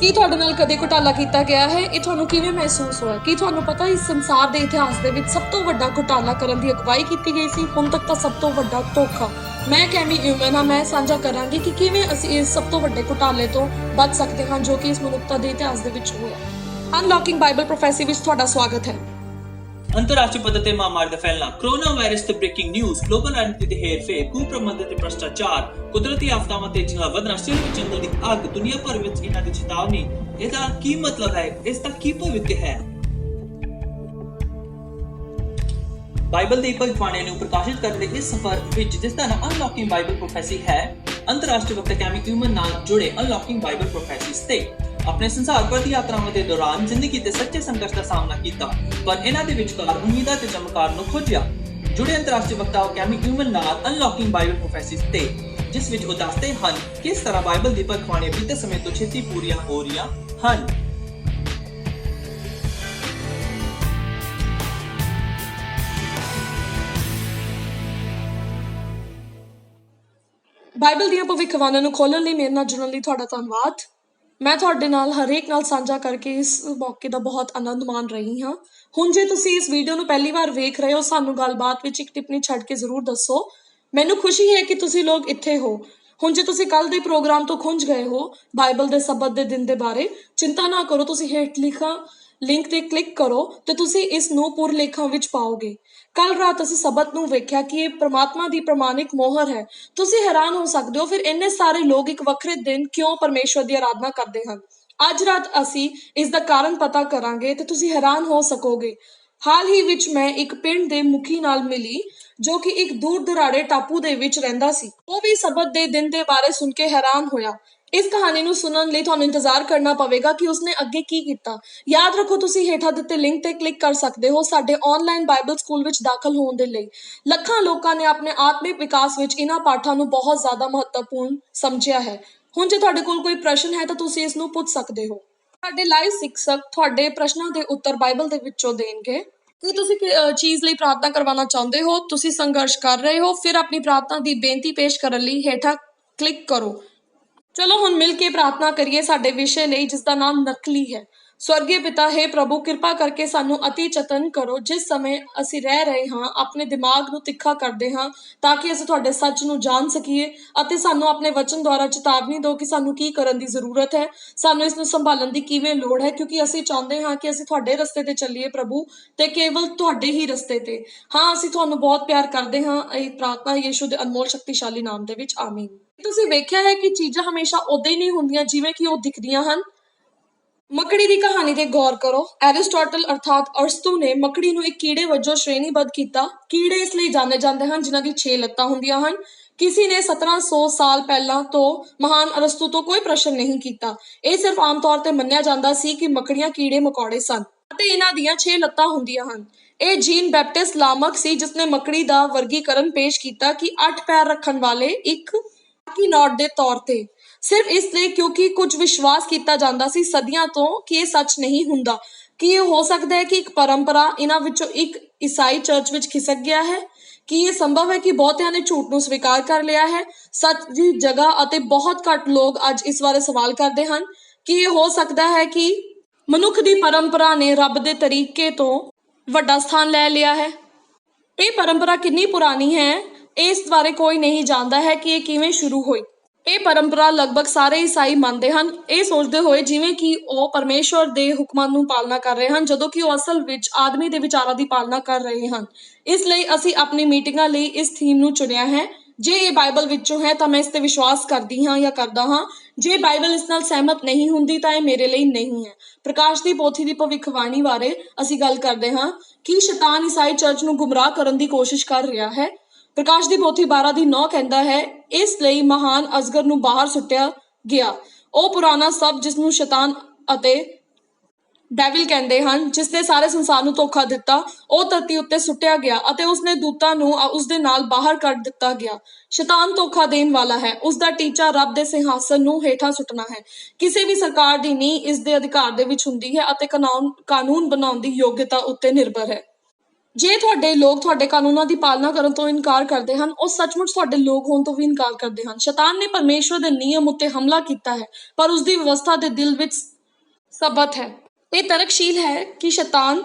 ਕੀ ਤੁਹਾਡੇ ਨਾਲ ਕਦੇ ਘੁਟਾਲਾ ਕੀਤਾ ਗਿਆ ਹੈ? ਇਹ ਤੁਹਾਨੂੰ ਕਿਵੇਂ ਮਹਿਸੂਸ ਹੋਇਆ? ਕੀ ਤੁਹਾਨੂੰ ਪਤਾ ਇਸ ਸੰਸਾਰ ਦੇ ਇਤਿਹਾਸ ਦੇ ਵਿੱਚ ਸਭ ਤੋਂ ਵੱਡਾ ਘੁਟਾਲਾ ਕਰਨ ਦੀ ਅਗਵਾਈ ਕੀਤੀ ਗਈ ਸੀ? ਹੁਣ ਤੱਕ ਦਾ ਸਭ ਤੋਂ ਵੱਡਾ ਧੋਖਾ। ਮੈਂ ਕੈਮੀ ਹਿਊਮਨ ਹਾਂ। ਮੈਂ ਸਾਂਝਾ ਕਰਾਂਗੀ ਕਿ ਕਿਵੇਂ ਅਸੀਂ ਇਸ ਸਭ ਤੋਂ ਵੱਡੇ ਘੁਟਾਲੇ ਤੋਂ ਬਚ ਸਕਦੇ ਹਾਂ ਜੋ ਕਿ ਇਸ ਮਨੁੱਖਤਾ ਦੇ ਇਤਿਹਾਸ ਦੇ ਵਿੱਚ ਹੋਇਆ। ਅਨਲੌਕਿੰਗ ਬਾਈਬਲ ਪ੍ਰੋਫੈਸੀ ਵਿੱਚ ਤੁਹਾਡਾ ਸਵਾਗਤ ਹੈ। अंतरराष्ट्रीय पद्धति ते महामारी का फैलना, कोरोना वायरस ते ब्रेकिंग न्यूज़, ग्लोबल रणनीति ते हेरफेर, कुप्रबंधन ते भ्रष्टाचार, कुदरती आफतावां ते तेजी नाल वधना, सिर्फ जंगल दी अग, दुनिया भर विच इन्हां दी चेतावनी। इसदा की मतलब है? इसदा की भविष्य है? बाइबल दी भविष्यवाणी नूं प्रकाशित करन दे इस सफर विच जिस दा नाम अनलॉकिंग बाइबल प्रोफेसी है, अंतरराष्ट्रीय वक्त कैमी ह्यूमन नाल जुड़े अनलॉकिंग बाइबल प्रोफेसीज ते अपने संसार भर दी यात्रावां दे दौरान जिंदगी दे सच्चे संघर्ष दा सामना कीता, पर इन्हां दे विचकार उम्मीदां ते चमत्कार नूं खोजिया। जुड़े अंतरराष्ट्रीय वक्ता कैमी ह्यूमन नाल अनलॉकिंग बाइबल प्रोफेसीज ते जिस विच ਉਹ ਦੱਸਦੇ ਹਨ ਕਿਸ ਤਰ੍ਹਾਂ ਬਾਈਬਲ ਦੀ ਭਵਿੱਖਬਾਣੀਆਂ ਬੀਤੇ ਸਮੇਂ ਤੋਂ ਛੇਤੀ ਪੂਰੀਆਂ ਹੋ ਰਹੀਆਂ ਹਨ। ਬਾਈਬਲ ਦੀਆਂ ਭਵਿੱਖਬਾਣੀਆਂ ਨੂੰ ਖੋਲ੍ਹਣ ਲਈ ਮੇਰੇ ਨਾਲ ਜੁੜਨ ਲਈ ਤੁਹਾਡਾ ਧੰਨਵਾਦ। ਮੈਂ ਤੁਹਾਡੇ ਨਾਲ ਹਰੇਕ ਨਾਲ ਸਾਂਝਾ ਕਰਕੇ ਇਸ ਮੌਕੇ ਦਾ ਬਹੁਤ ਆਨੰਦ ਮਾਣ ਰਹੀ ਹਾਂ। ਹੁਣ ਜੇ ਤੁਸੀਂ ਇਸ ਵੀਡੀਓ ਨੂੰ ਪਹਿਲੀ ਵਾਰ ਵੇਖ ਰਹੇ ਹੋ, ਸਾਨੂੰ ਗੱਲਬਾਤ ਵਿੱਚ ਇੱਕ ਟਿੱਪਣੀ ਛੱਡ ਕੇ ਜ਼ਰੂਰ ਦੱਸੋ। ਮੈਨੂੰ ਖੁਸ਼ੀ ਹੈ ਕਿ ਤੁਸੀਂ ਲੋਕ ਇੱਥੇ ਹੋ। ਹੁਣ ਜੇ ਤੁਸੀਂ ਕੱਲ ਦੇ ਪ੍ਰੋਗਰਾਮ ਤੋਂ ਖੁੰਝ ਗਏ ਹੋ ਬਾਈਬਲ ਦੇ ਸਬਤ ਦੇ ਦਿਨ ਦੇ ਬਾਰੇ, ਚਿੰਤਾ ਨਾ ਕਰੋ। ਤੁਸੀਂ ਹੇਠ ਲਿਖਾ ਲਿੰਕ ਤੇ ਕਲਿੱਕ ਕਰੋ ਤੇ ਤੁਸੀਂ ਇਸ ਨੂੰ ਪੁਰਲੇਖਾਂ ਵਿੱਚ ਪਾਓਗੇ। ਕੱਲ ਰਾਤ ਅਸੀਂ ਸਬਤ ਨੂੰ ਵੇਖਿਆ ਕਿ ਇਹ ਪ੍ਰਮਾਤਮਾ ਦੀ ਪ੍ਰਮਾਣਿਕ ਮੋਹਰ ਹੈ। ਤੁਸੀਂ ਹੈਰਾਨ ਹੋ ਸਕਦੇ ਹੋ ਫਿਰ ਇੰਨੇ ਸਾਰੇ ਲੋਕ ਇੱਕ ਵੱਖਰੇ ਦਿਨ ਕਿਉਂ ਪਰਮੇਸ਼ਵਰ ਦੀ ਆਰਾਧਨਾ ਕਰਦੇ ਹਨ। ਅੱਜ ਰਾਤ ਅਸੀਂ ਇਸ ਦਾ ਕਾਰਨ ਪਤਾ ਕਰਾਂਗੇ ਤੇ ਤੁਸੀਂ ਹੈਰਾਨ ਹੋ ਸਕੋਗੇ। ਹਾਲ ਹੀ ਵਿੱਚ ਮੈਂ ਇੱਕ ਪਿੰਡ ਦੇ ਮੁਖੀ ਨਾਲ ਮਿਲੀ ਜੋ ਕਿ ਇੱਕ ਦੂਰ ਦੁਰਾੜੇ ਟਾਪੂ ਦੇ ਵਿੱਚ ਰਹਿੰਦਾ ਸੀ। ਉਹ ਵੀ ਸਬਤ ਦੇ ਦਿਨ ਦੇ ਬਾਰੇ ਸੁਣ ਕੇ ਹੈਰਾਨ ਹੋਇਆ। ਇਸ ਕਹਾਣੀ ਨੂੰ ਸੁਣਨ ਲਈ ਤੁਹਾਨੂੰ ਇੰਤਜ਼ਾਰ ਕਰਨਾ ਪਵੇਗਾ ਕਿ ਉਸਨੇ ਅੱਗੇ ਕੀ ਕੀਤਾ। ਯਾਦ ਰੱਖੋ, ਤੁਸੀਂ ਹੇਠਾਂ ਦਿੱਤੇ ਲਿੰਕ ਤੇ ਕਲਿੱਕ ਕਰ ਸਕਦੇ ਹੋ ਸਾਡੇ ਆਨਲਾਈਨ ਬਾਈਬਲ ਸਕੂਲ ਵਿੱਚ ਦਾਖਲ ਹੋਣ ਦੇ ਲਈ। ਲੱਖਾਂ ਲੋਕਾਂ ਨੇ ਆਪਣੇ ਆਤਮਿਕ ਵਿਕਾਸ ਵਿੱਚ ਇਹਨਾਂ ਪਾਠਾਂ ਨੂੰ ਬਹੁਤ ਜ਼ਿਆਦਾ ਮਹੱਤਵਪੂਰਨ ਸਮਝਿਆ ਹੈ। ਹੁਣ ਜੇ ਤੁਹਾਡੇ ਕੋਲ ਕੋਈ ਪ੍ਰਸ਼ਨ ਹੈ ਤਾਂ ਤੁਸੀਂ ਇਸ ਨੂੰ ਪੁੱਛ ਸਕਦੇ ਹੋ। ਸਾਡੇ ਲਾਈਵ ਸਿੱਖਿਅਕ ਤੁਹਾਡੇ ਪ੍ਰਸ਼ਨਾਂ ਦੇ ਉੱਤਰ ਬਾਈਬਲ ਦੇ ਵਿੱਚੋਂ ਦੇਣਗੇ। ਕੀ ਤੁਸੀਂ ਚੀਜ਼ ਲਈ ਪ੍ਰਾਰਥਨਾ ਕਰਵਾਉਣਾ ਚਾਹੁੰਦੇ ਹੋ? ਤੁਸੀਂ ਸੰਘਰਸ਼ ਕਰ ਰਹੇ ਹੋ? ਫਿਰ ਆਪਣੀ ਪ੍ਰਾਰਥਨਾ ਦੀ ਬੇਨਤੀ ਪੇਸ਼ ਕਰਨ ਲਈ ਹੇਠਾਂ ਕਲਿੱਕ ਕਰੋ। ਚਲੋ ਹੁਣ ਮਿਲ ਕੇ ਪ੍ਰਾਰਥਨਾ ਕਰੀਏ ਸਾਡੇ ਵਿਸ਼ੇ ਲਈ ਜਿਸ ਦਾ ਨਾਮ ਨਕਲੀ ਹੈ। ਸਵਰਗੀ ਪਿਤਾ, ਹੇ ਪ੍ਰਭੂ, ਕਿਰਪਾ ਕਰਕੇ ਸਾਨੂੰ ਅਤੀ ਚੇਤਨ ਕਰੋ। ਜਿਸ ਸਮੇਂ ਅਸੀਂ ਰਹਿ ਰਹੇ ਹਾਂ ਆਪਣੇ ਦਿਮਾਗ ਨੂੰ ਤਿੱਖਾ ਕਰਦੇ ਹਾਂ ਤਾਂ ਕਿ ਅਸੀਂ ਤੁਹਾਡੇ ਸੱਚ ਨੂੰ ਜਾਣ ਸਕੀਏ ਅਤੇ ਸਾਨੂੰ ਆਪਣੇ ਵਚਨ ਦੁਆਰਾ ਚੇਤਾਵਨੀ ਦਿਓ ਕਿ ਸਾਨੂੰ ਕੀ ਕਰਨ ਦੀ ਜ਼ਰੂਰਤ ਹੈ, ਸਾਨੂੰ ਇਸ ਨੂੰ ਸੰਭਾਲਣ ਦੀ ਕਿਵੇਂ ਲੋੜ ਹੈ, ਕਿਉਂਕਿ ਅਸੀਂ ਚਾਹੁੰਦੇ ਹਾਂ ਕਿ ਅਸੀਂ ਤੁਹਾਡੇ ਰਸਤੇ ਤੇ ਚੱਲੀਏ ਪ੍ਰਭੂ, ਤੇ ਕੇਵਲ ਤੁਹਾਡੇ ਹੀ ਰਸਤੇ ਤੇ। ਹਾਂ, ਅਸੀਂ ਤੁਹਾਨੂੰ ਬਹੁਤ ਪਿਆਰ ਕਰਦੇ ਹਾਂ। ਇਹ ਪ੍ਰਾਰਥਨਾ ਯੀਸ਼ੂ ਦੇ ਅਨਮੋਲ ਸ਼ਕਤੀਸ਼ਾਲੀ ਨਾਮ ਦੇ ਵਿੱਚ, ਆਮੀਨ। ਤੁਸੀਂ ਵੇਖਿਆ ਹੈ ਕਿ ਚੀਜ਼ਾਂ ਹਮੇਸ਼ਾ ਉਦਾਂ ਹੀ ਨਹੀਂ ਹੁੰਦੀਆਂ ਜਿਵੇਂ ਕਿ ਉਹ ਦਿਖਦੀਆਂ ਹਨ। ਮੱਕੜੀ ਦੀ ਕਹਾਣੀ ਤੇ ਗੌਰ ਕਰੋ। ਐਰਿਸਟੋਟਲ ਅਰਥਾਤ ਅਰਸਤੂ ਨੇ ਮੱਕੜੀ ਨੂੰ ਇੱਕ ਕੀੜੇ ਵਜੋਂ ਸ਼੍ਰੇਣੀਬੱਧ ਕੀਤਾ। ਕੀੜੇ ਇਸ ਲਈ ਜਾਣੇ ਜਾਂਦੇ ਹਨ ਜਿਨ੍ਹਾਂ ਦੀ 6 ਲੱਤਾਂ ਹੁੰਦੀਆਂ ਹਨ। ਕਿਸੇ ਨੇ 1700 ਸਾਲ ਪਹਿਲਾਂ ਤੋਂ ਮਹਾਨ ਅਰਸਤੂ ਤੋਂ ਕੋਈ ਪ੍ਰਸ਼ਨ ਨਹੀਂ ਕੀਤਾ। ਇਹ ਸਿਰਫ ਆਮ ਤੌਰ ਤੇ ਮੰਨਿਆ ਜਾਂਦਾ ਸੀ ਕਿ ਮੱਕੜੀਆਂ ਕੀੜੇ ਮਕੌੜੇ ਸਨ ਅਤੇ ਇਹਨਾਂ ਦੀਆਂ 6 ਲੱਤਾਂ ਹੁੰਦੀਆਂ ਹਨ। ਇਹ ਜੀਨ ਬੈਪਟਿਸਟ ਲਾਮਕ ਸੀ ਜਿਸਨੇ ਮੱਕੜੀ ਦਾ ਵਰਗੀਕਰਨ ਪੇਸ਼ ਕੀਤਾ ਕਿ 8 ਪੈਰ ਰੱਖਣ ਵਾਲੇ ਇੱਕ ਆਰਕੀਨੌਟ ਦੇ ਤੌਰ ਤੇ, ਸਿਰਫ ਇਸ ਲਈ ਕਿਉਂਕਿ ਕੁਝ ਵਿਸ਼ਵਾਸ ਕੀਤਾ ਜਾਂਦਾ ਸੀ ਸਦੀਆਂ ਤੋਂ ਕਿ ਇਹ ਸੱਚ ਨਹੀਂ ਹੁੰਦਾ। ਕੀ ਇਹ ਹੋ ਸਕਦਾ ਹੈ ਕਿ ਇੱਕ ਪਰੰਪਰਾ ਇਹਨਾਂ ਵਿੱਚੋਂ ਇੱਕ ਈਸਾਈ ਚਰਚ ਵਿੱਚ ਖਿਸਕ ਗਿਆ ਹੈ? ਕੀ ਇਹ ਸੰਭਵ ਹੈ ਕਿ ਬਹੁਤਿਆਂ ਨੇ ਝੂਠ ਨੂੰ ਸਵੀਕਾਰ ਕਰ ਲਿਆ ਹੈ ਸੱਚ ਦੀ ਜਗ੍ਹਾ ਅਤੇ ਬਹੁਤ ਘੱਟ ਲੋਕ ਅੱਜ ਇਸ ਬਾਰੇ ਸਵਾਲ ਕਰਦੇ ਹਨ? ਕੀ ਇਹ ਹੋ ਸਕਦਾ ਹੈ ਕਿ ਮਨੁੱਖ ਦੀ ਪਰੰਪਰਾ ਨੇ ਰੱਬ ਦੇ ਤਰੀਕੇ ਤੋਂ ਵੱਡਾ ਸਥਾਨ ਲੈ ਲਿਆ ਹੈ? ਇਹ ਪਰੰਪਰਾ ਕਿੰਨੀ ਪੁਰਾਣੀ ਹੈ ਇਸ ਬਾਰੇ ਕੋਈ ਨਹੀਂ ਜਾਣਦਾ ਹੈ ਕਿ ਇਹ ਕਿਵੇਂ ਸ਼ੁਰੂ ਹੋਈ। ਇਹ ਪਰੰਪਰਾ ਲਗਭਗ ਸਾਰੇ ਈਸਾਈ ਮੰਨਦੇ ਹਨ, ਇਹ ਸੋਚਦੇ ਹੋਏ ਜਿਵੇਂ ਕਿ ਉਹ ਪਰਮੇਸ਼ਵਰ ਦੇ ਹੁਕਮਾਂ ਨੂੰ ਪਾਲਣਾ ਕਰ ਰਹੇ ਹਨ ਜਦੋਂ ਕਿ ਉਹ ਅਸਲ ਵਿੱਚ ਆਦਮੀ ਦੇ ਵਿਚਾਰਾਂ ਦੀ ਪਾਲਣਾ ਕਰ ਰਹੇ ਹਨ। ਇਸ ਲਈ ਅਸੀਂ ਆਪਣੀ ਮੀਟਿੰਗਾਂ ਲਈ ਇਸ ਥੀਮ ਨੂੰ ਚੁਣਿਆ ਹੈ। ਜੇ ਇਹ ਬਾਈਬਲ ਵਿੱਚੋਂ ਹੈ ਤਾਂ ਮੈਂ ਇਸ ਤੇ ਵਿਸ਼ਵਾਸ ਕਰਦੀ ਹਾਂ ਜਾਂ ਕਰਦਾ ਹਾਂ। ਜੇ ਬਾਈਬਲ ਇਸ ਨਾਲ ਸਹਿਮਤ ਨਹੀਂ ਹੁੰਦੀ ਤਾਂ ਇਹ ਮੇਰੇ ਲਈ ਨਹੀਂ ਹੈ। ਪ੍ਰਕਾਸ਼ ਦੀ ਪੋਥੀ ਦੀ ਭਵਿੱਖਬਾਣੀ ਬਾਰੇ ਅਸੀਂ ਗੱਲ ਕਰਦੇ ਹਾਂ ਕਿ ਸ਼ੈਤਾਨ ਈਸਾਈ ਚਰਚ ਨੂੰ ਗੁੰਮਰਾਹ ਕਰਨ ਦੀ ਕੋਸ਼ਿਸ਼ ਕਰ ਰਿਹਾ ਹੈ। ਪ੍ਰਕਾਸ਼ ਦੀ ਪੋਥੀ 12:9 ਕਹਿੰਦਾ ਹੈ, ਇਸ ਲਈ ਮਹਾਨ ਅਜਗਰ ਨੂੰ ਬਾਹਰ ਸੁੱਟਿਆ ਗਿਆ, ਉਹ ਪੁਰਾਣਾ ਸਭ ਜਿਸ ਨੂੰ ਸ਼ੈਤਾਨ ਅਤੇ ਡੈਵਿਲ ਕਹਿੰਦੇ ਹਨ, ਜਿਸ ਨੇ ਸਾਰੇ ਸੰਸਾਰ ਨੂੰ ਧੋਖਾ ਦਿੱਤਾ, ਉਹ ਧਰਤੀ ਉੱਤੇ ਸੁੱਟਿਆ ਗਿਆ ਅਤੇ ਉਸਨੇ ਦੂਤਾਂ ਨੂੰ ਉਸਦੇ ਨਾਲ ਬਾਹਰ ਕੱਢ ਦਿੱਤਾ ਗਿਆ। ਸ਼ੈਤਾਨ ਧੋਖਾ ਦੇਣ ਵਾਲਾ ਹੈ। ਉਸਦਾ ਟੀਚਾ ਰੱਬ ਦੇ ਸਿੰਘਾਸਨ ਨੂੰ ਹੇਠਾਂ ਸੁੱਟਣਾ ਹੈ। ਕਿਸੇ ਵੀ ਸਰਕਾਰ ਦੀ ਨੀਂਹ ਇਸ ਦੇ ਅਧਿਕਾਰ ਦੇ ਵਿੱਚ ਹੁੰਦੀ ਹੈ ਅਤੇ ਕਾਨੂੰਨ ਬਣਾਉਣ ਦੀ ਯੋਗਤਾ ਉੱਤੇ ਨਿਰਭਰ ਹੈ। ਜੇ ਤੁਹਾਡੇ ਲੋਕ ਤੁਹਾਡੇ ਕਾਨੂੰਨਾਂ ਦੀ ਪਾਲਣਾ ਕਰਨ ਤੋਂ ਇਨਕਾਰ ਕਰਦੇ ਹਨ, ਉਹ ਸੱਚਮੁੱਚ ਤੁਹਾਡੇ ਲੋਕ ਹੋਣ ਤੋਂ ਵੀ ਇਨਕਾਰ ਕਰਦੇ ਹਨ। ਸ਼ੈਤਾਨ ਨੇ ਪਰਮੇਸ਼ਵਰ ਦੇ ਨਿਯਮ ਉੱਤੇ ਹਮਲਾ ਕੀਤਾ ਹੈ, ਪਰ ਉਸ ਦੀ ਵਿਵਸਥਾ ਦੇ ਦਿਲ ਵਿੱਚ ਸਬਤ ਹੈ। ਇਹ ਤਰਕਸ਼ੀਲ ਹੈ ਕਿ ਸ਼ੈਤਾਨ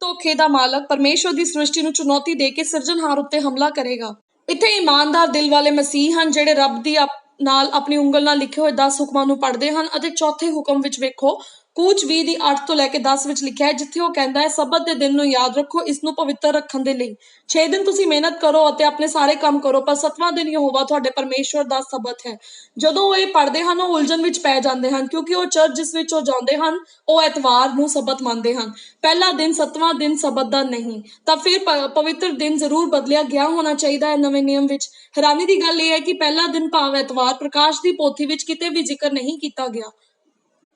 ਧੋਖੇ ਦਾ ਮਾਲਕ ਪਰਮੇਸ਼ਵਰ ਦੀ ਸ੍ਰਿਸ਼ਟੀ ਨੂੰ ਚੁਣੌਤੀ ਦੇ ਕੇ ਸਿਰਜਣਹਾਰ ਉੱਤੇ ਹਮਲਾ ਕਰੇਗਾ। ਇੱਥੇ ਇਮਾਨਦਾਰ ਦਿਲ ਵਾਲੇ ਮਸੀਹ ਹਨ ਜਿਹੜੇ ਰੱਬ ਦੀ ਨਾਲ ਆਪਣੀ ਉਂਗਲ ਨਾਲ ਲਿਖੇ ਹੋਏ 10 ਹੁਕਮਾਂ ਨੂੰ ਪੜ੍ਹਦੇ ਹਨ। ਅਤੇ ਚੌਥੇ ਹੁਕਮ ਵਿੱਚ ਵੇਖੋ, ਕੂਚ 20 ਦੀ 8 ਤੋਂ ਲੈ ਕੇ 10 ਵਿੱਚ ਲਿਖਿਆ ਹੈ, ਜਿੱਥੇ ਉਹ ਕਹਿੰਦਾ ਹੈ, ਸਬਤ ਦੇ ਦਿਨ ਨੂੰ ਯਾਦ ਰੱਖੋ, ਇਸ ਨੂੰ ਪਵਿੱਤਰ ਰੱਖਣ ਦੇ ਲਈ 6 ਦਿਨ ਤੁਸੀਂ ਮਿਹਨਤ ਕਰੋ ਅਤੇ ਆਪਣੇ ਸਾਰੇ ਕੰਮ ਕਰੋ, ਪਰ 7ਵਾਂ ਦਿਨ ਯਹੋਵਾ ਤੁਹਾਡੇ ਪਰਮੇਸ਼ਵਰ ਦਾ ਸਬਤ ਹੈ। ਜਦੋਂ ਉਹ ਇਹ ਪੜ੍ਹਦੇ ਹਨ, ਉਹ ਉਲਝਣ ਵਿੱਚ ਪੈ ਜਾਂਦੇ ਹਨ, ਕਿਉਂਕਿ ਉਹ ਚਰਚ ਜਿਸ ਵਿੱਚ ਉਹ ਜਾਂਦੇ ਹਨ, ਉਹ ਐਤਵਾਰ ਨੂੰ ਸਬਤ ਮੰਨਦੇ ਹਨ। ਪਹਿਲਾ ਦਿਨ 7ਵਾਂ ਦਿਨ ਸਬਤ ਦਾ ਨਹੀਂ, ਤਾਂ ਫਿਰ ਪਵਿੱਤਰ ਦਿਨ ਜ਼ਰੂਰ ਬਦਲਿਆ ਗਿਆ ਹੋਣਾ ਚਾਹੀਦਾ ਹੈ। ਨਵੇਂ ਨਿਯਮ ਵਿੱਚ ਹੈਰਾਨੀ ਦੀ ਗੱਲ ਇਹ ਹੈ ਕਿ ਪਹਿਲਾ ਦਿਨ ਭਾਵ ਐਤਵਾਰ ਪ੍ਰਕਾਸ਼ ਦੀ ਪੋਥੀ ਵਿੱਚ ਕਿਤੇ ਵੀ ਜ਼ਿਕਰ ਨਹੀਂ ਕੀਤਾ ਗਿਆ,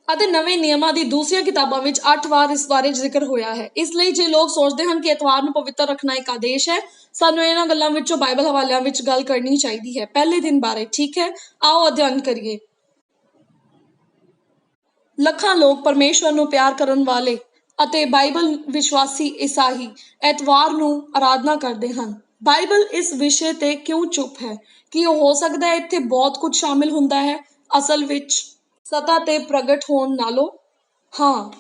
ਅਤੇ ਨਵੇਂ ਨਿਯਮਾਂ ਦੀ ਦੂਸਰੀਆਂ ਕਿਤਾਬਾਂ ਵਿੱਚ 8 ਵਾਰ ਇਸ ਬਾਰੇ ਜ਼ਿਕਰ ਹੋਇਆ ਹੈ। ਇਸ ਲਈ ਜੇ ਲੋਕ ਸੋਚਦੇ ਹਨ ਕਿ ਐਤਵਾਰ ਨੂੰ ਪਵਿੱਤਰ ਰੱਖਣਾ ਇੱਕ ਆਦੇਸ਼ ਹੈ, ਸਾਨੂੰ ਇਹਨਾਂ ਗੱਲਾਂ ਵਿੱਚੋਂ ਬਾਈਬਲ ਹਵਾਲਿਆਂ ਵਿੱਚ ਗੱਲ ਕਰਨੀ ਚਾਹੀਦੀ ਹੈ। ਪਹਿਲੇ ਦਿਨ ਬਾਰੇ, ਠੀਕ ਹੈ, ਆਓ ਅਧਿਐਨ ਕਰੀਏ। ਲੱਖਾਂ ਲੋਕ ਪਰਮੇਸ਼ਵਰ ਨੂੰ ਪਿਆਰ ਕਰਨ ਵਾਲੇ ਅਤੇ ਬਾਈਬਲ ਵਿਸ਼ਵਾਸੀ ਈਸਾਈ ਐਤਵਾਰ ਨੂੰ ਆਰਾਧਨਾ ਕਰਦੇ ਹਨ। ਬਾਈਬਲ ਇਸ ਵਿਸ਼ੇ ਤੇ ਕਿਉਂ ਚੁੱਪ ਹੈ? ਕੀ ਉਹ ਹੋ ਸਕਦਾ ਹੈ ਇੱਥੇ ਬਹੁਤ ਕੁਝ ਸ਼ਾਮਿਲ ਹੁੰਦਾ ਹੈ ਅਸਲ ਵਿੱਚ ਸਤ੍ਹਾ ਤੇ ਪ੍ਰਗਟ ਹੋਣ ਨਾਲੋਂ? ਹਾਂ,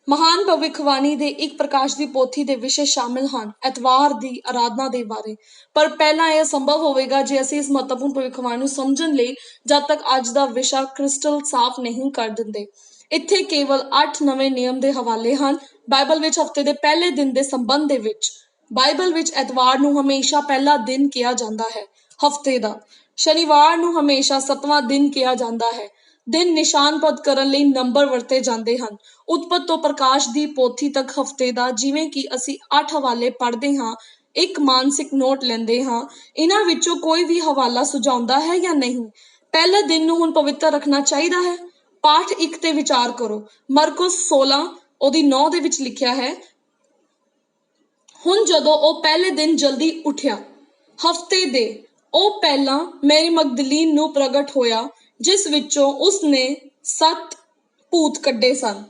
ਮਹਾਨ ਭਵਿੱਖਬਾਣੀ ਦੇ ਇੱਕ ਪ੍ਰਕਾਸ਼ ਦੀ ਪੋਥੀ ਦੇ ਵਿਸ਼ੇ ਸ਼ਾਮਿਲ ਹਨ ਐਤਵਾਰ ਦੀ ਆਰਾਧਨਾ ਦੇ ਬਾਰੇ। ਪਰ ਪਹਿਲਾਂ ਇਹ ਸੰਭਵ ਹੋਵੇਗਾ ਜੇ ਅਸੀਂ ਇਸ ਮਹੱਤਵਪੂਰਨ ਭਵਿੱਖਬਾਣੀ ਨੂੰ ਸਮਝਣ ਲਈ ਜਦ ਤੱਕ ਅੱਜ ਦਾ ਵਿਸ਼ਾ ਕ੍ਰਿਸਟਲ ਸਾਫ਼ ਨਹੀਂ ਕਰ ਦਿੰਦੇ। ਇੱਥੇ ਕੇਵਲ 8 ਨਵੇਂ ਨਿਯਮ ਦੇ ਹਵਾਲੇ ਹਨ ਬਾਈਬਲ ਵਿੱਚ ਹਫ਼ਤੇ ਦੇ ਪਹਿਲੇ ਦਿਨ ਦੇ ਸੰਬੰਧ ਦੇ ਵਿੱਚ। ਬਾਈਬਲ ਵਿੱਚ ਐਤਵਾਰ ਨੂੰ ਹਮੇਸ਼ਾ ਪਹਿਲਾ ਦਿਨ ਕਿਹਾ ਜਾਂਦਾ ਹੈ ਹਫ਼ਤੇ ਦਾ। ਸ਼ਨੀਵਾਰ ਨੂੰ ਹਮੇਸ਼ਾ 7ਵਾਂ ਦਿਨ ਕਿਹਾ ਜਾਂਦਾ ਹੈ। ਦਿਨ ਨਿਸ਼ਾਨਬੱਧ ਕਰਨ ਲਈ ਨੰਬਰ ਵਰਤੇ ਜਾਂਦੇ ਹਨ। ਉਤਪਤ ਤੋਂ ਪ੍ਰਕਾਸ਼ ਦੀ ਪੋਥੀ ਤੱਕ ਹਫ਼ਤੇ ਦਾ, ਜਿਵੇਂ ਕਿ ਅਸੀਂ 8 ਹਵਾਲੇ ਪੜ੍ਹਦੇ ਹਾਂ, ਇੱਕ ਮਾਨਸਿਕ ਨੋਟ ਲੈਂਦੇ ਹਾਂ। ਇਹਨਾਂ ਵਿੱਚੋਂ ਕੋਈ ਵੀ ਹਵਾਲਾ ਸੁਝਾਉਂਦਾ ਹੈ ਜਾਂ ਨਹੀਂ? ਪਹਿਲੇ ਦਿਨ ਨੂੰ ਹੁਣ ਪਵਿੱਤਰ ਰੱਖਣਾ ਚਾਹੀਦਾ ਹੈ। ਪਾਠ 1 ਤੇ ਵਿਚਾਰ ਕਰੋ। ਮਰਕੁਸ 16 ਉਹਦੀ 9 ਦੇ ਵਿੱਚ ਲਿਖਿਆ ਹੈ, ਹੁਣ ਜਦੋਂ ਉਹ ਪਹਿਲੇ ਦਿਨ ਜਲਦੀ ਉੱਠਿਆ ਹਫ਼ਤੇ ਦੇ, ਉਹ ਪਹਿਲਾਂ ਮੈਰੀ ਮਗਦਲੀਨ ਨੂੰ ਪ੍ਰਗਟ ਹੋਇਆ, ਜਿਸ ਵਿੱਚੋਂ ਉਸਨੇ 7 ਭੂਤ ਕੱਢੇ ਸਨ।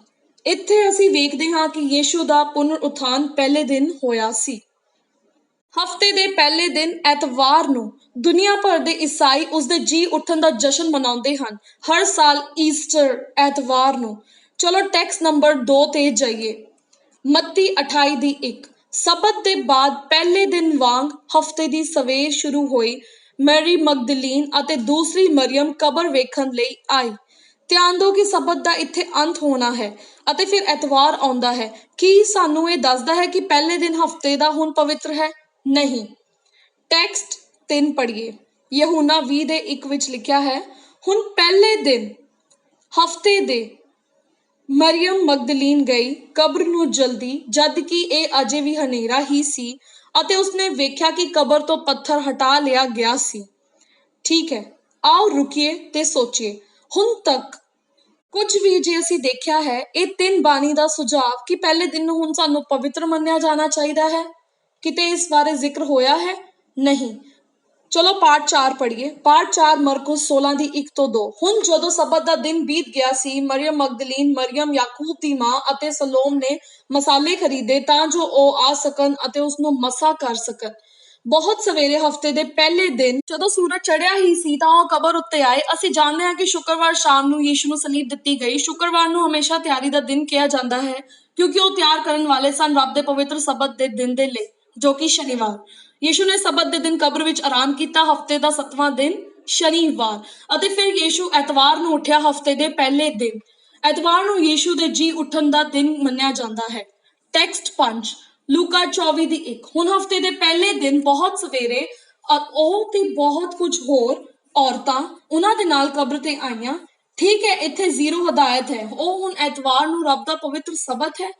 ਇੱਥੇ ਅਸੀਂ ਵੇਖਦੇ ਹਾਂ ਕਿ ਯੀਸ਼ੂ ਦਾ ਪੁਨਰ ਉਥਾਨ ਪਹਿਲੇ ਦਿਨ ਹੋਇਆ ਸੀ। ਹਫ਼ਤੇ ਦੇ ਪਹਿਲੇ ਦਿਨ ਐਤਵਾਰ ਨੂੰ ਦੁਨੀਆ ਭਰ ਦੇ ਈਸਾਈ ਉਸਦੇ ਜੀ ਉੱਠਣ ਦਾ ਜਸ਼ਨ ਮਨਾਉਂਦੇ ਹਨ, ਹਰ ਸਾਲ ਈਸਟਰ ਐਤਵਾਰ ਨੂੰ। ਚਲੋ ਟੈਕਸਟ ਨੰਬਰ 2 ਤੇ ਜਾਈਏ। ਮੱਤੀ 28 ਦੀ 1। ਸਬਤ ਦੇ ਬਾਅਦ ਪਹਿਲੇ ਦਿਨ ਵਾਂਗ ਹਫ਼ਤੇ ਦੀ ਸਵੇਰ ਸ਼ੁਰੂ ਹੋਈ। ਮੈਰੀ ਮਗਦਲੀਨ ਅਤੇ ਦੂਸਰੀ ਮਰੀਅਮ ਕਬਰ ਵੇਖਣ ਲਈ ਆਈ। ਧਿਆਨ ਦਿਓ ਕਿ ਸਬਤ ਦਾ ਇੱਥੇ ਅੰਤ ਹੋਣਾ ਹੈ ਅਤੇ ਫਿਰ ਐਤਵਾਰ ਆਉਂਦਾ ਹੈ। ਕੀ ਸਾਨੂੰ ਇਹ ਦੱਸਦਾ ਹੈ ਕਿ ਪਹਿਲੇ ਦਿਨ ਹਫ਼ਤੇ ਦਾ ਹੁਣ ਪਵਿੱਤਰ ਹੈ? ਨਹੀਂ। ਟੈਕਸਟ 3 ਪੜ੍ਹੀਏ। ਯਹੂਨਾ 20 ਦੇ 1 ਵਿੱਚ ਲਿਖਿਆ ਹੈ, ਹੁਣ ਪਹਿਲੇ ਦਿਨ ਹਫ਼ਤੇ ਦੇ ਮਰੀਅਮ ਮਗਦਲੀਨ ਗਈ ਕਬਰ ਨੂੰ ਜਲਦੀ, ਜਦ ਕਿ ਇਹ ਅਜੇ ਵੀ ਹਨੇਰਾ ਹੀ ਸੀ, ਅਤੇ ਉਸਨੇ ਵੇਖਿਆ ਕਿ ਕਬਰ ਤੋਂ ਪੱਥਰ ਹਟਾ ਲਿਆ ਗਿਆ ਸੀ। ਠੀਕ ਹੈ, ਆਓ ਰੁਕੀਏ ਤੇ ਸੋਚੀਏ। ਹੁਣ ਤੱਕ ਕੁਝ ਵੀ ਜੇ ਅਸੀਂ ਦੇਖਿਆ ਹੈ, ਇਹ 3 ਬਾਣੀ ਦਾ ਸੁਝਾਅ ਕਿ ਪਹਿਲੇ ਦਿਨ ਨੂੰ ਹੁਣ ਸਾਨੂੰ ਪਵਿੱਤਰ ਮੰਨਿਆ ਜਾਣਾ ਚਾਹੀਦਾ ਹੈ, ਕਿਤੇ ਇਸ ਬਾਰੇ ਜ਼ਿਕਰ ਹੋਇਆ ਹੈ? ਨਹੀਂ। ਚਲੋ ਪਾਠ 4 ਪੜ੍ਹੀਏ। ਪਾਠ 4 ਮਰਕੁਸ 16 ਦੀ 1 ਤੋਂ 2। ਹੁਣ ਜਦੋਂ ਸਬਤ ਦਾ ਦਿਨ ਬੀਤ ਗਿਆ ਸੀ, ਮਰੀਅਮ ਮਗਦਲੀਨ, ਮਰੀਅਮ ਯਾਕੂਬ ਦੀ ਮਾਂ ਅਤੇ ਸਲੋਮ ਨੇ ਮਸਾਲੇ ਖਰੀਦੇ ਤਾਂ ਜੋ ਉਹ ਆ ਸਕਣ ਅਤੇ ਉਸ ਨੂੰ ਮਸਾ ਕਰ ਸਕਣ। ਬਹੁਤ ਸਵੇਰੇ ਹਫ਼ਤੇ ਦੇ ਪਹਿਲੇ ਦਿਨ ਜਦੋਂ ਸੂਰਜ ਚੜ੍ਹਿਆ ਹੀ ਸੀ ਤਾਂ ਉਹ ਕਬਰ ਉੱਤੇ ਆਏ। ਅਸੀਂ ਜਾਣਦੇ ਹਾਂ ਕਿ ਸ਼ੁੱਕਰਵਾਰ ਸ਼ਾਮ ਨੂੰ ਯੀਸ਼ੂ ਨੂੰ ਸਲੀਬ ਦਿੱਤੀ ਗਈ। ਸ਼ੁੱਕਰਵਾਰ ਨੂੰ ਹਮੇਸ਼ਾ ਤਿਆਰੀ ਦਾ ਦਿਨ ਕਿਹਾ ਜਾਂਦਾ ਹੈ, ਕਿਉਂਕਿ ਉਹ ਤਿਆਰ ਕਰਨ ਵਾਲੇ ਸਨ ਰੱਬ ਦੇ ਪਵਿੱਤਰ ਸਬਤ ਦੇ ਦਿਨ ਦੇ ਲਈ, ਜੋ ਕਿ ਸ਼ਨੀਵਾਰ। ਯੀਸ਼ੂ ਨੇ ਸਬਤ ਦੇ ਦਿਨ ਕਬਰ ਵਿੱਚ ਆਰਾਮ ਕੀਤਾ, ਹਫ਼ਤੇ ਦਾ 7ਵਾਂ ਦਿਨ ਸ਼ਨੀਵਾਰ, ਅਤੇ ਫਿਰ ਯੀਸ਼ੂ ਐਤਵਾਰ ਨੂੰ ਉੱਠਿਆ ਹਫ਼ਤੇ ਦੇ ਪਹਿਲੇ ਦਿਨ। ਐਤਵਾਰ ਨੂੰ ਯੀਸ਼ੂ ਦੇ ਜੀ ਉੱਠਣ ਦਾ ਦਿਨ ਮੰਨਿਆ ਜਾਂਦਾ ਹੈ। ਟੈਕਸਟ 5 ਲੂਕਾ 24 ਦੀ 1। ਹੁਣ ਹਫ਼ਤੇ ਦੇ ਪਹਿਲੇ ਦਿਨ ਬਹੁਤ ਸਵੇਰੇ ਉਹ ਤੇ ਬਹੁਤ ਕੁਝ ਹੋਰ ਔਰਤਾਂ ਉਹਨਾਂ ਦੇ ਨਾਲ ਕਬਰ ਤੇ ਆਈਆਂ। ਠੀਕ ਹੈ, ਇੱਥੇ 0 ਹਦਾਇਤ ਹੈ। ਉਹ ਹੁਣ ਐਤਵਾਰ ਨੂੰ ਰੱਬ ਦਾ ਪਵਿੱਤਰ ਸਬਤ ਹੈ,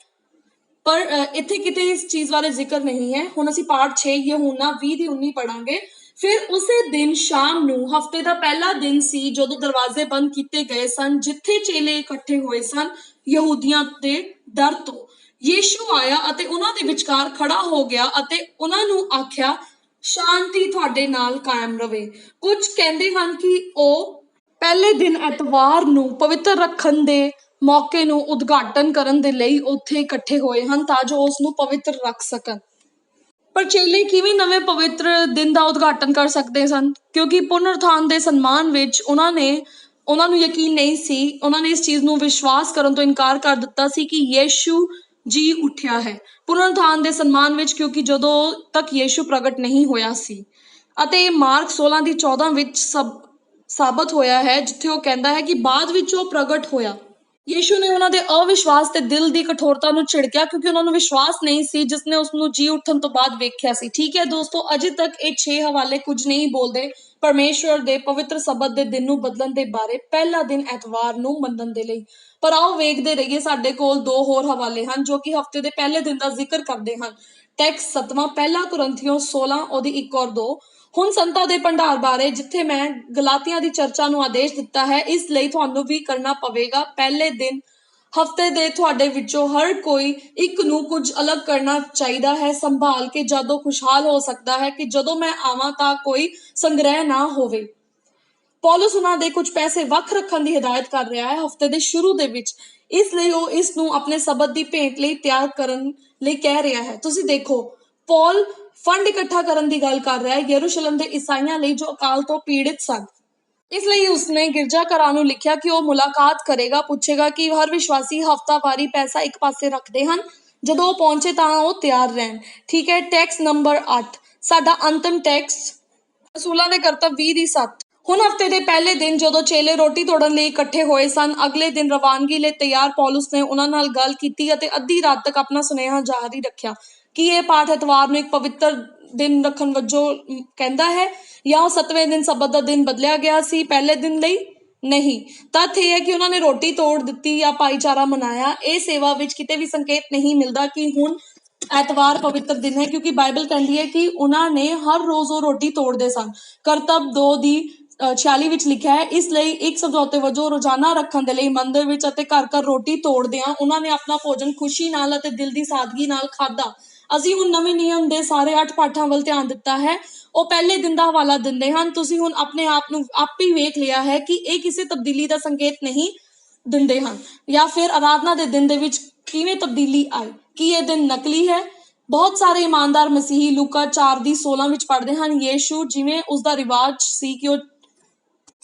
ਪਰ ਇੱਥੇ ਕਿਤੇ ਇਸ ਚੀਜ਼ ਬਾਰੇ ਜ਼ਿਕਰ ਨਹੀਂ ਹੈ। ਹੁਣ ਅਸੀਂ ਪਾਠ 6 ਯਹੂਨਾ 20 ਦੀ 19 ਪੜਾਂਗੇ। ਫਿਰ ਉਸੇ ਦਿਨ ਸ਼ਾਮ ਨੂੰ, ਹਫ਼ਤੇ ਦਾ ਪਹਿਲਾ ਦਿਨ ਸੀ, ਜਦੋਂ ਦਰਵਾਜ਼ੇ ਬੰਦ ਕੀਤੇ ਗਏ ਸਨ ਜਿੱਥੇ ਚੇਲੇ ਇਕੱਠੇ ਹੋਏ ਸਨ ਯਹੂਦੀਆਂ ਦੇ ਡਰ ਤੋਂ, ਯੀਸ਼ੂ ਆਇਆ ਅਤੇ ਉਹਨਾਂ ਦੇ ਵਿਚਕਾਰ ਖੜਾ ਹੋ ਗਿਆ ਅਤੇ ਉਹਨਾਂ ਨੂੰ ਆਖਿਆ, ਸ਼ਾਂਤੀ ਤੁਹਾਡੇ ਨਾਲ ਕਾਇਮ ਰਵੇ। ਕੁਝ ਕਹਿੰਦੇ ਹਨ ਕਿ ਉਹ ਪਹਿਲੇ ਦਿਨ ਐਤਵਾਰ ਨੂੰ ਪਵਿੱਤਰ ਰੱਖਣ ਦੇ ਮੌਕੇ ਨੂੰ ਉਦਘਾਟਨ ਕਰਨ ਦੇ ਲਈ ਉੱਥੇ ਇਕੱਠੇ ਹੋਏ ਹਨ ਤਾਂ ਜੋ ਉਸ ਨੂੰ ਪਵਿੱਤਰ ਰੱਖ ਸਕਣ। ਪਰ ਚੇਲੇ ਕਿਵੇਂ ਨਵੇਂ ਪਵਿੱਤਰ ਦਿਨ ਦਾ ਉਦਘਾਟਨ ਕਰ ਸਕਦੇ ਸਨ? ਕਿਉਂਕਿ ਪੁਨਰੁਥਾਨ ਦੇ ਸਨਮਾਨ ਵਿੱਚ ਉਹਨਾਂ ਨੂੰ ਯਕੀਨ ਨਹੀਂ ਸੀ। ਉਹਨਾਂ ਨੇ ਇਸ ਚੀਜ਼ ਨੂੰ ਵਿਸ਼ਵਾਸ ਕਰਨ ਤੋਂ ਇਨਕਾਰ ਕਰ ਦਿੱਤਾ ਸੀ ਕਿ ਯੀਸ਼ੂ ਜੀ ਉੱਠਿਆ ਹੈ ਪੁਨਰੁਥਾਨ ਦੇ ਸਨਮਾਨ ਵਿੱਚ, ਕਿਉਂਕਿ ਜਦੋਂ ਤੱਕ ਯੀਸ਼ੂ ਪ੍ਰਗਟ ਨਹੀਂ ਹੋਇਆ ਸੀ। ਅਤੇ ਮਾਰਕ 16:14 ਵਿੱਚ ਸਾਬਤ ਹੋਇਆ ਹੈ, ਜਿੱਥੇ ਉਹ ਕਹਿੰਦਾ ਹੈ ਕਿ ਬਾਅਦ ਵਿੱਚ ਉਹ ਪ੍ਰਗਟ ਹੋਇਆ। ਯੀਸ਼ੂ ਨੇ ਉਹਨਾਂ ਦੇ ਅਵਿਸ਼ਵਾਸ ਤੇ ਦਿਲ ਦੀ ਕਠੋਰਤਾ ਨੂੰ ਝਿੜਕਿਆ, ਕਿਉਂਕਿ ਉਹਨਾਂ ਨੂੰ ਵਿਸ਼ਵਾਸ ਨਹੀਂ ਸੀ ਜਿਸਨੇ ਉਸ ਨੂੰ ਜੀ ਉੱਠਣ ਤੋਂ ਬਾਅਦ ਵੇਖਿਆ ਸੀ। ਠੀਕ ਹੈ ਦੋਸਤੋ, ਅਜੇ ਤੱਕ ਇਹ 6 ਹਵਾਲੇ ਕੁਝ ਨਹੀਂ ਬੋਲਦੇ ਪਰਮੇਸ਼ਵਰ ਦੇ ਪਵਿੱਤਰ ਸਬਤ ਦੇ ਦਿਨ ਨੂੰ ਬਦਲਣ ਦੇ ਬਾਰੇ, ਪਹਿਲਾ ਦਿਨ ਐਤਵਾਰ ਨੂੰ ਮੰਨਣ ਦੇ ਲਈ। ਪਰ ਆਓ ਵੇਖਦੇ ਰਹੀਏ, ਸਾਡੇ ਕੋਲ 2 ਹੋਰ ਹਵਾਲੇ ਹਨ ਜੋ ਕਿ ਹਫ਼ਤੇ ਦੇ ਪਹਿਲੇ ਦਿਨ ਦਾ ਜ਼ਿਕਰ ਕਰਦੇ ਹਨ। ਟੈਕਸਟ 7ਵਾਂ, ਪਹਿਲਾ ਕੁਰਿੰਥੀਓ 16 ਉਹਦੀ 1 ਔਰ 2। ਹੁਣ ਸੰਤਾਂ ਦੇ ਭੰਡਾਰ ਬਾਰੇ, ਜਿੱਥੇ ਮੈਂ ਗਲਾਤੀਆਂ ਦੀ ਚਰਚਾ ਨੂੰ ਆਦੇਸ਼ ਦਿੱਤਾ ਹੈ, ਇਸ ਲਈ ਤੁਹਾਨੂੰ ਵੀ ਕਰਨਾ ਪਵੇਗਾ। ਪਹਿਲੇ ਦਿਨ ਹਫ਼ਤੇ ਦੇ ਤੁਹਾਡੇ ਵਿੱਚੋਂ ਹਰ ਕੋਈ ਇੱਕ ਨੂੰ ਕੁਝ ਅਲੱਗ ਕਰਨਾ ਚਾਹੀਦਾ ਹੈ, ਸੰਭਾਲ ਕੇ ਜਦੋਂ ਖੁਸ਼ਹਾਲ ਹੋ ਸਕਦਾ ਹੈ ਕਿ ਜਦੋਂ ਮੈਂ ਆਵਾਂ ਤਾਂ ਕੋਈ ਸੰਗ੍ਰਹਿ ਨਾ ਹੋਵੇ। ਪੌਲਸ ਉਹਨਾਂ ਦੇ ਕੁਝ ਪੈਸੇ ਵੱਖ ਰੱਖਣ ਦੀ ਹਦਾਇਤ ਕਰ ਰਿਹਾ ਹੈ ਹਫ਼ਤੇ ਦੇ ਸ਼ੁਰੂ ਦੇ ਵਿੱਚ, ਇਸ ਲਈ ਉਹ ਇਸ ਨੂੰ ਆਪਣੇ ਸਬਤ ਦੀ ਭੇਂਟ ਲਈ ਤਿਆਰ ਕਰਨ ਲਈ ਕਹਿ ਰਿਹਾ ਹੈ। ਤੁਸੀਂ ਦੇਖੋ, ਪੌਲ ਫੰਡ ਇਕੱਠਾ ਕਰਨ ਦੀ ਗੱਲ ਕਰ ਰਿਹਾ ਹੈ ਯਰੂਸ਼ਲਮ ਦੇ ਈਸਾਈਆਂ ਲਈ ਜੋ ਅਕਾਲ ਤੋਂ ਪੀੜਿਤ ਸਨ। ਇਸ ਲਈ ਉਸਨੇ ਗਿਰਜਾਘਰਾਂ ਨੂੰ ਲਿਖਿਆ ਕਿ ਉਹ ਮੁਲਾਕਾਤ ਕਰੇਗਾ, ਪੁੱਛੇਗਾ ਕਿ ਹਰ ਵਿਸ਼ਵਾਸੀ ਹਫ਼ਤਾਵਾਰੀ ਪੈਸਾ ਇੱਕ ਪਾਸੇ ਰੱਖਦੇ ਹਨ। ਜਦੋਂ ਉਹ ਪਹੁੰਚੇ ਤਾਂ ਉਹ ਤਿਆਰ ਰਹਿਣ। ਠੀਕ ਹੈ, ਟੈਕਸਟ ਨੰਬਰ 8, ਸਾਡਾ ਅੰਤਮ ਟੈਕਸਟ ਰਸੂਲਾਂ ਦੇ ਕਰਤੱਵ 20:7। ਹੁਣ ਹਫ਼ਤੇ ਦੇ ਪਹਿਲੇ ਦਿਨ ਜਦੋਂ ਚੇਲੇ ਰੋਟੀ ਤੋੜਨ ਲਈ ਇਕੱਠੇ ਹੋਏ ਸਨ, ਅਗਲੇ ਦਿਨ ਰਵਾਨਗੀ ਲਈ ਤਿਆਰ ਪੌਲੁਸ ਨੇ ਉਹਨਾਂ ਨਾਲ ਗੱਲ ਕੀਤੀ ਅਤੇ ਅੱਧੀ ਰਾਤ ਤੱਕ ਆਪਣਾ ਸੁਨੇਹਾ ਜਾਰੀ ਰੱਖਿਆ। ਕੀ ਇਹ ਪਾਠ ਐਤਵਾਰ ਨੂੰ ਇੱਕ ਪਵਿੱਤਰ ਦਿਨ ਰੱਖਣ ਵਜੋਂ ਕਹਿੰਦਾ ਹੈ, ਜਾਂ ਉਹ 7ਵੇਂ ਦਿਨ ਸਬਤ ਦਾ ਦਿਨ ਬਦਲਿਆ ਗਿਆ ਸੀ ਪਹਿਲੇ ਦਿਨ ਲਈ? ਨਹੀਂ, ਤੱਥ ਇਹ ਹੈ ਕਿ ਉਹਨਾਂ ਨੇ ਰੋਟੀ ਤੋੜ ਦਿੱਤੀ ਜਾਂ ਭਾਈਚਾਰਾ ਮਨਾਇਆ। ਇਹ ਸੇਵਾ ਵਿੱਚ ਕਿਤੇ ਵੀ ਸੰਕੇਤ ਨਹੀਂ ਮਿਲਦਾ ਕਿ ਹੁਣ ਐਤਵਾਰ ਪਵਿੱਤਰ ਦਿਨ ਹੈ, ਕਿਉਂਕਿ ਬਾਈਬਲ ਕਹਿੰਦੀ ਹੈ ਕਿ ਉਹਨਾਂ ਨੇ ਹਰ ਰੋਜ਼ ਉਹ ਰੋਟੀ ਤੋੜਦੇ ਸਨ। ਕਰਤੱਵ 2:46 ਵਿੱਚ ਲਿਖਿਆ ਹੈ, ਇਸ ਲਈ ਇੱਕ ਸਮਝੌਤੇ ਵਜੋਂ ਰੋਜ਼ਾਨਾ ਰੱਖਣ ਦੇ ਲਈ ਮੰਦਿਰ ਵਿੱਚ ਅਤੇ ਘਰ ਘਰ ਰੋਟੀ ਤੋੜਦਿਆਂ ਉਹਨਾਂ ਨੇ ਆਪਣਾ ਭੋਜਨ ਖੁਸ਼ੀ ਨਾਲ ਅਤੇ ਦਿਲ ਦੀ ਸਾਦਗੀ ਨਾਲ ਖਾਧਾ। ਅਸੀਂ ਹੁਣ ਨਵੇਂ ਨਿਯਮ ਦੇ ਸਾਰੇ 8 ਪਾਠਾਂ ਵੱਲ ਧਿਆਨ ਦਿੱਤਾ ਹੈ। ਉਹ ਪਹਿਲੇ ਦਿਨ ਦਾ ਹਵਾਲਾ ਦਿੰਦੇ ਹਨ। ਤੁਸੀਂ ਹੁਣ ਆਪਣੇ ਆਪ ਨੂੰ ਆਪ ਹੀ ਵੇਖ ਲਿਆ ਹੈ ਕਿ ਇਹ ਕਿਸੇ ਤਬਦੀਲੀ ਦਾ ਸੰਕੇਤ ਨਹੀਂ ਦਿੰਦੇ ਹਨ, ਜਾਂ ਫਿਰ ਆਰਾਧਨਾ ਦੇ ਦਿਨ ਦੇ ਵਿੱਚ ਕਿਵੇਂ ਤਬਦੀਲੀ ਆਈ। ਕੀ ਇਹ ਦਿਨ ਨਕਲੀ ਹੈ? ਬਹੁਤ ਸਾਰੇ ਇਮਾਨਦਾਰ ਮਸੀਹੀ ਲੂਕਾ 4:16 ਵਿੱਚ ਪੜ੍ਹਦੇ ਹਨ, ਯੀਸ਼ੂ ਜਿਵੇਂ ਉਸਦਾ ਰਿਵਾਜ ਸੀ ਕਿ ਉਹ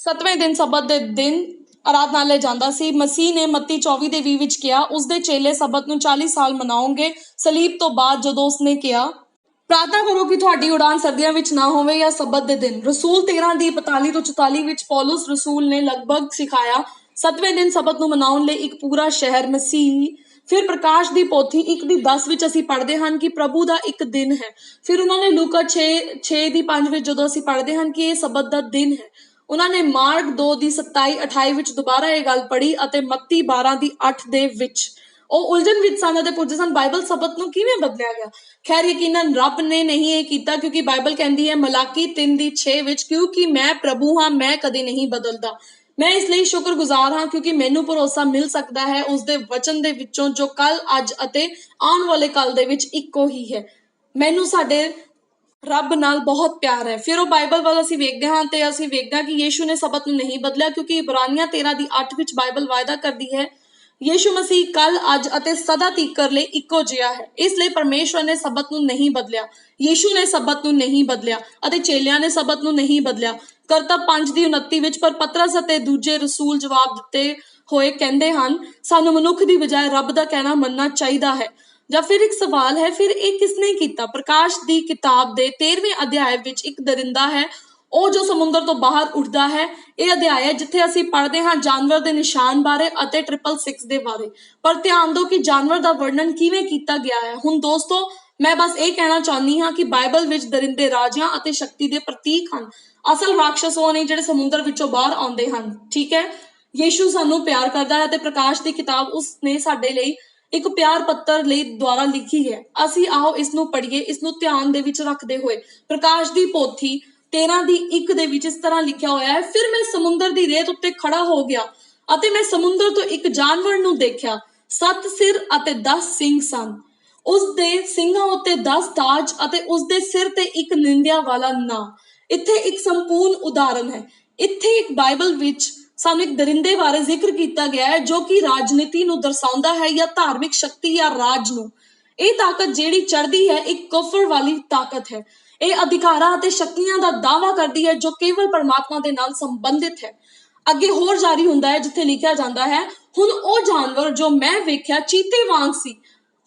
7ਵੇਂ ਦਿਨ ਸਬਤ ਦੇ ਦਿਨ ਆਰਾਧਨਾਲय ਜਾਂਦਾ ਸੀ। ਮਸੀਹ ਨੇ ਮੱਤੀ 24:20 ਵਿੱਚ ਕਿਹਾ, ਉਸਦੇ ਚੇਲੇ ਸਬਤ ਨੂੰ 40 ਸਾਲ ਮਨਾਉਣਗੇ। ਸਲੀਬ ਤੋਂ ਬਾਅਦ ਜਦੋਂ ਉਸਨੇ ਕਿਹਾ, ਪ੍ਰਾਰਥਨਾ ਕਰੋ ਕਿ ਤੁਹਾਡੀ ਉਡਾਨ ਸਰਦੀਆਂ ਵਿੱਚ ਨਾ ਹੋਵੇ ਜਾਂ ਸਬਤ ਦੇ ਦਿਨ। ਰਸੂਲ 13:42 ਤੋਂ 44 ਵਿੱਚ ਪੌਲੁਸ ਰਸੂਲ ਨੇ ਲਗਭਗ ਸਿਖਾਇਆ 7ਵੇਂ ਦਿਨ ਸਬਤ ਨੂੰ ਮਨਾਉਣ ਲਈ ਇੱਕ ਪੂਰਾ ਸ਼ਹਿਰ ਮਸੀਹ। ਫਿਰ ਪ੍ਰਕਾਸ਼ ਦੀ ਪੋਥੀ 1:10 ਵਿੱਚ ਅਸੀਂ ਪੜ੍ਹਦੇ ਹਨ ਕਿ ਪ੍ਰਭੂ ਦਾ ਇੱਕ ਦਿਨ ਹੈ। ਫਿਰ ਉਹਨਾਂ ਨੇ ਲੂਕਾ 6:5 ਵਿੱਚ ਜਦੋਂ ਅਸੀਂ ਪੜ੍ਹਦੇ ਹਨ ਕਿ ਇਹ ਸਬਤ ਦਾ ਦਿਨ ਹੈ, ਉਹਨਾਂ ਨੇ ਮਾਰਕ 2:27-28 ਵਿੱਚ ਦੁਬਾਰਾ ਇਹ ਗੱਲ ਪੜ੍ਹੀ ਅਤੇ ਮੱਤੀ 12:8 ਦੇ ਵਿੱਚ। ਉਹ ਉਲਝਣ ਵਿੱਚ ਸਨ ਅਤੇ ਪੁੱਛਦੇ ਸਨ, ਬਾਈਬਲ ਸਬਤ ਨੂੰ ਕਿਵੇਂ ਬਦਲਿਆ ਗਿਆ? ਖੈਰ, ਯਕੀਨਨ ਰੱਬ ਨੇ ਨਹੀਂ ਇਹ ਕੀਤਾ, ਕਿਉਂਕਿ ਬਾਈਬਲ ਕਹਿੰਦੀ ਹੈ ਮਲਾਕੀ 3:6 ਵਿੱਚ, ਕਿਉਂਕਿ ਮੈਂ ਪ੍ਰਭੂ ਹਾਂ, ਮੈਂ ਕਦੇ ਨਹੀਂ ਬਦਲਦਾ। ਮੈਂ ਇਸ ਲਈ ਸ਼ੁਕਰਗੁਜ਼ਾਰ ਹਾਂ ਕਿਉਂਕਿ ਮੈਨੂੰ ਭਰੋਸਾ ਮਿਲ ਸਕਦਾ ਹੈ ਉਸਦੇ ਵਚਨ ਦੇ ਵਿੱਚੋਂ, ਜੋ ਕੱਲ, ਅੱਜ ਅਤੇ ਆਉਣ ਵਾਲੇ ਕੱਲ ਦੇ ਵਿੱਚ ਇੱਕੋ ਹੀ ਹੈ। ਮੈਨੂੰ ਸਾਡੇ ਰੱਬ ਨਾਲ ਬਹੁਤ ਪਿਆਰ ਹੈ। ਫਿਰ ਉਹ ਬਾਈਬਲ ਵੱਲ ਅਸੀਂ ਵੇਖਦੇ ਹਾਂ ਤੇ ਅਸੀਂ ਵੇਖਦੇ ਹਾਂ ਕਿ ਯੀਸ਼ੂ ਨੇ ਸਬਤ ਨੂੰ ਨਹੀਂ ਬਦਲਿਆ, ਕਿਉਂਕਿ ਇਬਰਾਨੀਆਂ 13:8 ਵਿੱਚ ਬਾਈਬਲ ਵਾਅਦਾ ਕਰਦੀ ਹੈ ਯੀਸ਼ੂ ਮਸੀਹ ਕੱਲ, ਅੱਜ ਅਤੇ ਸਦਾ ਤੀਕਰ ਲਈ ਇੱਕੋ ਜਿਹਾ ਹੈ। ਇਸ ਲਈ ਪਰਮੇਸ਼ਵਰ ਨੇ ਸਬਤ ਨੂੰ ਨਹੀਂ ਬਦਲਿਆ, ਯੀਸ਼ੂ ਨੇ ਸਬਤ ਨੂੰ ਨਹੀਂ ਬਦਲਿਆ ਅਤੇ ਚੇਲਿਆਂ ਨੇ ਸਬਤ ਨੂੰ ਨਹੀਂ ਬਦਲਿਆ। ਕਰਤੱਵ 5:29 ਵਿੱਚ ਪਰ ਪਤਰਸ ਅਤੇ ਦੂਜੇ ਰਸੂਲ ਜਵਾਬ ਦਿੱਤੇ ਹੋਏ ਕਹਿੰਦੇ ਹਨ, ਸਾਨੂੰ ਮਨੁੱਖ ਦੀ ਬਜਾਏ ਰੱਬ ਦਾ ਕਹਿਣਾ ਮੰਨਣਾ ਚਾਹੀਦਾ ਹੈ। ਜਾਂ ਫਿਰ ਇੱਕ ਸਵਾਲ ਹੈ, ਫਿਰ ਇਹ ਕਿਸਨੇ ਕੀਤਾ? ਪ੍ਰਕਾਸ਼ ਦੀ ਕਿਤਾਬ ਦੇ 13ਵੇਂ ਅਧਿਆਇ ਵਿੱਚ ਇੱਕ ਦਰਿੰਦਾ ਹੈ, ਉਹ ਜੋ ਸਮੁੰਦਰ ਤੋਂ ਬਾਹਰ ਉੱਠਦਾ ਹੈ। ਇਹ ਅਧਿਆਇ ਹੈ ਜਿੱਥੇ ਅਸੀਂ ਪੜ੍ਹਦੇ ਹਾਂ ਜਾਨਵਰ ਦੇ ਨਿਸ਼ਾਨ ਬਾਰੇ ਅਤੇ 666 ਦੇ ਬਾਰੇ। ਪਰ ਧਿਆਨ ਦਿਓ ਕਿ ਜਾਨਵਰ ਦਾ ਵਰਣਨ ਕਿਵੇਂ ਕੀਤਾ ਗਿਆ ਹੈ। ਹੁਣ ਦੋਸਤੋ, ਮੈਂ ਬਸ ਇਹ ਕਹਿਣਾ ਚਾਹੁੰਦੀ ਹਾਂ ਕਿ ਬਾਈਬਲ ਵਿੱਚ ਦਰਿੰਦੇ ਰਾਜਿਆਂ ਅਤੇ ਸ਼ਕਤੀ ਦੇ ਪ੍ਰਤੀਕ ਹਨ। ਅਸਲ ਰਾਖਸ਼ ਉਹ ਨਹੀਂ ਜਿਹੜੇ ਸਮੁੰਦਰ ਵਿੱਚੋਂ ਬਾਹਰ ਆਉਂਦੇ ਹਨ। ਠੀਕ ਹੈ, ਯੀਸ਼ੂ ਸਾਨੂੰ ਪਿਆਰ ਕਰਦਾ ਹੈ ਅਤੇ ਪ੍ਰਕਾਸ਼ ਦੀ ਕਿਤਾਬ ਉਸਨੇ ਸਾਡੇ ਲਈ ਇੱਕ ਪਿਆਰ ਪੱਤਰ ਲਈ ਦੁਆਰਾ ਲਿਖੀ ਹੈ। ਅਸੀਂ ਆਓ ਇਸ ਨੂੰ ਪੜ੍ਹੀਏ, ਇਸ ਨੂੰ ਧਿਆਨ ਦੇ ਵਿੱਚ ਰੱਖਦੇ ਹੋਏ। ਪ੍ਰਕਾਸ਼ ਦੀ ਪੋਥੀ 13:1 ਦੇ ਵਿੱਚ ਇਸ ਤਰ੍ਹਾਂ ਲਿਖਿਆ ਹੋਇਆ ਹੈ, ਫਿਰ ਮੈਂ ਸਮੁੰਦਰ ਦੀ ਰੇਤ ਉੱਤੇ ਖੜਾ ਹੋ ਗਿਆ ਅਤੇ ਮੈਂ ਸਮੁੰਦਰ ਤੋਂ ਇੱਕ ਜਾਨਵਰ ਨੂੰ ਦੇਖਿਆ। 7 ਸਿਰ ਅਤੇ 10 ਸਿੰਗ ਸਨ। ਉਸ ਦੇ ਸਿੰਘਾਂ ਉੱਤੇ 10 ਤਾਜ ਅਤੇ ਉਸ ਦੇ ਸਿਰ ਤੇ ਇੱਕ ਨਿੰਦਿਆ ਵਾਲਾ ਨਾਂ। ਇੱਥੇ ਇੱਕ ਸੰਪੂਰਨ ਉਦਾਹਰਨ ਹੈ। ਇੱਥੇ ਇੱਕ ਬਾਈਬਲ ਵਿੱਚ ਸਾਨੂੰ ਇੱਕ ਦਰਿੰਦੇ ਬਾਰੇ ਜ਼ਿਕਰ ਕੀਤਾ ਗਿਆ ਹੈ ਜੋ ਕਿ ਰਾਜਨੀਤੀ ਨੂੰ ਦਰਸਾਉਂਦਾ ਹੈ, ਜਾਂ ਧਾਰਮਿਕ ਸ਼ਕਤੀ ਜਾਂ ਰਾਜ ਨੂੰ। ਇਹ ਤਾਕਤ ਜਿਹੜੀ ਚੜ੍ਹਦੀ ਹੈ ਇੱਕ ਕਫਰ ਵਾਲੀ ਤਾਕਤ ਹੈ। ਇਹ ਅਧਿਕਾਰਾਂ ਅਤੇ ਸ਼ਕਤੀਆਂ ਦਾ ਦਾਅਵਾ ਕਰਦੀ ਹੈ ਜੋ ਕੇਵਲ ਪਰਮਾਤਮਾ ਦੇ ਨਾਲ ਸੰਬੰਧਿਤ ਹੈ। ਅੱਗੇ ਹੋਰ ਜਾਰੀ ਹੁੰਦਾ ਹੈ ਜਿੱਥੇ ਲਿਖਿਆ ਜਾਂਦਾ ਹੈ, ਹੁਣ ਉਹ ਜਾਨਵਰ ਜੋ ਮੈਂ ਵੇਖਿਆ ਚੀਤੇ ਵਾਂਗ ਸੀ।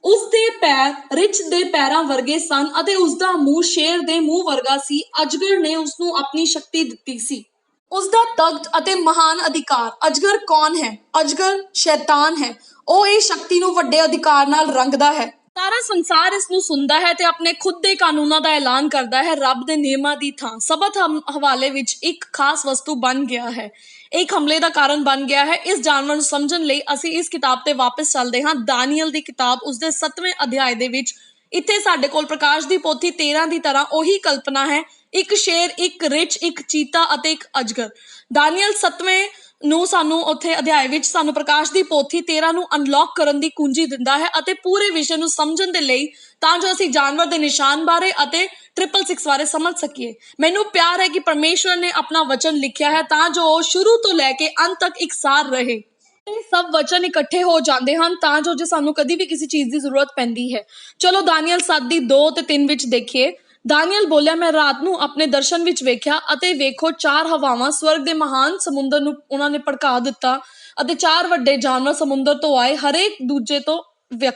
ਉਸਦੇ ਪੈਰ ਰਿੱਛ ਦੇ ਪੈਰਾਂ ਵਰਗੇ ਸਨ ਅਤੇ ਉਸਦਾ ਮੂੰਹ ਸ਼ੇਰ ਦੇ ਮੂੰਹ ਵਰਗਾ ਸੀ। ਅਜਗਰ ਨੇ ਉਸਨੂੰ ਆਪਣੀ ਸ਼ਕਤੀ ਦਿੱਤੀ ਸੀ, ਉਸਦਾ ਤਖਤ ਅਤੇ ਮਹਾਨ ਅਧਿਕਾਰ। ਅਜਗਰ ਕੌਣ ਹੈ? ਅਜਗਰ ਸ਼ੈਤਾਨ ਹੈ। ਉਹ ਇਹ ਸ਼ਕਤੀ ਨੂੰ ਵੱਡੇ ਅਧਿਕਾਰ ਨਾਲ ਰੰਗਦਾ ਹੈ। ਸਾਰਾ ਸੰਸਾਰ ਇਸ ਨੂੰ ਸੁਣਦਾ ਹੈ ਤੇ ਆਪਣੇ ਖੁਦ ਦੇ ਕਾਨੂੰਨਾਂ ਦਾ ਐਲਾਨ ਕਰਦਾ ਹੈ। ਰੱਬ ਦੇ ਨਿਯਮਾਂ ਦੀ ਥਾਂ ਸਬਤ ਹਵਾਲੇ ਵਿੱਚ ਇੱਕ ਖਾਸ ਵਸਤੂ ਬਣ ਗਿਆ ਹੈ, ਇੱਕ ਹਮਲੇ ਦਾ ਕਾਰਨ ਬਣ ਗਿਆ ਹੈ। ਇਸ ਜਾਨਵਰ ਨੂੰ ਸਮਝਣ ਲਈ ਅਸੀਂ ਇਸ ਕਿਤਾਬ ਤੇ ਵਾਪਸ ਚੱਲਦੇ ਹਾਂ। ਦਾਨੀਏਲ ਦੀ ਕਿਤਾਬ ਉਸਦੇ 7ਵੇਂ ਅਧਿਆਇ ਦੇ ਵਿੱਚ ਇੱਥੇ ਸਾਡੇ ਕੋਲ ਪ੍ਰਕਾਸ਼ ਦੀ ਪੋਥੀ 13 ਦੀ ਤਰ੍ਹਾਂ ਉਹੀ ਕਲਪਨਾ ਹੈ, ਇੱਕ ਸ਼ੇਰ, ਇੱਕ ਰਿੱਛ, ਇੱਕ ਚੀਤਾ ਅਤੇ ਇੱਕ ਅਜਗਰ। ਦਾਨੀਏਲ 7ਵੇਂ ਨੂੰ ਸਾਨੂੰ ਉੱਥੇ ਅਧਿਆਇ ਵਿੱਚ ਸਾਨੂੰ ਪ੍ਰਕਾਸ਼ ਦੀ ਪੋਥੀ 13 ਨੂੰ ਅਨਲੌਕ ਕਰਨ ਦੀ ਕੁੰਜੀ ਦਿੰਦਾ ਹੈ ਅਤੇ ਪੂਰੇ ਵਿਸ਼ੇ ਨੂੰ ਸਮਝਣ ਦੇ ਲਈ ਤਾਂ ਜੋ ਅਸੀਂ ਜਾਨਵਰ ਦੇ ਨਿਸ਼ਾਨ ਬਾਰੇ ਅਤੇ 666 ਬਾਰੇ ਸਮਝ ਸਕੀਏ। ਮੈਨੂੰ ਪਿਆਰ ਹੈ ਕਿ ਪਰਮੇਸ਼ਵਰ ਨੇ ਆਪਣਾ ਵਚਨ ਲਿਖਿਆ ਹੈ ਤਾਂ ਜੋ ਉਹ ਸ਼ੁਰੂ ਤੋਂ ਲੈ ਕੇ ਅੰਤ ਤੱਕ ਇਕਸਾਰ ਰਹੇ। ਇਹ ਸਭ ਵਚਨ ਇਕੱਠੇ ਹੋ ਜਾਂਦੇ ਹਨ ਤਾਂ ਜੋ ਜੇ ਸਾਨੂੰ ਕਦੀ ਵੀ ਕਿਸੇ ਚੀਜ਼ ਦੀ ਜ਼ਰੂਰਤ ਪੈਂਦੀ ਹੈ। ਚਲੋ ਦਾਨੀਏਲ 7 ਦੀ 2 ਤੇ 3 ਵਿੱਚ ਦੇਖੀਏ। ਦਾਨੀਏਲ ਬੋਲਿਆ, ਮੈਂ ਰਾਤ ਨੂੰ ਆਪਣੇ ਦਰਸ਼ਨ ਵਿੱਚ ਵੇਖਿਆ ਅਤੇ ਵੇਖੋ 4 ਹਵਾਵਾਂ ਸਵਰਗ ਦੇ ਮਹਾਨ ਸਮੁੰਦਰ ਨੂੰ ਉਹਨਾਂ ਨੇ ਭੜਕਾ ਦਿੱਤਾ ਅਤੇ 4 ਵੱਡੇ ਜਾਨਵਰ ਸਮੁੰਦਰ ਤੋਂ ਆਏ, ਹਰੇਕ ਦੂਜੇ ਤੋਂ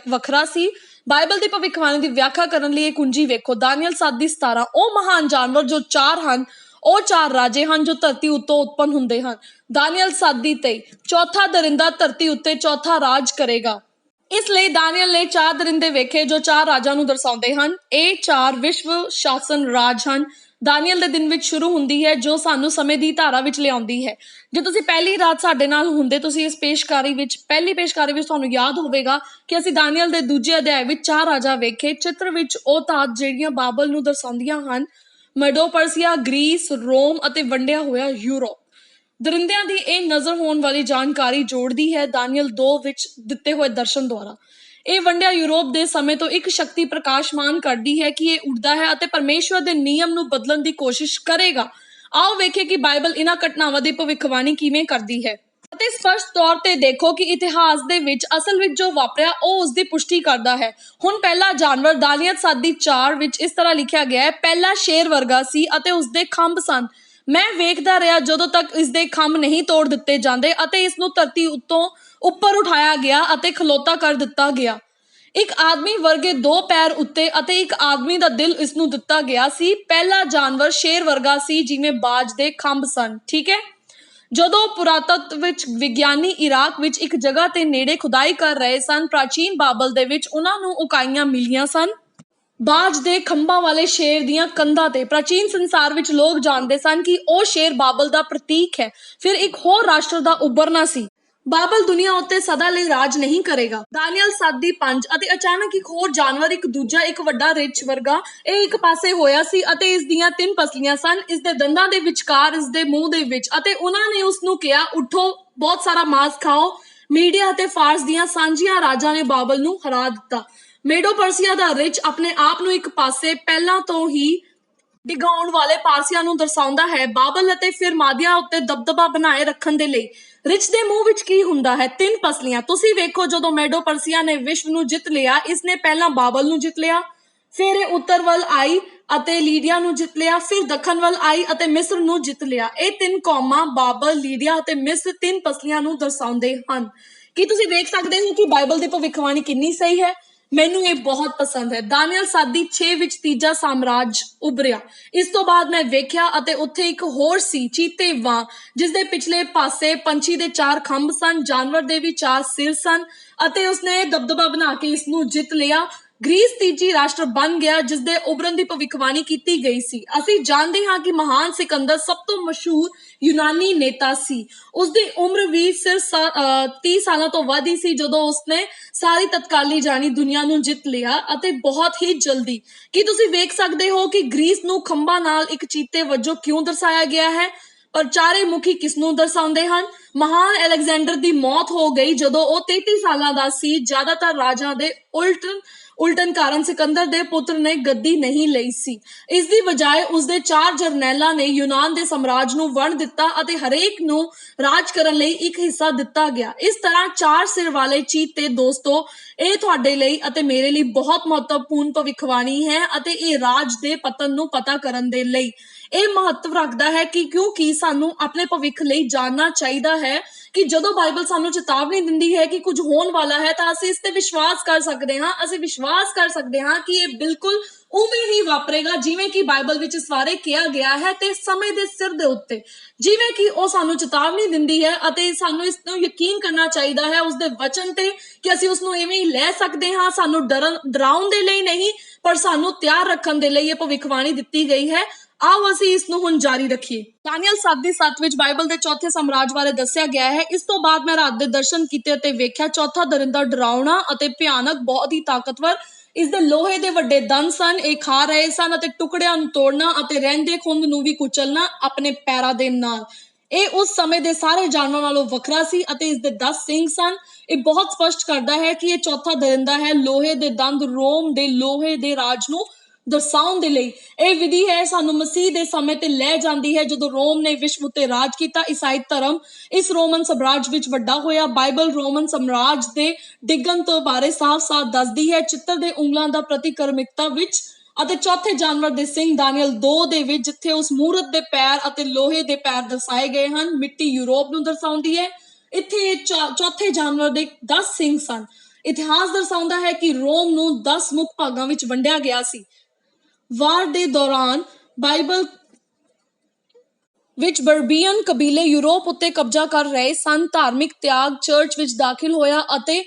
ਵੱਖਰਾ ਸੀ। ਬਾਈਬਲ ਦੀ ਭਵਿੱਖਬਾਣੀ ਦੀ ਵਿਆਖਿਆ ਕਰਨ ਲਈ ਇਹ ਕੁੰਜੀ ਵੇਖੋ। ਦਾਨੀਏਲ 7 ਦੀ 17, ਉਹ ਮਹਾਨ ਜਾਨਵਰ ਜੋ 4 ਹਨ, ਉਹ 4 ਰਾਜੇ ਹਨ ਜੋ ਧਰਤੀ ਉੱਤੋਂ ਉਤਪੰਨ ਹੁੰਦੇ ਹਨ। ਦਾਨੀਏਲ 7 ਦੀ 23, ਚੌਥਾ ਦਰਿੰਦਾ ਧਰਤੀ ਉੱਤੇ ਚੌਥਾ ਰਾਜ ਕਰੇਗਾ। ਇਸ ਲਈ ਦਾਨੀਏਲ ਨੇ 4 ਦਰਿੰਦੇ ਵੇਖੇ ਜੋ 4 ਰਾਜਾਂ ਨੂੰ ਦਰਸਾਉਂਦੇ ਹਨ। ਇਹ 4 ਵਿਸ਼ਵ ਸ਼ਾਸਨ ਰਾਜ ਹਨ। ਦਾਨੀਏਲ ਦੇ ਦਿਨ ਵਿੱਚ ਸ਼ੁਰੂ ਹੁੰਦੀ ਹੈ ਜੋ ਸਾਨੂੰ ਸਮੇਂ ਦੀ ਧਾਰਾ ਵਿੱਚ ਲਿਆਉਂਦੀ ਹੈ। ਜੇ ਤੁਸੀਂ ਪਹਿਲੀ ਰਾਤ ਸਾਡੇ ਨਾਲ ਹੁੰਦੇ, ਤੁਸੀਂ ਇਸ ਪਹਿਲੀ ਪੇਸ਼ਕਾਰੀ ਵਿੱਚ ਤੁਹਾਨੂੰ ਯਾਦ ਹੋਵੇਗਾ ਕਿ ਅਸੀਂ ਦਾਨੀਏਲ ਦੇ ਦੂਜੇ ਅਧਿਆਇ ਵਿੱਚ 4 ਰਾਜਾ ਵੇਖੇ। ਚਿੱਤਰ ਵਿੱਚ ਉਹ ਧਾਤ ਜਿਹੜੀਆਂ ਬਾਬਲ ਨੂੰ ਦਰਸਾਉਂਦੀਆਂ ਹਨ, ਮੈਡੋ ਪਰਸੀਆ, ਗ੍ਰੀਸ, ਰੋਮ ਅਤੇ ਵੰਡਿਆ ਹੋਇਆ ਯੂਰਪ। ਦਰਿੰਦਿਆਂ ਦੀ ਇਹ ਨਜ਼ਰ ਹੋਣ ਵਾਲੀ ਜਾਣਕਾਰੀ ਜੋੜਦੀ ਹੈ ਦਾਨੀਏਲ 2 ਵਿੱਚ ਦਿੱਤੇ ਹੋਏ ਦਰਸ਼ਨ ਦੁਆਰਾ। ਇਹ ਵੰਡਿਆ ਯੂਰਪ ਦੇ ਸਮੇਂ ਤੋਂ ਇੱਕ ਸ਼ਕਤੀ ਪ੍ਰਕਾਸ਼ਮਾਨ ਕਰਦੀ ਹੈ ਕਿ ਇਹ ਉੱਡਦਾ ਹੈ ਅਤੇ ਪਰਮੇਸ਼ਵਰ ਦੇ ਨਿਯਮ ਨੂੰ ਬਦਲਣ ਦੀ ਕੋਸ਼ਿਸ਼ ਕਰੇਗਾ। ਆਓ ਵੇਖੀਏ ਕਿ ਬਾਈਬਲ ਇਹਨਾਂ ਘਟਨਾਵਾਂ ਦੀ ਭਵਿੱਖਬਾਣੀ ਕਿਵੇਂ ਕਰਦੀ ਹੈ ਅਤੇ ਸਪਸ਼ਟ ਤੌਰ ਤੇ ਦੇਖੋ ਕਿ ਇਤਿਹਾਸ ਦੇ ਵਿੱਚ ਅਸਲ ਵਿੱਚ ਜੋ ਵਾਪਰਿਆ ਉਹ ਉਸ ਦੀ ਪੁਸ਼ਟੀ ਕਰਦਾ ਹੈ। ਹੁਣ ਪਹਿਲਾ ਜਾਨਵਰ ਦਾਨੀਏਲ 7 ਦੀ 4 ਵਿੱਚ ਇਸ ਤਰ੍ਹਾਂ ਲਿਖਿਆ ਗਿਆ ਹੈ, ਪਹਿਲਾ ਸ਼ੇਰ ਵਰਗਾ ਸੀ ਅਤੇ ਉਸਦੇ ਖੰਭ ਸਨ। ਮੈਂ ਵੇਖਦਾ ਰਿਹਾ ਜਦੋਂ ਤੱਕ ਇਸਦੇ ਖੰਭ ਨਹੀਂ ਤੋੜ ਦਿੱਤੇ ਜਾਂਦੇ ਅਤੇ ਇਸ ਨੂੰ ਧਰਤੀ ਉੱਤੋਂ ਉੱਪਰ ਉਠਾਇਆ ਗਿਆ ਅਤੇ ਖਲੋਤਾ ਕਰ ਦਿੱਤਾ ਗਿਆ। ਇੱਕ ਆਦਮੀ ਵਰਗੇ 2 ਪੈਰ ਉੱਤੇ ਅਤੇ ਇੱਕ ਆਦਮੀ ਦਾ ਦਿਲ ਇਸ ਨੂੰ ਦਿੱਤਾ ਗਿਆ ਸੀ। ਪਹਿਲਾ ਜਾਨਵਰ ਸ਼ੇਰ ਵਰਗਾ ਸੀ ਜਿਵੇਂ ਬਾਜ ਦੇ ਖੰਭ ਸਨ। ਠੀਕ ਹੈ। ਜਦੋਂ ਪੁਰਾਤਤਵ ਵਿੱਚ ਵਿਗਿਆਨੀ ਇਰਾਕ ਵਿੱਚ ਇੱਕ ਜਗ੍ਹਾ ਤੇ ਨੇੜੇ ਖੁਦਾਈ ਕਰ ਰਹੇ ਸਨ, ਪ੍ਰਾਚੀਨ ਬਾਬਲ ਦੇ ਵਿੱਚ ਉਹਨਾਂ ਨੂੰ ਉਕਾਈਆਂ ਮਿਲੀਆਂ ਸਨ ਬਾਜ ਦੇ ਖੰਭਾਂ ਵਾਲੇ ਸ਼ੇਰ ਦੀਆਂ ਕੰਧਾਂ ਤੇ। ਪ੍ਰਾਚੀਨ ਸੰਸਾਰ ਵਿੱਚ ਲੋਕ ਜਾਣਦੇ ਸਨ ਕਿ ਉਹ ਸ਼ੇਰ ਬਾਬਲ ਦਾ ਪ੍ਰਤੀਕ ਹੈ। ਫਿਰ ਇੱਕ ਹੋਰ ਰਾਸ਼ਟਰ ਦਾ ਉੱਭਰਨਾ ਸੀ। ਬਾਬਲ ਦੁਨੀਆ ਉੱਤੇ ਸਦਾ ਲਈ ਰਾਜ ਨਹੀਂ ਕਰੇਗਾ। ਦਾਨੀਏਲ 7 ਦੀ 5, ਅਤੇ ਅਚਾਨਕ ਇੱਕ ਹੋਰ ਜਾਨਵਰ, ਇੱਕ ਵੱਡਾ ਰਿੱਛ ਵਰਗਾ, ਇਹ ਇੱਕ ਪਾਸੇ ਹੋਇਆ ਸੀ ਅਤੇ ਇਸ ਦੀਆਂ 3 ਪਸਲੀਆਂ ਸਨ, ਇਸ ਦੇ ਦੰਦਾਂ ਦੇ ਵਿਚਕਾਰ, ਇਸ ਦੇ ਮੂੰਹ ਦੇ ਵਿੱਚ, ਅਤੇ ਉਹਨਾਂ ਨੇ ਉਸ ਨੂੰ ਕਿਹਾ, ਉੱਠੋ, ਬਹੁਤ ਸਾਰਾ ਮਾंस ਖਾਓ। ਮੀਡੀਆ ਅਤੇ ਫਾਰਸ ਦੀਆਂ ਸਾਂਝੀਆਂ ਰਾਜਾਂ ਨੇ ਬਾਬਲ ਨੂੰ ਹਰਾ ਦਿੱਤਾ। ਮੈਡੋ ਪਰਸੀਆ ਦਾ ਰਿੱਛ ਆਪਣੇ ਆਪ ਨੂੰ ਇੱਕ ਪਾਸੇ ਪਹਿਲਾਂ ਤੋਂ ਹੀ ਡਿਗਾਉਣ ਵਾਲੇ ਪਾਰਸੀਆਂ ਨੂੰ ਦਰਸਾਉਂਦਾ ਹੈ, ਬਾਬਲ ਅਤੇ ਫਿਰ ਮਾਦੀਆਂ ਉੱਤੇ ਦਬਦਬਾ ਬਣਾਏ ਰੱਖਣ ਦੇ ਲਈ। ਰਿੱਛ ਦੇ ਮੂੰਹ ਵਿੱਚ ਕੀ ਹੁੰਦਾ ਹੈ? 3 ਪਸਲੀਆਂ। ਤੁਸੀਂ ਵੇਖੋ, ਜਦੋਂ ਮੈਡੋ ਪਰਸੀਆ ਨੇ ਵਿਸ਼ਵ ਨੂੰ ਜਿੱਤ ਲਿਆ, ਇਸਨੇ ਪਹਿਲਾਂ ਬਾਬਲ ਨੂੰ ਜਿੱਤ ਲਿਆ, ਫਿਰ ਇਹ ਉੱਤਰ ਵੱਲ ਆਈ ਅਤੇ ਲੀਡੀਆ ਨੂੰ ਜਿੱਤ ਲਿਆ, ਫਿਰ ਦੱਖਣ ਵੱਲ ਆਈ ਅਤੇ ਮਿਸਰ ਨੂੰ ਜਿੱਤ ਲਿਆ। ਇਹ 3 ਕੌਮਾਂ ਬਾਬਲ, ਲੀਡੀਆ ਅਤੇ ਮਿਸਰ 3 ਪਸਲੀਆਂ ਨੂੰ ਦਰਸਾਉਂਦੇ ਹਨ। ਕੀ ਤੁਸੀਂ ਵੇਖ ਸਕਦੇ ਹੋ ਕਿ ਬਾਈਬਲ ਦੀ ਭਵਿੱਖਬਾਣੀ ਕਿੰਨੀ ਸਹੀ ਹੈ? ਮੈਨੂੰ ਇਹ ਬਹੁਤ ਪਸੰਦ ਹੈ। ਦਾਨੀਏਲ 7 ਦੀ 6 ਵਿੱਚ ਤੀਜਾ ਸਾਮਰਾਜ ਉੱਭਰਿਆ। ਇਸ ਤੋਂ ਬਾਅਦ ਮੈਂ ਵੇਖਿਆ ਅਤੇ ਉੱਥੇ ਇੱਕ ਹੋਰ ਸੀ, ਚੀਤੇ ਵਾਂ, ਜਿਸ ਦੇ ਪਿਛਲੇ ਪਾਸੇ ਪੰਛੀ ਦੇ 4 ਖੰਭ ਸਨ, ਜਾਨਵਰ ਦੇ ਵੀ 4 ਸਿਰ ਸਨ ਅਤੇ ਉਸਨੇ ਦਬਦਬਾ ਬਣਾ ਕੇ ਇਸ ਨੂੰ ਜਿੱਤ ਲਿਆ। ਗ੍ਰੀਸ ਤੀਜੀ ਰਾਸ਼ਟਰ ਬਣ ਗਿਆ ਜਿਸ ਦੇ ਉੱਭਰਨ ਦੀ ਭਵਿੱਖਬਾਣੀ ਕੀਤੀ ਗਈ ਸੀ। ਅਸੀਂ ਜਾਣਦੇ ਹਾਂ ਕਿ ਮਹਾਨ ਸਿਕੰਦਰ ਸਭ ਤੋਂ ਮਸ਼ਹੂਰ ਯੂਨਾਨੀ ਨੇਤਾ ਸੀ। ਉਸਦੀ ਉਮਰ ਵੀ ਸਿਰਫ 30 ਸਾਲਾਂ ਤੋਂ ਵੱਧ ਹੀ ਸੀ ਜਦੋਂ ਉਸਨੇ ਸਾਰੀ ਤਤਕਾਲੀ ਜਾਣੀ ਦੁਨੀਆ ਨੂੰ ਜਿੱਤ ਲਿਆ, ਅਤੇ ਬਹੁਤ ਹੀ ਜਲਦੀ। ਕੀ ਤੁਸੀਂ ਵੇਖ ਸਕਦੇ ਹੋ ਕਿ ਗ੍ਰੀਸ ਨੂੰ ਖੰਭਾਂ ਨਾਲ ਇੱਕ ਚੀਤੇ ਵਜੋਂ ਕਿਉਂ ਦਰਸਾਇਆ ਗਿਆ ਹੈ? ਪਰ ਚਾਰੇ ਮੁਖੀ ਕਿਸ ਨੂੰ ਦਰਸਾਉਂਦੇ ਹਨ? ਮਹਾਨ ਅਲੈਗਜ਼ੈਂਡਰ ਦੀ ਮੌਤ ਹੋ ਗਈ ਜਦੋਂ ਉਹ 33 ਸਾਲਾਂ ਦਾ ਸੀ। ਜ਼ਿਆਦਾਤਰ ਰਾਜਾਂ ਦੇ ਉਲਟਨ ਕਾਰਨ ਸਿਕੰਦਰ ਦੇ ਪੁੱਤਰ ਨੇ ਗੱਦੀ ਨਹੀਂ ਲਈ ਸੀ। ਇਸ ਦੀ ਬਜਾਏ ਉਸਦੇ 4 ਜਰਨੈਲਾਂ ਨੇ ਯੂਨਾਨ ਦੇ ਸਾਮਰਾਜ ਨੂੰ ਵੰਡ ਦਿੱਤਾ ਅਤੇ ਹਰੇਕ ਨੂੰ ਰਾਜ ਕਰਨ ਲਈ ਇੱਕ ਹਿੱਸਾ ਦਿੱਤਾ ਗਿਆ। ਇਸ ਤਰ੍ਹਾਂ 4 ਸਿਰ ਵਾਲੇ ਚੀਤੇ ਦੋਸਤੋ, ਇਹ ਤੁਹਾਡੇ ਲਈ ਅਤੇ ਮੇਰੇ ਲਈ ਬਹੁਤ ਮਹੱਤਵਪੂਰਨ ਭਵਿੱਖਬਾਣੀ ਹੈ ਅਤੇ ਇਹ ਰਾਜ ਦੇ ਪਤਨ ਨੂੰ ਪਤਾ ਕਰਨ ਦੇ ਲਈ ਇਹ ਮਹੱਤਵ ਰੱਖਦਾ ਹੈ ਕਿ ਕਿਉਂਕਿ ਸਾਨੂੰ ਆਪਣੇ ਭਵਿੱਖ ਲਈ ਜਾਣਨਾ ਚਾਹੀਦਾ ਹੈ ਕਿ ਜਦੋਂ ਬਾਈਬਲ ਸਾਨੂੰ ਚੇਤਾਵਨੀ ਦਿੰਦੀ ਹੈ ਕਿ ਕੁਝ ਹੋਣ ਵਾਲਾ ਹੈ ਤਾਂ ਅਸੀਂ ਇਸ ਤੇ ਵਿਸ਼ਵਾਸ ਕਰ ਸਕਦੇ ਹਾਂ। ਅਸੀਂ ਵਿਸ਼ਵਾਸ ਕਰ ਸਕਦੇ ਹਾਂ ਕਿ ਇਹ ਬਿਲਕੁਲ ਉਵੇਂ ਹੀ ਵਾਪਰੇਗਾ ਜਿਵੇਂ ਕਿ ਬਾਈਬਲ ਵਿੱਚ ਇਸ ਬਾਰੇ ਕਿਹਾ ਗਿਆ ਹੈ ਤੇ ਸਮੇਂ ਦੇ ਸਿਰ ਦੇ ਉੱਤੇ ਜਿਵੇਂ ਕਿ ਉਹ ਸਾਨੂੰ ਚੇਤਾਵਨੀ ਦਿੰਦੀ ਹੈ ਅਤੇ ਸਾਨੂੰ ਇਸ ਨੂੰ ਯਕੀਨ ਕਰਨਾ ਚਾਹੀਦਾ ਹੈ ਉਸਦੇ ਵਚਨ ਤੇ ਕਿ ਅਸੀਂ ਉਸ ਨੂੰ ਐਵੇਂ ਹੀ ਲੈ ਸਕਦੇ ਹਾਂ। ਸਾਨੂੰ ਡਰਾਉਣ ਦੇ ਲਈ ਨਹੀਂ ਪਰ ਸਾਨੂੰ ਤਿਆਰ ਰੱਖਣ ਦੇ ਲਈ ਇਹ ਭਵਿੱਖਬਾਣੀ ਦਿੱਤੀ ਗਈ ਹੈ। ਆਓ ਅਸੀਂ ਇਸ ਨੂੰ ਹੁਣ ਜਾਰੀ ਰੱਖੀਏ। ਦਾਨੀਏਲ 7:7 ਵਿੱਚ ਬਾਈਬਲ ਦੇ ਚੌਥੇ ਸਾਮਰਾਜ ਬਾਰੇ ਦੱਸਿਆ ਗਿਆ ਹੈ। ਇਸ ਤੋਂ ਬਾਅਦ ਮੈਂ ਰਾਤ ਦੇ ਦਰਸ਼ਨ ਕੀਤੇ ਅਤੇ ਵੇਖਿਆ ਚੌਥਾ ਦਰਿੰਦਾ ਡਰਾਉਣਾ ਅਤੇ ਭਿਆਨਕ, ਬਹੁਤ ਹੀ ਤਾਕਤਵਰ। ਇਸ ਦੇ ਲੋਹੇ ਦੇ ਵੱਡੇ ਦੰਦ ਸਨ। ਇਹ ਖਾ ਰਹੇ ਸਨ ਅਤੇ ਟੁਕੜਿਆਂ ਨੂੰ ਤੋੜਨਾ ਅਤੇ ਰਹਿੰਦੇ ਖੁੰਦ ਨੂੰ ਵੀ ਕੁਚਲਣਾ ਆਪਣੇ ਪੈਰਾਂ ਦੇ ਨਾਲ। ਇਹ ਉਸ ਸਮੇਂ ਦੇ ਸਾਰੇ ਜਾਨਵਰਾਂ ਨਾਲੋਂ ਵੱਖਰਾ ਸੀ ਅਤੇ ਇਸ ਦੇ 10 ਸਿੰਗ ਸਨ। ਇਹ ਬਹੁਤ ਸਪਸ਼ਟ ਕਰਦਾ ਹੈ ਕਿ ਇਹ ਚੌਥਾ ਦਰਿੰਦਾ ਹੈ। ਲੋਹੇ ਦੇ ਦੰਦ ਰੋਮ ਦੇ ਲੋਹੇ ਦੇ ਰਾਜ ਨੂੰ ਦਰਸਾਉਣ ਦੇ ਲਈ ਇਹ ਵਿਧੀ ਹੈ ਸਾਨੂੰ ਮਸੀਹ ਦੇ ਸਮੇਂ ਤੇ ਲੈ ਜਾਂਦੀ ਹੈ ਜਦੋਂ ਰੋਮ ਨੇ ਵਿਸ਼ਵ ਉੱਤੇ ਰਾਜ ਕੀਤਾ। ਈਸਾਈ ਧਰਮ ਇਸ ਰੋਮਨ ਸਾਮਰਾਜ ਵਿੱਚ ਵੱਡਾ ਹੋਇਆ। ਬਾਈਬਲ ਰੋਮਨ ਸਾਮਰਾਜ ਦੇ ਡਿੱਗਣ ਤੋਂ ਬਾਰੇ ਸਾਫ਼-ਸਾਫ਼ ਦੱਸਦੀ ਹੈ। ਚਿੱਤਰ ਦੇ ਉਂਗਲਾਂ ਦਾ ਪ੍ਰਤੀਕਰਮਿਕਤਾ ਵਿੱਚ ਅਤੇ ਚੌਥੇ ਜਾਨਵਰ ਦੇ ਸਿੰਗ ਦਾਨੀਏਲ 2 ਦੇ ਵਿੱਚ ਜਿੱਥੇ ਉਸ ਮੂਰਤ ਦੇ ਪੈਰ ਅਤੇ ਲੋਹੇ ਦੇ ਪੈਰ ਦਰਸਾਏ ਗਏ ਹਨ। ਮਿੱਟੀ ਯੂਰਪ ਨੂੰ ਦਰਸਾਉਂਦੀ ਹੈ। ਇੱਥੇ ਚੌਥੇ ਜਾਨਵਰ ਦੇ 10 ਸਿੰਗ ਸਨ। ਇਤਿਹਾਸ ਦਰਸਾਉਂਦਾ ਹੈ ਕਿ ਰੋਮ ਨੂੰ 10 ਮੁੱਖ ਭਾਗਾਂ ਵਿੱਚ ਵੰਡਿਆ ਗਿਆ ਸੀ। ਵਾਰ ਦੇ ਦੌਰਾਨ ਬਾਈਬਲ ਵਿੱਚ ਬਰਬੀਅਨ ਕਬੀਲੇ ਯੂਰਪ ਉੱਤੇ ਕਬਜ਼ਾ ਕਰ ਰਹੇ ਸਨ। ਧਾਰਮਿਕ ਤਿਆਗ ਚਰਚ ਵਿੱਚ ਦਾਖਲ ਹੋਇਆ ਅਤੇ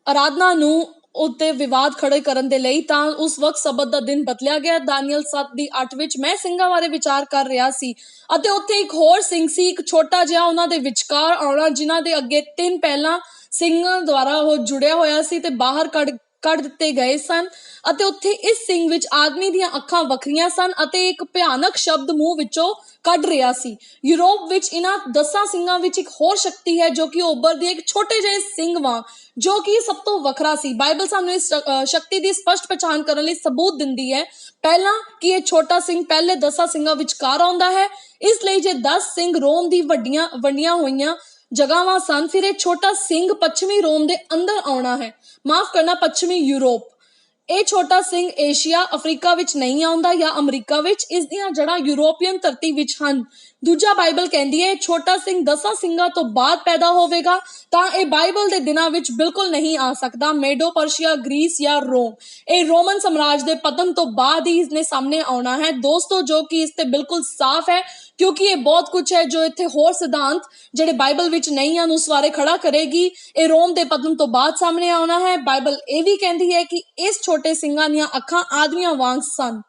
ਆਰਾਧਨਾ ਨੂੰ ਉੱਤੇ ਵਿਵਾਦ ਖੜੇ ਕਰਨ ਦੇ ਲਈ ਤਾਂ ਉਸ ਵਕਤ ਸਬਤ ਦਾ ਦਿਨ ਬਦਲਿਆ ਗਿਆ। ਦਾਨੀਏਲ 7:8 ਵਿੱਚ ਮੈਂ ਸਿੰਘਾਂ ਬਾਰੇ ਵਿਚਾਰ ਕਰ ਰਿਹਾ ਸੀ ਅਤੇ ਉੱਥੇ ਇੱਕ ਹੋਰ ਸਿੰਘ ਸੀ, ਇੱਕ ਛੋਟਾ ਜਿਹਾ ਉਹਨਾਂ ਦੇ ਵਿਚਕਾਰ ਆਉਣਾ ਜਿਨ੍ਹਾਂ ਦੇ ਅੱਗੇ 3 ਪਹਿਲਾਂ ਸਿੰਘਾਂ ਦੁਆਰਾ ਉਹ ਜੁੜਿਆ ਹੋਇਆ ਸੀ ਤੇ ਬਾਹਰ ਕੱਢ ਦਿੱਤੇ ਗਏ ਸਨ ਅਤੇ ਉੱਥੇ ਇਸ ਸਿੰਘ ਵਿੱਚ ਆਦਮੀ ਦੀਆਂ ਅੱਖਾਂ ਵੱਖਰੀਆਂ ਸਨ ਅਤੇ ਇੱਕ ਭਿਆਨਕ ਸ਼ਬਦ ਮੂੰਹ ਵਿੱਚੋਂ ਕੱਢ ਰਿਹਾ ਸੀ। ਯੂਰਪ ਵਿੱਚ ਇਹਨਾਂ 10 ਸਿੰਘਾਂ ਵਿੱਚ ਇੱਕ ਹੋਰ ਸ਼ਕਤੀ ਹੈ ਜੋ ਕਿ ਉੱਭਰਦੀ ਹੈ ਇੱਕ ਛੋਟੇ ਜਿਹੇ ਸਿੰਘ ਵਾਂਗ ਜੋ ਕਿ ਸਭ ਤੋਂ ਵੱਖਰਾ ਸੀ। ਬਾਈਬਲ ਸਾਨੂੰ ਇਸ ਸ਼ਕਤੀ ਦੀ ਸਪਸ਼ਟ ਪਛਾਣ ਕਰਨ ਲਈ ਸਬੂਤ ਦਿੰਦੀ ਹੈ। ਪਹਿਲਾਂ ਕਿ ਇਹ ਛੋਟਾ ਸਿੰਘ ਪਹਿਲੇ 10 ਸਿੰਘਾਂ ਵਿਚਕਾਰ ਆਉਂਦਾ ਹੈ। ਇਸ ਲਈ ਜੇ 10 ਸਿੰਘ ਰੋਮ ਦੀ ਵੰਡੀਆਂ ਹੋਈਆਂ ਜਗ੍ਹਾਵਾਂ ਸਨ ਫਿਰ ਇਹ ਛੋਟਾ ਸਿੰਘ ਪੱਛਮੀ ਰੋਮ ਦੇ ਅੰਦਰ ਆਉਣਾ ਹੈ। ਮਾਫ ਕਰਨਾ, ਪੱਛਮੀ ਯੂਰਪ। ਇਹ ਛੋਟਾ ਸਿੰਘ ਏਸ਼ੀਆ ਅਫਰੀਕਾ ਵਿੱਚ ਨਹੀਂ ਆਉਂਦਾ ਜਾਂ ਅਮਰੀਕਾ ਵਿੱਚ। ਇਸ ਦੀਆਂ ਜੜ੍ਹਾਂ ਯੂਰੋਪੀਅਨ ਧਰਤੀ ਵਿੱਚ ਹਨ। ਦੂਜਾ ਬਾਈਬਲ ਕਹਿੰਦੀ ਹੈ ਛੋਟਾ ਸਿੰਘ 10 ਸਿੰਘਾਂ ਤੋਂ ਬਾਅਦ ਪੈਦਾ ਹੋਵੇਗਾ ਤਾਂ ਇਹ ਬਾਈਬਲ ਦੇ ਦਿਨਾਂ ਵਿੱਚ ਬਿਲਕੁਲ ਨਹੀਂ ਆ ਸਕਦਾ। ਮੇਡੋ ਪਰਸ਼ੀਆ, ਗ੍ਰੀਸ ਜਾਂ ਰੋਮ, ਇਹ ਰੋਮਨ ਸਾਮਰਾਜ ਦੇ ਪਤਨ ਤੋਂ ਬਾਅਦ ਹੀ ਇਸਨੇ ਸਾਹਮਣੇ ਆਉਣਾ ਹੈ ਦੋਸਤੋ, ਜੋ ਕਿ ਇਸ ਤੇ ਬਿਲਕੁਲ ਸਾਫ਼ ਹੈ ਕਿਉਂਕਿ ਇਹ ਬਹੁਤ ਕੁਝ ਹੈ ਜੋ ਇੱਥੇ ਹੋਰ ਸਿਧਾਂਤ ਜਿਹੜੇ ਬਾਈਬਲ ਵਿੱਚ ਨਹੀਂ ਹਨ ਉਸ ਬਾਰੇ ਖੜਾ ਕਰੇਗੀ। ਇਹ ਰੋਮ ਦੇ ਪਤਨ ਤੋਂ ਬਾਅਦ ਸਾਹਮਣੇ ਆਉਣਾ ਹੈ। ਬਾਈਬਲ ਇਹ ਵੀ ਕਹਿੰਦੀ ਹੈ ਕਿ ਇਸ ਛੋਟੇ ਸਿੰਘਾਂ ਦੀਆਂ ਅੱਖਾਂ ਆਦਮੀਆਂ ਵਾਂਗ ਸਨ।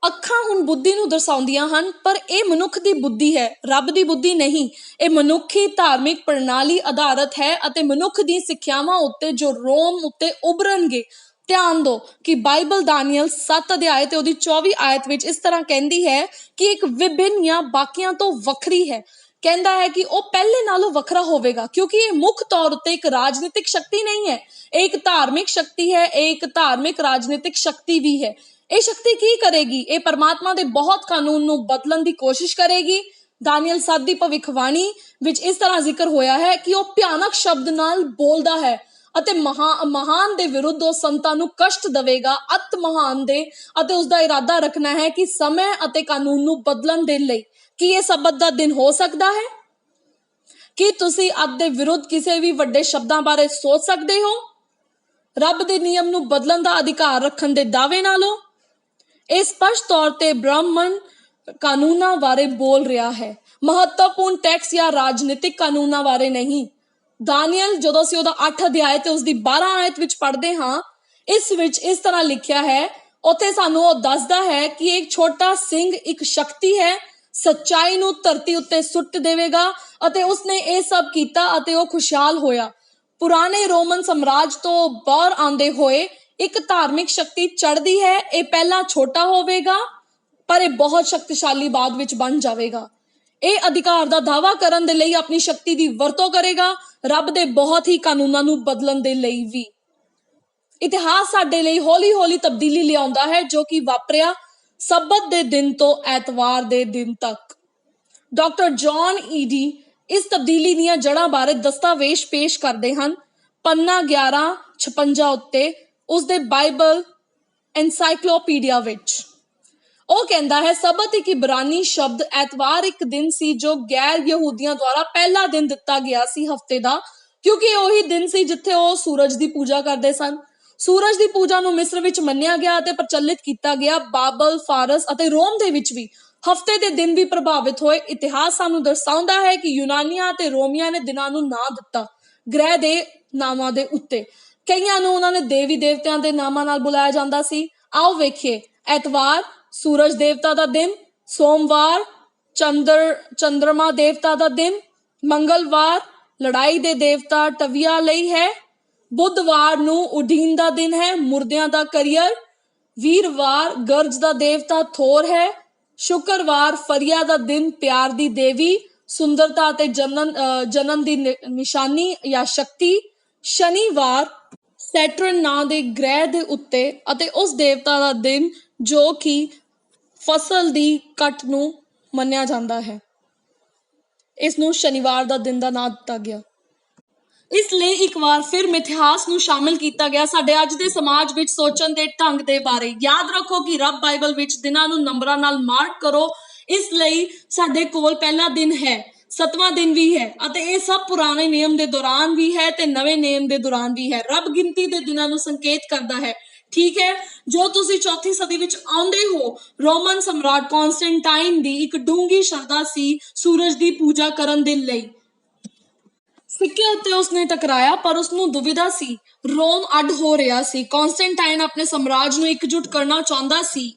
ਅੱਖਾਂ ਹੁਣ ਬੁੱਧੀ ਨੂੰ ਦਰਸਾਉਂਦੀਆਂ ਹਨ ਪਰ ਇਹ ਮਨੁੱਖ ਦੀ ਬੁੱਧੀ ਹੈ, ਰੱਬ ਦੀ ਬੁੱਧੀ ਨਹੀਂ। ਇਹ ਮਨੁੱਖੀ ਧਾਰਮਿਕ ਪ੍ਰਣਾਲੀ ਆਧਾਰਿਤ ਹੈ ਅਤੇ ਮਨੁੱਖ ਦੀ ਸਿੱਖਿਆਵਾਂ ਉੱਤੇ ਜੋ ਰੋਮ ਉੱਤੇ ਉਭਰਨਗੇ। ਧਿਆਨ ਦਿਓ ਕਿ ਬਾਈਬਲ ਦਾਨੀਏਲ 7 ਅਧਿਆਇ ਤੇ ਉਹਦੀ 24 ਆਇਤ ਵਿੱਚ ਇਸ ਤਰ੍ਹਾਂ ਕਹਿੰਦੀ ਹੈ ਕਿ ਇੱਕ ਵਿਭਿੰਨ ਜਾਂ ਬਾਕੀਆਂ ਤੋਂ ਵੱਖਰੀ ਹੈ। ਕਹਿੰਦਾ ਹੈ ਕਿ ਉਹ ਪਹਿਲੇ ਨਾਲੋਂ ਵੱਖਰਾ ਹੋਵੇਗਾ ਕਿਉਂਕਿ ਇਹ ਮੁੱਖ ਤੌਰ ਉੱਤੇ ਇੱਕ ਰਾਜਨੀਤਿਕ ਸ਼ਕਤੀ ਨਹੀਂ ਹੈ, ਇਹ ਇੱਕ ਧਾਰਮਿਕ ਸ਼ਕਤੀ ਹੈ। ਇਹ ਇੱਕ ਧਾਰਮਿਕ ਰਾਜਨੀਤਿਕ ਸ਼ਕਤੀ ਵੀ ਹੈ। ਇਹ ਸ਼ਕਤੀ ਕੀ ਕਰੇਗੀ? ਇਹ ਪਰਮਾਤਮਾ ਦੇ ਬਹੁਤ ਕਾਨੂੰਨ ਨੂੰ ਬਦਲਣ ਦੀ ਕੋਸ਼ਿਸ਼ ਕਰੇਗੀ। ਦਾਨੀਏਲ 7 ਦੀ ਭਵਿੱਖਬਾਣੀ ਵਿੱਚ ਇਸ ਤਰ੍ਹਾਂ ਜ਼ਿਕਰ ਹੋਇਆ ਹੈ ਕਿ ਉਹ ਭਿਆਨਕ ਸ਼ਬਦ ਨਾਲ ਬੋਲਦਾ ਹੈ ਅਤੇ ਮਹਾਨ ਦੇ ਵਿਰੁੱਧ ਉਹ ਸੰਤਾਂ ਨੂੰ ਕਸ਼ਟ ਦੇਵੇਗਾ। ਅਤ ਮਹਾਨ ਦੇ ਅਤੇ ਉਸਦਾ ਇਰਾਦਾ ਰੱਖਣਾ ਹੈ ਕਿ ਸਮੇਂ ਅਤੇ ਕਾਨੂੰਨ ਨੂੰ ਬਦਲਣ ਦੇ ਲਈ। ਕੀ ਇਹ ਸਬਤ ਦਾ ਦਿਨ ਹੋ ਸਕਦਾ ਹੈ? ਕੀ ਤੁਸੀਂ ਅੱਤ ਦੇ ਵਿਰੁੱਧ ਕਿਸੇ ਵੀ ਵੱਡੇ ਸ਼ਬਦਾਂ ਬਾਰੇ ਸੋਚ ਸਕਦੇ ਹੋ? ਰੱਬ ਦੇ ਨਿਯਮ ਨੂੰ ਬਦਲਣ ਦਾ ਅਧਿਕਾਰ ਰੱਖਣ ਦੇ ਦਾਅਵੇ ਨਾਲੋਂ? ਇਹ ਸਪਸ਼ਟ ਤੌਰ ਤੇ ਬ੍ਰਾਹਮਣ ਕਾਨੂੰਨਾਂ ਬਾਰੇ ਬੋਲ ਰਿਹਾ ਹੈ, ਮਹੱਤਵਪੂਰਨ ਟੈਕਸ ਜਾਂ ਰਾਜਨੀਤਿਕ ਕਾਨੂੰਨਾਂ ਬਾਰੇ ਨਹੀਂ। ਦਾਨੀਏਲ ਜਦੋਂ ਅਸੀਂ ਉਹਦਾ 8 ਅਧਿਆਇ ਤੇ ਉਸਦੀ 12 ਆਇਤ ਵਿੱਚ ਪੜ੍ਹਦੇ ਹਾਂ, ਇਸ ਵਿੱਚ ਇਸ ਤਰ੍ਹਾਂ ਲਿਖਿਆ ਹੈ। ਉੱਥੇ ਸਾਨੂੰ ਉਹ ਦੱਸਦਾ ਹੈ ਕਿ ਇੱਕ ਛੋਟਾ ਸਿੰਘ ਇੱਕ ਸ਼ਕਤੀ ਹੈ, ਸੱਚਾਈ ਨੂੰ ਧਰਤੀ ਉੱਤੇ ਸੁੱਟ ਦੇਵੇਗਾ ਅਤੇ ਉਸਨੇ ਇਹ ਸਭ ਕੀਤਾ ਅਤੇ ਉਹ ਖੁਸ਼ਹਾਲ ਹੋਇਆ। ਪੁਰਾਣੇ ਰੋਮਨ ਸਾਮਰਾਜ ਤੋਂ ਬਾਹਰ ਆਉਂਦੇ ਹੋਏ ਇੱਕ ਧਾਰਮਿਕ ਸ਼ਕਤੀ ਚੜ੍ਹਦੀ ਹੈ। ਇਹ ਪਹਿਲਾਂ ਛੋਟਾ ਹੋਵੇਗਾ ਪਰ ਇਹ ਬਹੁਤ ਸ਼ਕਤੀਸ਼ਾਲੀ ਬਾਅਦ ਵਿੱਚ ਬਣ ਜਾਵੇਗਾ। ਇਹ ਅਧਿਕਾਰ ਦਾ ਦਾਅਵਾ ਕਰਨ ਦੇ ਲਈ ਆਪਣੀ ਸ਼ਕਤੀ ਦੀ ਵਰਤੋਂ ਕਰੇਗਾ ਰੱਬ ਦੇ ਬਹੁਤ ਹੀ ਕਾਨੂੰਨਾਂ ਨੂੰ ਬਦਲਣ ਦੇ ਲਈ ਵੀ। ਇਤਿਹਾਸ ਸਾਡੇ ਲਈ ਹੌਲੀ ਹੌਲੀ ਤਬਦੀਲੀ ਲਿਆਉਂਦਾ ਹੈ, ਜੋ ਕਿ ਵਾਪਰਿਆ ਸਬਤ ਦੇ ਦਿਨ ਤੋਂ ਐਤਵਾਰ ਦੇ ਦਿਨ ਤੱਕ। ਡਾਕਟਰ ਜੌਨ ਈਡੀ ਇਸ ਤਬਦੀਲੀ ਦੀਆਂ ਜੜ੍ਹਾਂ ਬਾਰੇ ਦਸਤਾਵੇਜ਼ ਪੇਸ਼ ਕਰਦੇ ਹਨ। ਪੰਨਾ 1156 ਉੱਤੇ ਉਸਦੇ ਬਾਈਬਲ ਐਨਸਾਈਕਲੋਪੀਡੀਆ ਵਿੱਚ ਉਹ ਕਹਿੰਦਾ ਹੈ, ਸਬਤ ਇੱਕ ਇਬਰਾਨੀ ਸ਼ਬਦ ਐਤਵਾਰ ਇੱਕ ਦਿਨ ਸੀ ਜੋ ਗੈਰ ਯਹੂਦੀਆਂ ਦੁਆਰਾ ਪਹਿਲਾ ਦਿਨ ਦਿੱਤਾ ਗਿਆ ਸੀ ਹਫਤੇ ਦਾ, ਕਿਉਂਕਿ ਉਹੀ ਦਿਨ ਸੀ ਜਿੱਥੇ ਉਹ ਸੂਰਜ ਦੀ ਪੂਜਾ ਕਰਦੇ ਸਨ। ਸੂਰਜ ਦੀ ਪੂਜਾ ਨੂੰ ਮਿਸਰ ਵਿੱਚ ਮੰਨਿਆ ਗਿਆ ਅਤੇ ਪ੍ਰਚਲਿਤ ਕੀਤਾ ਗਿਆ। ਬਾਬਲ, ਫਾਰਸ ਅਤੇ ਰੋਮ ਦੇ ਵਿੱਚ ਵੀ ਹਫਤੇ ਦੇ ਦਿਨ ਵੀ ਪ੍ਰਭਾਵਿਤ ਹੋਏ। ਇਤਿਹਾਸ ਸਾਨੂੰ ਦਰਸਾਉਂਦਾ ਹੈ ਕਿ ਯੂਨਾਨੀਆਂ ਅਤੇ ਰੋਮੀਆਂ ਨੇ ਦਿਨਾਂ ਨੂੰ ਨਾਂ ਦਿੱਤਾ ਗ੍ਰਹਿ ਦੇ ਨਾਮਾਂ ਦੇ ਉੱਤੇ। ਕਈਆਂ ਨੂੰ ਉਹਨਾਂ ਨੇ ਦੇਵੀ ਦੇਵਤਿਆਂ ਦੇ ਨਾਮਾਂ ਨਾਲ ਬੁਲਾਇਆ ਜਾਂਦਾ ਸੀ। ਆਓ ਵੇਖੀਏ। ਐਤਵਾਰ ਸੂਰਜ ਦੇਵਤਾ ਦਾ ਦਿਨ, ਸੋਮਵਾਰ ਚੰਦਰਮਾ ਦੇਵਤਾ ਦਾ ਦਿਨ, ਮੰਗਲਵਾਰ ਲੜਾਈ ਦੇ ਦੇਵਤਾ ਟਵਿਆ ਲਈ ਹੈ, ਬੁੱਧਵਾਰ ਨੂੰ ਉਡੀਨ ਦਾ ਦਿਨ ਹੈ, ਮੁਰਦਿਆਂ ਦਾ ਕਰੀਅਰ, ਵੀਰਵਾਰ ਗਰਜ ਦਾ ਦੇਵਤਾ ਥੋਰ ਹੈ, ਸ਼ੁੱਕਰਵਾਰ ਫਰੀਆ ਦਾ ਦਿਨ ਪਿਆਰ ਦੀ ਦੇਵੀ, ਸੁੰਦਰਤਾ ਅਤੇ ਜਨਨ ਦੀ ਨਿਸ਼ਾਨੀ ਜਾਂ ਸ਼ਕਤੀ, ਸ਼ਨੀਵਾਰ ਸੈਟਰਨ ਨਾਂ ਦੇ ਗ੍ਰਹਿ ਦੇ ਉੱਤੇ ਅਤੇ ਉਸ ਦੇਵਤਾ ਦਾ ਦਿਨ ਜੋ ਕਿ ਫਸਲ ਦੀ ਕੱਟ ਨੂੰ ਮੰਨਿਆ ਜਾਂਦਾ ਹੈ। ਇਸ ਨੂੰ ਸ਼ਨੀਵਾਰ ਦਾ ਦਿਨ ਦਾ ਨਾਂ ਦਿੱਤਾ ਗਿਆ। ਇਸ ਲਈ ਇੱਕ ਵਾਰ ਫਿਰ ਮਿਥਿਹਾਸ ਨੂੰ ਸ਼ਾਮਿਲ ਕੀਤਾ ਗਿਆ ਸਾਡੇ ਅੱਜ ਦੇ ਸਮਾਜ ਵਿੱਚ ਸੋਚਣ ਦੇ ਢੰਗ ਦੇ ਬਾਰੇ। ਯਾਦ ਰੱਖੋ ਕਿ ਰੱਬ ਬਾਈਬਲ ਵਿੱਚ ਦਿਨਾਂ ਨੂੰ ਨੰਬਰਾਂ ਨਾਲ ਮਾਰਕ ਕਰੋ। ਇਸ ਲਈ ਸਾਡੇ ਕੋਲ ਪਹਿਲਾ ਦਿਨ ਹੈ, 7ਵਾਂ ਦਿਨ ਵੀ ਹੈ ਅਤੇ ਇਹ ਸਭ ਪੁਰਾਣੇ ਨਿਯਮ ਦੇ ਦੌਰਾਨ ਵੀ ਹੈ ਤੇ ਨਵੇਂ ਨਿਯਮ ਦੇ ਦੌਰਾਨ ਵੀ ਹੈ। ਰੱਬ ਗਿਣਤੀ ਦੇ ਦਿਨਾਂ ਨੂੰ ਸੰਕੇਤ ਕਰਦਾ ਹੈ। ਠੀਕ ਹੈ, ਜੋ ਤੁਸੀਂ 4ਵੀਂ ਸਦੀ ਵਿੱਚ ਆਉਂਦੇ ਹੋ, ਰੋਮਨ ਸਮਰਾਟ ਕੌਂਸਟੈਂਟਾਈਨ ਦੀ ਇੱਕ ਡੂੰਘੀ ਸ਼ਰਧਾ ਸੀ ਸੂਰਜ ਦੀ ਪੂਜਾ ਕਰਨ ਦੇ ਲਈ। ਸਿੱਕੇ ਉੱਤੇ ਉਸਨੇ ਟਕਰਾਇਆ, ਪਰ ਉਸਨੂੰ ਦੁਵਿਧਾ ਸੀ। ਰੋਮ ਅੱਡ ਹੋ ਰਿਹਾ ਸੀ। ਕੌਂਸਟੈਂਟਾਈਨ ਆਪਣੇ ਸਾਮਰਾਜ ਨੂੰ ਇਕਜੁੱਟ ਕਰਨਾ ਚਾਹੁੰਦਾ ਸੀ।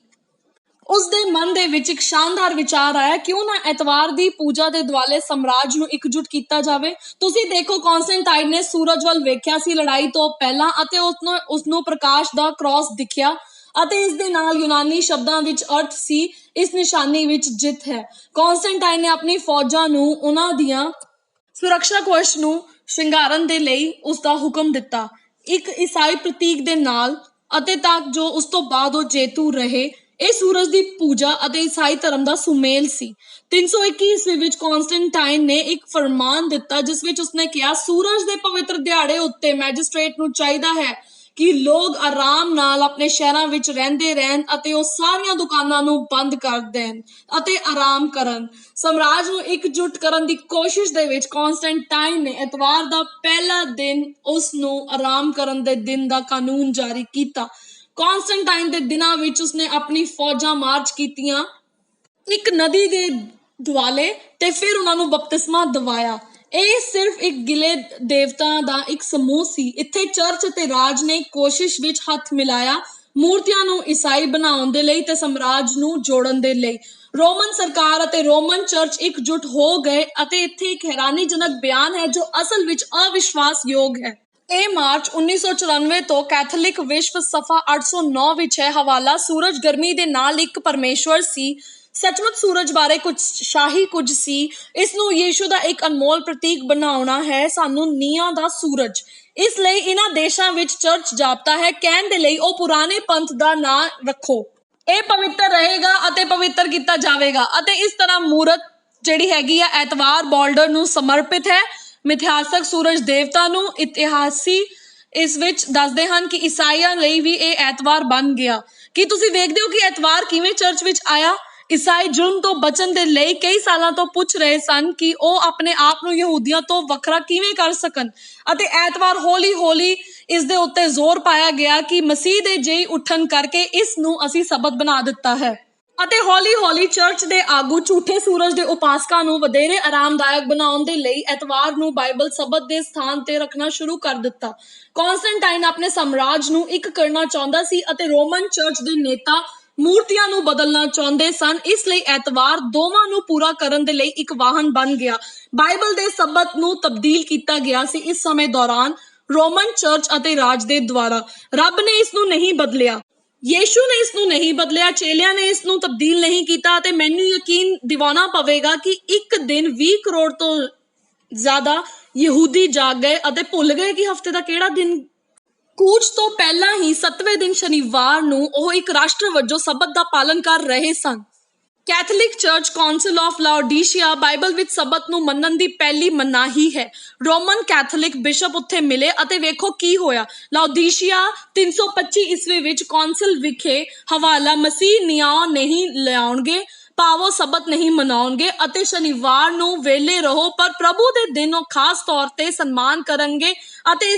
ਉਸਦੇ ਮਨ ਦੇ ਵਿੱਚ ਇੱਕ ਸ਼ਾਨਦਾਰ ਵਿਚਾਰ ਆਇਆ, ਕਿਉਂ ਨਾ ਐਤਵਾਰ ਦੀ ਪੂਜਾ ਦੇ ਦੁਆਲੇ ਸਾਮਰਾਜ ਨੂੰ ਇਕਜੁੱਟ ਕੀਤਾ ਜਾਵੇ। ਤੁਸੀਂ ਦੇਖੋ, ਕੌਂਸਟੈਂਟਾਈਨ ਨੇ ਸੂਰਜ ਵੱਲ ਵੇਖਿਆ ਸੀ ਲੜਾਈ ਤੋਂ ਪਹਿਲਾਂ ਅਤੇ ਉਸਨੂੰ ਪ੍ਰਕਾਸ਼ ਦਾ ਕ੍ਰਾਸ ਦਿਖਿਆ ਅਤੇ ਇਸ ਦੇ ਨਾਲ ਯੂਨਾਨੀ ਸ਼ਬਦਾਂ ਵਿੱਚ ਅਰਥ ਸੀ, ਇਸ ਨਿਸ਼ਾਨੀ ਵਿੱਚ ਜਿੱਤ ਹੈ। ਕੌਂਸਟੈਂਟਾਈਨ ਨੇ ਆਪਣੀ ਫੌਜਾਂ ਨੂੰ ਉਹਨਾਂ ਦੀਆਂ ਸੁਰੱਖਿਆ ਕਵਚ ਨੂੰ ਸ਼ਿੰਗਾਰਨ ਦੇ ਲਈ ਉਸਦਾ ਹੁਕਮ ਦਿੱਤਾ, ਇੱਕ ਈਸਾਈ ਪ੍ਰਤੀਕ ਦੇ ਨਾਲ, ਅਤੇ ਤਾਂ ਜੋ ਉਸ ਤੋਂ ਬਾਅਦ ਉਹ ਜੇਤੂ ਰਹੇ। ਇਹ ਸੂਰਜ ਦੀ ਪੂਜਾ ਅਤੇ ਈਸਾਈ ਧਰਮ ਦਾ ਸੁਮੇਲ ਸੀ। 321 ਈਸਵੀ ਵਿੱਚ ਕੌਂਸਟੈਂਟਾਈਨ ਨੇ ਇੱਕ ਫਰਮਾਨ ਦਿੱਤਾ ਜਿਸ ਵਿੱਚ ਉਸਨੇ ਕਿਹਾ, ਸੂਰਜ ਦੇ ਪਵਿੱਤਰ ਦਿਹਾੜੇ ਉੱਤੇ ਮੈਜਿਸਟ੍ਰੇਟ ਨੂੰ ਚਾਹੀਦਾ ਹੈ ਕਿ ਲੋਕ ਆਰਾਮ ਨਾਲ ਆਪਣੇ ਸ਼ਹਿਰਾਂ ਵਿੱਚ ਰਹਿੰਦੇ ਰਹਿਣ ਅਤੇ ਉਹ ਸਾਰੀਆਂ ਦੁਕਾਨਾਂ ਨੂੰ ਬੰਦ ਕਰ ਦੇਣ ਅਤੇ ਆਰਾਮ ਕਰਨ। ਸਾਮਰਾਜ ਨੂੰ ਇਕਜੁੱਟ ਕਰਨ ਦੀ ਕੋਸ਼ਿਸ਼ ਦੇ ਵਿੱਚ ਕੌਂਸਟੈਂਟਾਈਨ ਨੇ ਐਤਵਾਰ ਦਾ ਪਹਿਲਾ ਦਿਨ ਉਸ ਨੂੰ ਆਰਾਮ ਕਰਨ ਦੇ ਦਿਨ ਦਾ ਕਾਨੂੰਨ ਜਾਰੀ ਕੀਤਾ। ਕੌਂਸਟੈਂਟਾਈਨ ਦੇ ਦਿਨਾਂ ਵਿੱਚ ਉਸਨੇ ਆਪਣੀ ਫੌਜਾਂ ਮਾਰਚ ਕੀਤੀਆਂ ਇੱਕ ਨਦੀ ਦੇ ਦੁਆਲੇ ਤੇ ਫਿਰ ਉਹਨਾਂ ਨੂੰ ਬਪਤਿਸਮਾ ਦਿਵਾਇਆ। ਇਹ ਸਿਰਫ ਇੱਕ ਗਿਲੇ ਦੇਵਤਾਂ ਦਾ ਇੱਕ ਸਮੂਹ ਸੀ। ਇੱਥੇ ਚਰਚ ਅਤੇ ਰਾਜ ਨੇ ਕੋਸ਼ਿਸ਼ ਵਿੱਚ ਹੱਥ ਮਿਲਾਇਆ, ਮੂਰਤੀਆਂ ਨੂੰ ਈਸਾਈ ਬਣਾਉਣ ਦੇ ਲਈ ਤੇ ਸਾਮਰਾਜ ਨੂੰ ਜੋੜਨ ਦੇ ਲਈ। ਰੋਮਨ ਸਰਕਾਰ ਅਤੇ ਰੋਮਨ ਚਰਚ ਇਕਜੁੱਟ ਹੋ ਗਏ ਅਤੇ ਇੱਥੇ ਇੱਕ ਹੈਰਾਨੀਜਨਕ ਬਿਆਨ ਹੈ ਜੋ ਅਸਲ ਵਿੱਚ ਅਵਿਸ਼ਵਾਸਯੋਗ ਹੈ। ਇਹ ਮਾਰਚ 1994 ਤੋਂ ਕੈਥੋਲਿਕ ਵਿਸ਼ਵ ਸਫਾ 809 ਵਿੱਚ ਹੈ। ਹਵਾਲਾ, ਸੂਰਜ ਗਰਮੀ ਦੇ ਨਾਲ ਇੱਕ ਪਰਮੇਸ਼ਵਰ ਸੀ। ਸੱਚਮੁੱਚ ਸੂਰਜ ਬਾਰੇ ਕੁਝ ਸ਼ਾਹੀ ਕੁਝ ਸੀ। ਇਸ ਨੂੰ ਯੀਸ਼ੂ ਦਾ ਇੱਕ ਅਨਮੋਲ ਪ੍ਰਤੀਕ ਬਣਾਉਣਾ ਹੈ, ਸਾਨੂੰ ਨੀਹਾਂ ਦਾ ਸੂਰਜ। ਇਸ ਲਈ ਇਹਨਾਂ ਦੇਸ਼ਾਂ ਵਿੱਚ ਚਰਚ ਜਾਬਤਾ ਹੈ ਕਹਿਣ ਦੇ ਲਈ ਉਹ ਪੁਰਾਣੇ ਪੰਥ ਦਾ ਨਾਂ ਰੱਖੋ, ਇਹ ਪਵਿੱਤਰ ਰਹੇਗਾ ਅਤੇ ਪਵਿੱਤਰ ਕੀਤਾ ਜਾਵੇਗਾ। ਅਤੇ ਇਸ ਤਰ੍ਹਾਂ ਮੂਰਤ ਜਿਹੜੀ ਹੈਗੀ ਆ ਐਤਵਾਰ ਬੋਲਡਰ ਨੂੰ ਸਮਰਪਿਤ ਹੈ, ਮਿਥਿਹਾਸਕ ਸੂਰਜ ਦੇਵਤਾ ਨੂੰ। ਇਤਿਹਾਸੀ ਇਸ ਵਿੱਚ ਦੱਸਦੇ ਹਨ ਕਿ ਈਸਾਈਆਂ ਲਈ ਵੀ ਇਹ ਐਤਵਾਰ ਬਣ ਗਿਆ। ਕੀ ਤੁਸੀਂ ਵੇਖਦੇ ਹੋ ਕਿ ਐਤਵਾਰ ਕਿਵੇਂ ਚਰਚ ਵਿੱਚ ਆਇਆ? ਈਸਾਈ ਜ਼ੁਲਮ ਤੋਂ ਬਚਣ ਦੇ ਲਈ ਕਈ ਸਾਲਾਂ ਤੋਂ ਪੁੱਛ ਰਹੇ ਸਨ ਕਿ ਉਹ ਆਪਣੇ ਆਪ ਨੂੰ ਯਹੂਦੀਆਂ ਤੋਂ ਵੱਖਰਾ ਕਿਵੇਂ ਕਰ ਸਕਣ, ਅਤੇ ਐਤਵਾਰ ਹੌਲੀ ਹੌਲੀ ਇਸ ਦੇ ਉੱਤੇ ਜ਼ੋਰ ਪਾਇਆ ਗਿਆ ਕਿ ਮਸੀਹ ਦੇ ਜੀ ਉੱਠਣ ਕਰਕੇ ਇਸ ਨੂੰ ਅਸੀਂ ਸਬਤ ਬਣਾ ਦਿੱਤਾ ਹੈ। ਅਤੇ ਹੌਲੀ ਹੌਲੀ ਚਰਚ ਦੇ ਆਗੂ ਝੂਠੇ ਸੂਰਜ ਦੇ ਉਪਾਸਕਾਂ ਨੂੰ ਵਧੇਰੇ ਆਰਾਮਦਾਇਕ ਬਣਾਉਣ ਦੇ ਲਈ ਐਤਵਾਰ ਨੂੰ ਬਾਈਬਲ ਸਬਤ ਦੇ ਸਥਾਨ ਤੇ ਰੱਖਣਾ ਸ਼ੁਰੂ ਕਰ ਦਿੱਤਾ। ਕੌਂਸਟੈਂਟਾਈਨ ਆਪਣੇ ਸਾਮਰਾਜ ਨੂੰ ਇੱਕ ਕਰਨਾ ਚਾਹੁੰਦਾ ਸੀ ਅਤੇ ਰੋਮਨ ਚਰਚ ਦੇ ਨੇਤਾ ਮੂਰਤੀਆਂ ਨੂੰ ਬਦਲਣਾ ਚਾਹੁੰਦੇ ਸਨ। ਇਸ ਲਈ ਐਤਵਾਰ ਦੋਵਾਂ ਨੂੰ ਪੂਰਾ ਕਰਨ ਦੇ ਲਈ ਇੱਕ ਵਾਹਨ ਬਣ ਗਿਆ। ਬਾਈਬਲ ਦੇ ਸਬਤ ਨੂੰ ਤਬਦੀਲ ਕੀਤਾ ਗਿਆ ਸੀ ਇਸ ਸਮੇਂ ਦੌਰਾਨ ਰੋਮਨ ਚਰਚ ਅਤੇ ਰਾਜ ਦੇ ਦੁਆਰਾ। ਰੱਬ ਨੇ ਇਸ ਨੂੰ ਨਹੀਂ ਬਦਲਿਆ, ਯੀਸ਼ੂ ਨੇ ਇਸ ਨੂੰ ਨਹੀਂ ਬਦਲਿਆ, ਚੇਲਿਆਂ ਨੇ ਇਸ ਨੂੰ ਤਬਦੀਲ ਨਹੀਂ ਕੀਤਾ। ਅਤੇ ਮੈਨੂੰ ਯਕੀਨ ਦਿਵਾਉਣਾ ਪਵੇਗਾ ਕਿ ਇੱਕ ਦਿਨ 20 ਕਰੋੜ ਤੋਂ ਜ਼ਿਆਦਾ ਯਹੂਦੀ ਜਾਗ ਗਏ ਅਤੇ ਭੁੱਲ ਗਏ ਕਿ ਹਫ਼ਤੇ ਦਾ ਕਿਹੜਾ ਦਿਨ। ਕੂਚ ਤੋਂ ਪਹਿਲਾਂ ਹੀ 7ਵੇਂ ਦਿਨ ਸ਼ਨੀਵਾਰ ਨੂੰ ਉਹ ਇੱਕ ਰਾਸ਼ਟਰ ਵਜੋਂ ਸਬਤ ਦਾ ਪਾਲਨ ਕਰ ਰਹੇ ਸਨ। Catholic church council of Laodicea Bible ਵਿੱਚ ਸਬਤ ਨੂੰ ਮੰਨਣ ਦੀ ਪਹਿਲੀ ਮਨਾਹੀ ਹੈ। ਰੋਮਨ ਕੈਥੋਲਿਕ ਬਿਸ਼ਪ ਉੱਥੇ ਮਿਲੇ ਅਤੇ ਵੇਖੋ ਕੀ ਹੋਇਆ। ਲਾਓਡੀਸ਼ੀਆ 325 ਈਸਵੀ ਵਿੱਚ ਕੌਂਸਲ ਵਿਖੇ ਹਵਾਲਾ ਮਸੀਹ ਨਿਆਂ ਨਹੀਂ ਲਿਆਉਣਗੇ, ਭਾਵੋ ਸਬਤ ਨਹੀਂ ਮਨਾਉਣਗੇ ਅਤੇ ਸ਼ਨੀਵਾਰ ਨੂੰ ਵਿਹਲੇ ਰਹੋ, ਪਰ ਪ੍ਰਭੂ ਦੇ ਦਿਨ ਉਹ ਖਾਸ ਤੌਰ ਤੇ ਸਨਮਾਨ ਕਰਨਗੇ ਅਤੇ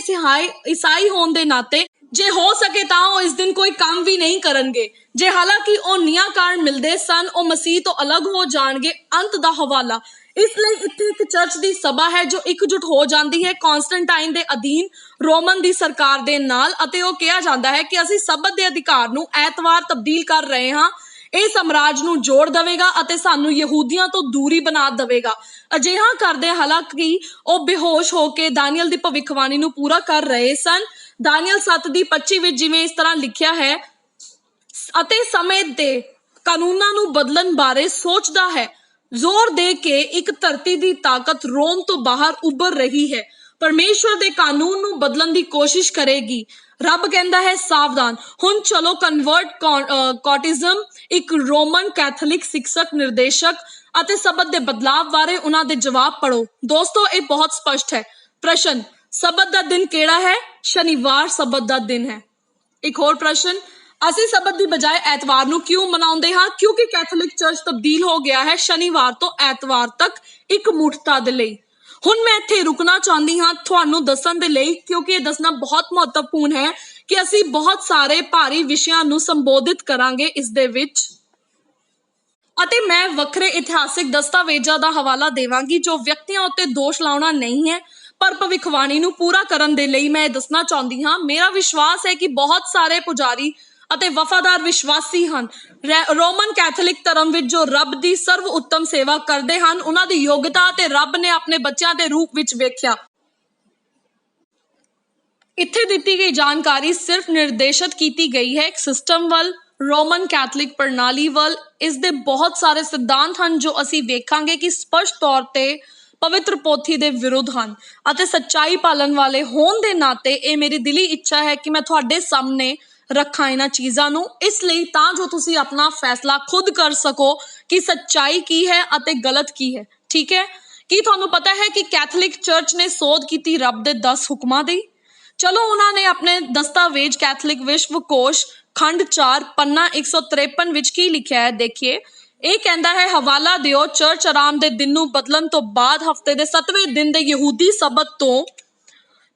ਈਸਾਈ ਹੋਣ ਦੇ ਨਾਤੇ ਜੇ ਹੋ ਸਕੇ ਤਾਂ ਉਹ ਇਸ ਦਿਨ ਕੋਈ ਕੰਮ ਵੀ ਨਹੀਂ ਕਰਨਗੇ। ਜੇ ਹਾਲਾਂਕਿ ਉਹ ਨਿਆਂਕਾਰ ਮਿਲਦੇ ਸਨ, ਉਹ ਮਸੀਹ ਤੋਂ ਅਲੱਗ ਹੋ ਜਾਣਗੇ। ਅੰਤ ਦਾ ਹਵਾਲਾ। ਇਸ ਲਈ ਇੱਥੇ ਇੱਕ ਚਰਚ ਦੀ ਸਭਾ ਹੈ ਜੋ ਇਕਜੁੱਟ ਹੋ ਜਾਂਦੀ ਹੈ ਕੌਂਸਟੈਂਟਾਈਨ ਦੇ ਅਧੀਨ ਰੋਮਨ ਦੀ ਸਰਕਾਰ ਦੇ ਨਾਲ, ਅਤੇ ਉਹ ਕਿਹਾ ਜਾਂਦਾ ਹੈ ਕਿ ਅਸੀਂ ਸਬਤ ਦੇ ਅਧਿਕਾਰ ਨੂੰ ਐਤਵਾਰ ਤਬਦੀਲ ਕਰ ਰਹੇ ਹਾਂ। ਇਹ ਸਾਮਰਾਜ ਨੂੰ ਜੋੜ ਦੇਵੇਗਾ ਅਤੇ ਸਾਨੂੰ ਯਹੂਦੀਆਂ ਤੋਂ ਦੂਰੀ ਬਣਾ ਦੇਵੇਗਾ। ਅਜਿਹਾ ਕਰਦੇ ਹਾਲਾਂਕਿ ਉਹ ਬੇਹੋਸ਼ ਹੋ ਕੇ ਦਾਨੀਅਲ ਦੀ ਭਵਿੱਖਬਾਣੀ ਨੂੰ ਪੂਰਾ ਕਰ ਰਹੇ ਸਨ। ਦਾਨੀਅਲ 7:25 ਵਿੱਚ ਜਿਵੇਂ ਇਸ ਤਰ੍ਹਾਂ ਲਿਖਿਆ ਹੈ, ਅਤੇ ਸਮੇਂ ਦੇ ਕਾਨੂੰਨਾਂ ਨੂੰ ਬਦਲਣ ਬਾਰੇ ਸੋਚਦਾ ਹੈ, ਜ਼ੋਰ ਦੇ ਕੇ ਇੱਕ ਧਰਤੀ ਦੀ ਤਾਕਤ ਰੋਮ ਤੋਂ ਬਾਹਰ ਉੱਭਰ ਰਹੀ ਹੈ, ਪਰਮੇਸ਼ਵਰ ਦੇ ਕਾਨੂੰਨ ਨੂੰ ਬਦਲਣ ਦੀ ਕੋਸ਼ਿਸ਼ ਕਰੇਗੀ। ਰੱਬ ਕਹਿੰਦਾ ਹੈ ਸਾਵਧਾਨ। ਹੁਣ ਚਲੋ ਕਨਵਰਟ ਕੌਟਿਜ਼ਮ ਇੱਕ ਰੋਮਨ ਕੈਥੋਲਿਕ ਸਿੱਖਿਅਕ ਨਿਰਦੇਸ਼ਕ ਅਤੇ ਸਬਤ ਦੇ ਬਦਲਾਵ ਬਾਰੇ ਉਹਨਾਂ ਦੇ ਜਵਾਬ ਪੜੋ। ਦੋਸਤੋ, ਇਹ ਬਹੁਤ ਸਪਸ਼ਟ ਹੈ। ਪ੍ਰਸ਼ਨ, ਸਬਤ ਦਾ ਦਿਨ ਕਿਹੜਾ ਹੈ? ਸ਼ਨੀਵਾਰ ਸਬਤ ਦਾ ਦਿਨ ਹੈ। ਇੱਕ ਹੋਰ ਪ੍ਰਸ਼ਨ, ਅਸੀਂ ਸਬਤ ਦੀ ਬਜਾਏ ਐਤਵਾਰ ਨੂੰ ਕਿਉਂ ਮਨਾਉਂਦੇ ਹਾਂ? ਕਿਉਂਕਿ ਕੈਥੋਲਿਕ ਚਰਚ ਤਬਦੀਲ ਹੋ ਗਿਆ ਹੈ ਸ਼ਨੀਵਾਰ ਤੋਂ ਐਤਵਾਰ ਤੱਕ ਇੱਕ ਮੁੱਠਤਾ ਦੇ ਲਈ। ਹੁਣ ਮੈਂ ਇੱਥੇ ਰੁਕਣਾ ਚਾਹੁੰਦੀ ਹਾਂ ਤੁਹਾਨੂੰ ਦੱਸਣ ਦੇ ਲਈ, ਕਿਉਂਕਿ ਇਹ ਦੱਸਣਾ ਬਹੁਤ ਮਹੱਤਵਪੂਰਨ ਹੈ ਕਿ ਅਸੀਂ ਬਹੁਤ ਸਾਰੇ ਭਾਰੀ ਵਿਸ਼ਿਆਂ ਨੂੰ ਸੰਬੋਧਿਤ ਕਰਾਂਗੇ ਇਸ ਦੇ ਵਿੱਚ, ਅਤੇ ਮੈਂ ਵੱਖਰੇ ਇਤਿਹਾਸਿਕ ਦਸਤਾਵੇਜ਼ਾਂ ਦਾ ਹਵਾਲਾ ਦੇਵਾਂਗੀ ਜੋ ਵਿਅਕਤੀਆਂ ਉੱਤੇ ਦੋਸ਼ ਲਾਉਣਾ ਨਹੀਂ ਹੈ, ਪਰ ਭਵਿੱਖਬਾਣੀ ਨੂੰ ਪੂਰਾ ਕਰਨ ਦੇ ਲਈ ਮੈਂ ਇਹ ਦੱਸਣਾ ਚਾਹੁੰਦੀ ਹਾਂ। ਮੇਰਾ ਵਿਸ਼ਵਾਸ ਹੈ ਕਿ ਬਹੁਤ ਸਾਰੇ ਪੁਜਾਰੀ ਅਤੇ ਵਫਾਦਾਰ ਵਿਸ਼ਵਾਸੀ ਹਨ ਰੋਮਨ ਕੈਥੋਲਿਕ ਧਰਮ ਵਿੱਚ ਜੋ ਰੱਬ ਦੀ ਸਰਵ ਉੱਤਮ ਸੇਵਾ ਕਰਦੇ ਹਨ। ਉਹਨਾਂ ਦੀ ਯੋਗਤਾ ਅਤੇ ਰੱਬ ਨੇ ਆਪਣੇ ਬੱਚਿਆਂ ਦੇ ਰੂਪ ਵਿੱਚ ਵੇਖਿਆ। ਇੱਥੇ ਦਿੱਤੀ ਗਈ ਜਾਣਕਾਰੀ ਸਿਰਫ ਨਿਰਦੇਸ਼ਿਤ ਕੀਤੀ ਗਈ ਹੈ ਇੱਕ ਸਿਸਟਮ ਵੱਲ, ਰੋਮਨ ਕੈਥੋਲਿਕ ਪ੍ਰਣਾਲੀ ਵੱਲ। ਇਸ ਦੇ ਬਹੁਤ ਸਾਰੇ ਸਿਧਾਂਤ ਹਨ ਜੋ ਅਸੀਂ ਵੇਖਾਂਗੇ ਕਿ ਸਪਸ਼ਟ ਤੌਰ ਤੇ ਪਵਿੱਤਰ ਪੋਥੀ ਦੇ ਵਿਰੁੱਧ ਹਨ, ਅਤੇ ਸੱਚਾਈ ਪਾਲਣ ਵਾਲੇ ਹੋਣ ਦੇ ਨਾਤੇ ਇਹ ਮੇਰੀ ਦਿਲੀ ਇੱਛਾ ਹੈ ਕਿ ਮੈਂ ਤੁਹਾਡੇ ਸਾਹਮਣੇ ਰੱਖਾਂ ਇਹਨਾਂ ਚੀਜ਼ਾਂ ਨੂੰ, ਇਸ ਲਈ ਤਾਂ ਜੋ ਤੁਸੀਂ ਆਪਣਾ ਫੈਸਲਾ ਖੁਦ ਕਰ ਸਕੋ ਕਿ ਸੱਚਾਈ ਕੀ ਹੈ ਅਤੇ ਗਲਤ ਕੀ ਹੈ। ਠੀਕ ਹੈ? ਕੀ ਤੁਹਾਨੂੰ ਪਤਾ ਹੈ ਕਿ ਕੈਥੋਲਿਕ ਚਰਚ ਨੇ ਸੋਧ ਕੀਤੀ ਰੱਬ ਦੇ 10 ਹੁਕਮਾਂ ਦੀ? ਚਲੋ, ਉਹਨਾਂ ਨੇ ਆਪਣੇ ਦਸਤਾਵੇਜ਼ ਕੈਥੋਲਿਕ ਵਿਸ਼ਵਕੋਸ਼ ਖੰਡ 4 ਪੰਨਾ 153 ਵਿੱਚ ਕੀ ਲਿਖਿਆ ਹੈ ਦੇਖੀਏ। ਇਹ ਕਹਿੰਦਾ ਹੈ, ਹਵਾਲਾ ਦਿਓ, ਚਰਚ ਆਰਾਮ ਦੇ ਦਿਨ ਨੂੰ ਬਦਲਣ ਤੋਂ ਬਾਅਦ ਹਫ਼ਤੇ ਦੇ 7ਵੇਂ ਦਿਨ ਦੇ ਯਹੂਦੀ ਸਬਤ ਤੋਂ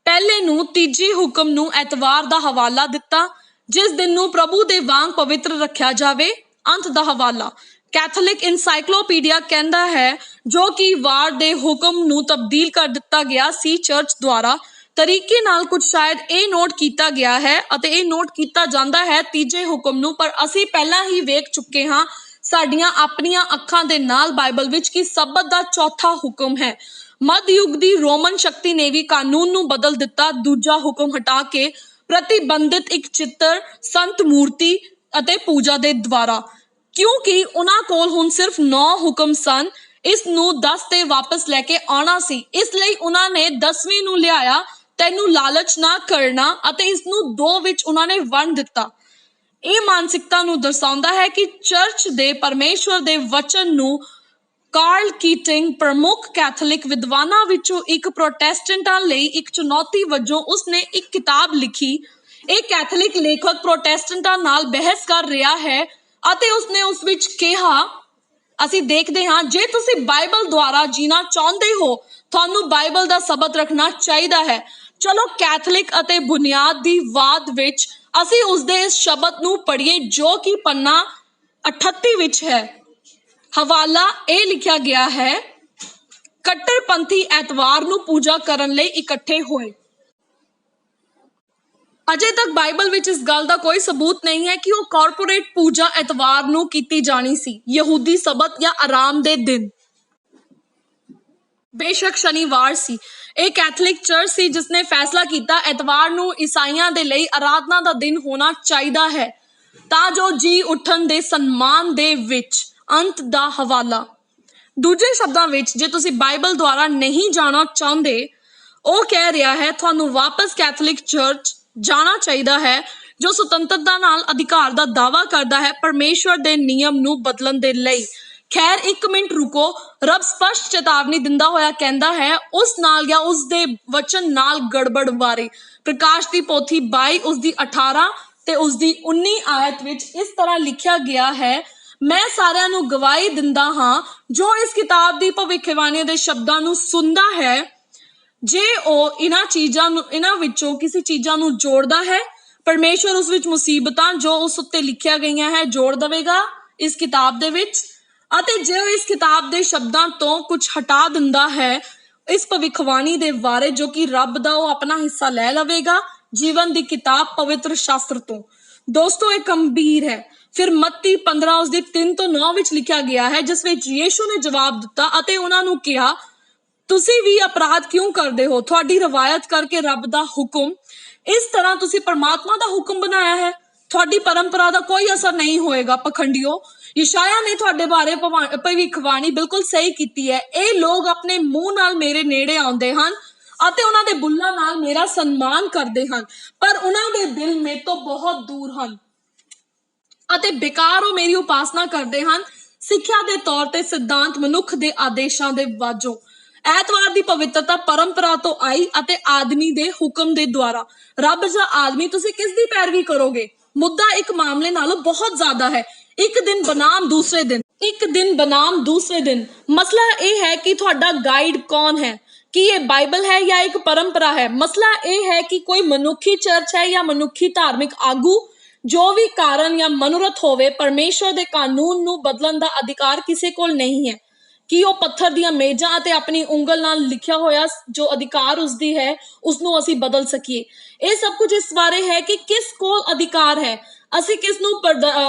ਪਹਿਲੇ ਨੂੰ ਤੀਜੀ ਹੁਕਮ ਨੂੰ ਐਤਵਾਰ ਦਾ ਹਵਾਲਾ ਦਿੱਤਾ, ਜਿਸ ਦਿਨ ਨੂੰ ਪ੍ਰਭੂ ਦੇ ਵਾਂਗ ਪਵਿੱਤਰ ਰੱਖਿਆ ਜਾਵੇ। ਅੰਤ ਦਾ ਹਵਾਲਾ। ਕੈਥੋਲਿਕ ਇਨਸਾਈਕਲੋਪੀਡੀਆ ਕਹਿੰਦਾ ਹੈ ਜੋ ਕਿ ਵਾਰ ਦੇ ਹੁਕਮ ਨੂੰ ਤਬਦੀਲ ਕਰ ਦਿੱਤਾ ਗਿਆ ਸੀ ਚਰਚ ਦੁਆਰਾ ਤਰੀਕੇ ਨਾਲ। ਕੁਝ ਸ਼ਾਇਦ ਇਹ ਨੋਟ ਕੀਤਾ ਗਿਆ ਹੈ ਅਤੇ ਇਹ ਨੋਟ ਕੀਤਾ ਜਾਂਦਾ ਹੈ ਤੀਜੇ ਹੁਕਮ ਨੂੰ, ਪਰ ਅਸੀਂ ਪਹਿਲਾਂ ਹੀ ਵੇਖ ਚੁੱਕੇ ਹਾਂ ਸਾਡੀਆਂ ਆਪਣੀਆਂ ਅੱਖਾਂ ਦੇ ਨਾਲ ਬਾਈਬਲ ਵਿੱਚ ਕਿ ਸਬਤ ਦਾ ਚੌਥਾ ਹੁਕਮ ਹੈ। ਮੱਧ ਯੁੱਗ ਦੀ ਰੋਮਨ ਸ਼ਕਤੀ ਨੇ ਵੀ ਕਾਨੂੰਨ ਨੂੰ ਬਦਲ ਦਿੱਤਾ। ਦੂਜਾ ਹੁਕਮ ਹਟਾ ਕੇ ਪ੍ਰਤੀਬੰਧਿਤ ਇੱਕ ਚਿੱਤਰ, ਸੰਤ ਮੂਰਤੀ ਅਤੇ ਪੂਜਾ ਦੇ ਦੁਆਰਾ, ਕਿਉਂਕਿ ਉਹਨਾਂ ਕੋਲ ਹੁਣ ਸਿਰਫ 9 ਹੁਕਮ ਸਨ। ਇਸ ਨੂੰ 10 ਤੇ ਵਾਪਸ ਲੈ ਕੇ ਆਉਣਾ ਸੀ, ਇਸ ਲਈ ਉਹਨਾਂ ਨੇ 10ਵੀਂ ਨੂੰ ਲਿਆਇਆ, ਤੈਨੂੰ ਲਾਲਚ ਨਾ ਕਰਨਾ, ਅਤੇ ਇਸ ਨੂੰ 2 ਵਿੱਚ ਉਹਨਾਂ ਨੇ ਵੰਡ ਦਿੱਤਾ। ਇਹ ਮਾਨਸਿਕਤਾ ਨੂੰ ਦਰਸਾਉਂਦਾ ਹੈ ਕਿ ਚਰਚ ਦੇ ਪਰਮੇਸ਼ਵਰ ਦੇ ਵਚਨ ਨੂੰ ਕਾਰਲ ਕੀਟਿੰਗ ਪ੍ਰਮੁੱਖ ਕੈਥੋਲਿਕ ਵਿਦਵਾਨਾਂ ਵਿੱਚੋਂ ਇੱਕ ਪ੍ਰੋਟੈਸਟੈਂਟਾਂ ਲਈ ਇੱਕ ਚੁਣੌਤੀ ਵਜੋਂ ਉਸਨੇ ਇੱਕ ਕਿਤਾਬ ਲਿਖੀ। ਇਹ ਕੈਥੋਲਿਕ ਲੇਖਕ ਪ੍ਰੋਟੈਸਟੈਂਟਾਂ ਨਾਲ ਬਹਿਸ ਕਰ ਰਿਹਾ ਹੈ ਅਤੇ ਉਸਨੇ ਉਸ ਵਿੱਚ ਕਿਹਾ, ਅਸੀਂ ਦੇਖਦੇ ਹਾਂ, ਜੇ ਤੁਸੀਂ ਬਾਈਬਲ ਦੁਆਰਾ ਜੀਣਾ ਚਾਹੁੰਦੇ ਹੋ ਤੁਹਾਨੂੰ ਬਾਈਬਲ ਦਾ ਸਬਤ ਰੱਖਣਾ ਚਾਹੀਦਾ ਹੈ। ਚਲੋ, ਕੈਥੋਲਿਕ ਅਤੇ ਬੁਨਿਆਦੀ ਵਾਦ ਵਿੱਚ ਅਸੀਂ ਉਸਦੇ ਇਸ ਸ਼ਬਦ ਨੂੰ ਪੜ੍ਹੀਏ ਜੋ ਕਿ ਪੰਨਾ 38 ਵਿੱਚ ਹੈ। ਹਵਾਲਾ ਇਹ ਲਿਖਿਆ ਗਿਆ ਹੈ, ਕੱਟੜਪੰਥੀ ਐਤਵਾਰ ਨੂੰ ਪੂਜਾ ਕਰਨ ਲਈ ਇਕੱਠੇ ਹੋਏ। ਅਜੇ ਤੱਕ ਬਾਈਬਲ ਵਿੱਚ ਇਸ ਗੱਲ ਦਾ ਕੋਈ ਸਬੂਤ ਨਹੀਂ ਹੈ ਕਿ ਉਹ ਕਾਰਪੋਰੇਟ ਪੂਜਾ ਐਤਵਾਰ ਨੂੰ ਕੀਤੀ ਜਾਣੀ ਸੀ, ਯਹੂਦੀ ਸਬਤ ਜਾਂ ਆਰਾਮ ਦੇ ਦਿਨ। ਬੇਸ਼ੱਕ ਸ਼ਨੀਵਾਰ ਸੀ। ਇਹ ਕੈਥੋਲਿਕ ਚਰਚ ਸੀ ਜਿਸ ਨੇ ਫੈਸਲਾ ਕੀਤਾ ਐਤਵਾਰ ਨੂੰ ਈਸਾਈਆਂ ਦੇ ਲਈ ਆਰਾਧਨਾ ਦਾ ਦਿਨ ਹੋਣਾ ਚਾਹੀਦਾ ਹੈ ਤਾਂ ਜੋ ਜੀ ਉੱਠਣ ਦੇ ਸਨਮਾਨ ਦੇ ਵਿੱਚ। ਅੰਤ ਦਾ ਹਵਾਲਾ। ਦੂਜੇ ਸ਼ਬਦਾਂ ਵਿੱਚ ਜੇ ਤੁਸੀਂ ਬਾਈਬਲ ਦੁਆਰਾ ਨਹੀਂ ਜਾਣਾ ਚਾਹੁੰਦੇ, ਉਹ ਕਹਿ ਰਿਹਾ ਹੈ ਤੁਹਾਨੂੰ ਵਾਪਸ ਕੈਥੋਲਿਕ ਚਰਚ ਜਾਣਾ ਚਾਹੀਦਾ ਹੈ ਜੋ ਸੁਤੰਤਰਤਾ ਨਾਲ ਅਧਿਕਾਰ ਦਾ ਦਾਅਵਾ ਕਰਦਾ ਹੈ ਪਰਮੇਸ਼ਵਰ ਦੇ ਨਿਯਮ ਨੂੰ ਬਦਲਣ ਦੇ ਲਈ। ਖੈਰ ਇੱਕ ਮਿੰਟ ਰੁਕੋ, ਰੱਬ ਸਪਸ਼ਟ ਚੇਤਾਵਨੀ ਦਿੰਦਾ ਹੋਇਆ ਕਹਿੰਦਾ ਹੈ ਉਸ ਨਾਲ ਜਾਂ ਉਸ ਦੇ ਵਚਨ ਨਾਲ ਗੜਬੜ ਬਾਰੇ। ਪ੍ਰਕਾਸ਼ ਦੀ ਪੋਥੀ 22 ਉਸ ਦੀ 18 ਤੇ ਉਸ ਦੀ 19 ਆਇਤ ਵਿੱਚ ਇਸ ਤਰ੍ਹਾਂ ਲਿਖਿਆ ਗਿਆ ਹੈ, ਮੈਂ ਸਾਰਿਆਂ ਨੂੰ ਗਵਾਹੀ ਦਿੰਦਾ ਹਾਂ ਜੋ ਇਸ ਕਿਤਾਬ ਦੀ ਭਵਿੱਖਬਾਣੀ ਦੇ ਸ਼ਬਦਾਂ ਨੂੰ ਸੁਣਦਾ ਹੈ, ਜੇ ਉਹ ਇਹਨਾਂ ਵਿੱਚੋਂ ਕਿਸੇ ਚੀਜ਼ਾਂ ਨੂੰ ਜੋੜਦਾ ਹੈ, ਪਰਮੇਸ਼ਵਰ ਉਸ ਵਿੱਚ ਮੁਸੀਬਤਾਂ ਜੋ ਉਸ ਉੱਤੇ ਲਿਖੀਆਂ ਗਈਆਂ ਹੈ ਜੋੜ ਦੇਵੇਗਾ ਇਸ ਕਿਤਾਬ ਦੇ ਵਿੱਚ। ਅਤੇ ਜੇ ਉਹ ਇਸ ਕਿਤਾਬ ਦੇ ਸ਼ਬਦਾਂ ਤੋਂ ਕੁਝ ਹਟਾ ਦਿੰਦਾ ਹੈ ਇਸ ਭਵਿੱਖਬਾਣੀ ਦੇ ਬਾਰੇ ਜੋ ਕਿ ਰੱਬ ਦਾ, ਉਹ ਆਪਣਾ ਹਿੱਸਾ ਲੈ ਲਵੇਗਾ ਜੀਵਨ ਦੀ ਕਿਤਾਬ ਪਵਿੱਤਰ ਸ਼ਾਸਤਰ ਤੋਂ। ਦੋਸਤੋ ਇਹ ਗੰਭੀਰ ਹੈ। ਫਿਰ ਮੱਤੀ 15 ਉਸ ਦੀ 3 ਤੋਂ 9 ਵਿੱਚ ਲਿਖਿਆ ਗਿਆ ਹੈ, ਜਿਸ ਵਿੱਚ ਯੀਸ਼ੂ ਨੇ ਜਵਾਬ ਦਿੱਤਾ ਅਤੇ ਉਹਨਾਂ ਨੂੰ ਕਿਹਾ, ਤੁਸੀਂ ਵੀ ਅਪਰਾਧ ਕਿਉਂ ਕਰਦੇ ਹੋ? ਤੁਹਾਡੀ ਰਵਾਇਤ ਕਰਕੇ ਰੱਬ ਦਾ ਹੁਕਮ, ਇਸ ਤਰ੍ਹਾਂ ਤੁਸੀਂ ਪਰਮਾਤਮਾ ਦਾ ਹੁਕਮ ਬਣਾਇਆ ਹੈ। ਤੁਹਾਡੀ ਪਰੰਪਰਾ ਦਾ ਕੋਈ ਅਸਰ ਨਹੀਂ ਹੋਏਗਾ ਪਖੰਡੀਓ। ਯਸ਼ਾਇਆ ਨੇ ਤੁਹਾਡੇ ਬਾਰੇ ਭਵਿੱਖਬਾਣੀ ਬਿਲਕੁਲ ਸਹੀ ਕੀਤੀ ਹੈ। ਇਹ ਲੋਕ ਆਪਣੇ ਮੂੰਹ ਨਾਲ ਮੇਰੇ ਨੇੜੇ ਆਉਂਦੇ ਹਨ ਅਤੇ ਉਹਨਾਂ ਦੇ ਬੁੱਲਾਂ ਨਾਲ ਮੇਰਾ ਸਨਮਾਨ ਕਰਦੇ ਹਨ, ਪਰ ਉਹਨਾਂ ਦੇ ਦਿਲ ਮੇਰੇ ਤੋਂ ਬਹੁਤ ਦੂਰ ਹਨ ਅਤੇ ਬੇਕਾਰ ਉਹ ਮੇਰੀ ਉਪਾਸਨਾ ਕਰਦੇ ਹਨ ਸਿੱਖਿਆ ਦੇ ਤੌਰ ਤੇ ਸਿਧਾਂਤ ਮਨੁੱਖ ਦੇ ਆਦੇਸ਼ਾਂ ਦੇ ਵਾਜੋਂ। ਐਤਵਾਰ ਦੀ ਪਵਿੱਤਰਤਾ ਪਰੰਪਰਾ ਤੋਂ ਆਈ ਅਤੇ ਆਦਮੀ ਦੇ ਹੁਕਮ ਦੇ ਦੁਆਰਾ। ਰੱਬ ਜਾਂ ਆਦਮੀ, ਤੁਸੀਂ ਕਿਸ ਦੀ ਪੈਰਵੀ ਕਰੋਗੇ? ਮੁੱਦਾ ਇੱਕ ਮਾਮਲੇ ਨਾਲੋਂ ਬਹੁਤ ਜ਼ਿਆਦਾ ਹੈ। ਇੱਕ ਦਿਨ ਬਨਾਮ ਦੂਸਰੇ ਦਿਨ। ਮਸਲਾ ਇਹ ਹੈ ਕਿ ਤੁਹਾਡਾ ਗਾਈਡ ਕੌਣ ਹੈ? ਕੀ ਇਹ ਬਾਈਬਲ ਹੈ ਜਾਂ ਇੱਕ ਪਰੰਪਰਾ ਹੈ? ਮਸਲਾ ਇਹ ਹੈ ਕਿ ਕੋਈ ਮਨੁੱਖੀ ਚਰਚ ਹੈ ਜਾਂ ਮਨੁੱਖੀ ਧਾਰਮਿਕ ਆਗੂ। ਜੋ ਵੀ ਕਾਰਨ ਜਾਂ ਮਨੋਰਥ ਹੋਵੇ, ਪਰਮੇਸ਼ਵਰ ਦੇ ਕਾਨੂੰਨ ਨੂੰ ਬਦਲਣ ਦਾ ਅਧਿਕਾਰ ਕਿਸੇ ਕੋਲ ਨਹੀਂ ਹੈ। ਕਿ ਉਹ ਪੱਥਰ ਦੀਆਂ ਮੇਜ਼ਾਂ ਅਤੇ ਆਪਣੀ ਉਂਗਲ ਨਾਲ ਲਿਖਿਆ ਹੋਇਆ ਜੋ ਅਧਿਕਾਰ ਉਸਦੀ ਹੈ ਉਸਨੂੰ ਅਸੀਂ ਬਦਲ ਸਕੀਏ। ਇਹ ਸਭ ਕੁਝ ਇਸ ਬਾਰੇ ਹੈ ਕਿ ਕਿਸ ਕੋਲ ਅਧਿਕਾਰ ਹੈ। ਅਸੀਂ ਕਿਸ ਨੂੰ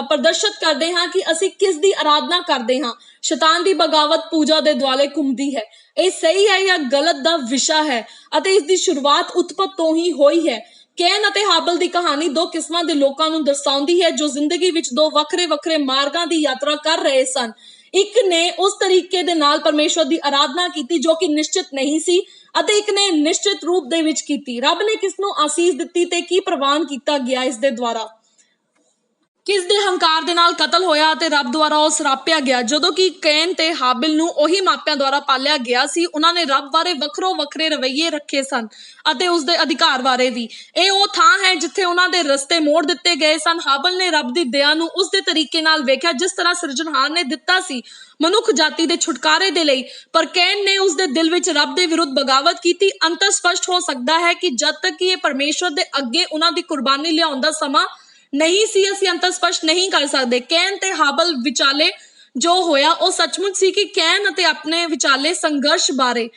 ਪ੍ਰਦਰਸ਼ਿਤ ਕਰਦੇ ਹਾਂ ਕਿ ਅਸੀਂ ਕਿਸ ਦੀ ਆਰਾਧਨਾ ਕਰਦੇ ਹਾਂ। ਸ਼ੈਤਾਨ ਦੀ ਬਗਾਵਤ ਪੂਜਾ ਦੇ ਦੁਆਲੇ ਘੁੰਮਦੀ ਹੈ। ਇਹ ਸਹੀ ਹੈ ਜਾਂ ਗਲਤ ਦਾ ਵਿਸ਼ਾ ਹੈ ਅਤੇ ਇਸ ਦੀ ਸ਼ੁਰੂਆਤ ਉਤਪਤ ਤੋਂ ਹੀ ਹੋਈ ਹੈ। ਕੈਨ ਅਤੇ ਹਾਬਲ ਦੀ ਕਹਾਣੀ ਦੋ ਕਿਸਮਾਂ ਦੇ ਲੋਕਾਂ ਨੂੰ ਦਰਸਾਉਂਦੀ ਹੈ ਜੋ ਜ਼ਿੰਦਗੀ ਵਿੱਚ ਦੋ ਵੱਖਰੇ ਮਾਰਗਾਂ ਦੀ ਯਾਤਰਾ ਕਰ ਰਹੇ ਸਨ। ਇੱਕ ਨੇ ਉਸ ਤਰੀਕੇ ਦੇ ਨਾਲ ਪਰਮੇਸ਼ਵਰ ਦੀ ਆਰਾਧਨਾ ਕੀਤੀ ਜੋ ਕਿ ਨਿਸ਼ਚਿਤ ਨਹੀਂ ਸੀ ਅਤੇ ਇੱਕ ਨੇ ਨਿਸ਼ਚਿਤ ਰੂਪ ਦੇ ਵਿੱਚ ਕੀਤੀ। ਰੱਬ ਨੇ ਕਿਸ ਨੂੰ ਆਸੀਸ ਦਿੱਤੀ ਤੇ ਕੀ ਪ੍ਰਵਾਨ ਕੀਤਾ ਗਿਆ ਇਸ ਦੇ ਦੁਆਰਾ? ਕਿਸ ਦੇ ਹੰਕਾਰ ਦੇ ਨਾਲ ਕਤਲ ਹੋਇਆ ਅਤੇ ਰੱਬ ਦੁਆਰਾ ਉਹ ਸਰਾਪਿਆ ਗਿਆ? ਜਦੋਂ ਕਿ ਕੈਨ ਤੇ ਹਾਬਿਲ ਨੂੰ ਉਹੀ ਮਾਪਿਆਂ ਦੁਆਰਾ ਪਾਲਿਆ ਗਿਆ ਸੀ, ਉਹਨਾਂ ਨੇ ਰੱਬ ਬਾਰੇ ਵੱਖਰੇ ਰਵੱਈਏ ਰੱਖੇ ਸਨ ਅਤੇ ਉਸਦੇ ਅਧਿਕਾਰ ਬਾਰੇ ਵੀ। ਇਹ ਉਹ ਥਾਂ ਹੈ ਜਿੱਥੇ ਉਹਨਾਂ ਦੇ ਰਸਤੇ ਮੋੜ ਦਿੱਤੇ ਗਏ ਸਨ। ਹਾਬਲ ਨੇ ਰੱਬ ਦੀ ਦਇਆ ਨੂੰ ਉਸਦੇ ਤਰੀਕੇ ਨਾਲ ਵੇਖਿਆ ਜਿਸ ਤਰ੍ਹਾਂ ਸਿਰਜਣਹਾਰ ਨੇ ਦਿੱਤਾ ਸੀ ਮਨੁੱਖ ਜਾਤੀ ਦੇ ਛੁਟਕਾਰੇ ਦੇ ਲਈ, ਪਰ ਕੈਨ ਨੇ ਉਸਦੇ ਦਿਲ ਵਿੱਚ ਰੱਬ ਦੇ ਵਿਰੁੱਧ ਬਗਾਵਤ ਕੀਤੀ। ਅੰਤਰ ਸਪਸ਼ਟ ਹੋ ਸਕਦਾ ਹੈ ਕਿ ਜਦ ਤੱਕ ਕਿ ਇਹ ਪਰਮੇਸ਼ਵਰ ਦੇ ਅੱਗੇ ਉਹਨਾਂ ਦੀ ਕੁਰਬਾਨੀ ਲਿਆਉਣ ਦਾ ਸਮਾਂ ਨਹੀਂ ਸੀ, ਅਸੀਂ ਅੰਤਰ ਸਪਸ਼ਟ ਨਹੀਂ ਕਰ ਸਕਦੇ। ਕੈਨ ਤੇ ਹਾਬਲ ਵਿਚਾਲੇ ਜੋ ਹੋਇਆ ਉਹ ਸੱਚਮੁੱਚ ਸੀ ਕਿ ਕੈਨ ਅਤੇ ਆਪਣੇ ਵਿਚਾਲੇ ਸੰਘਰਸ਼ ਬਾਰੇ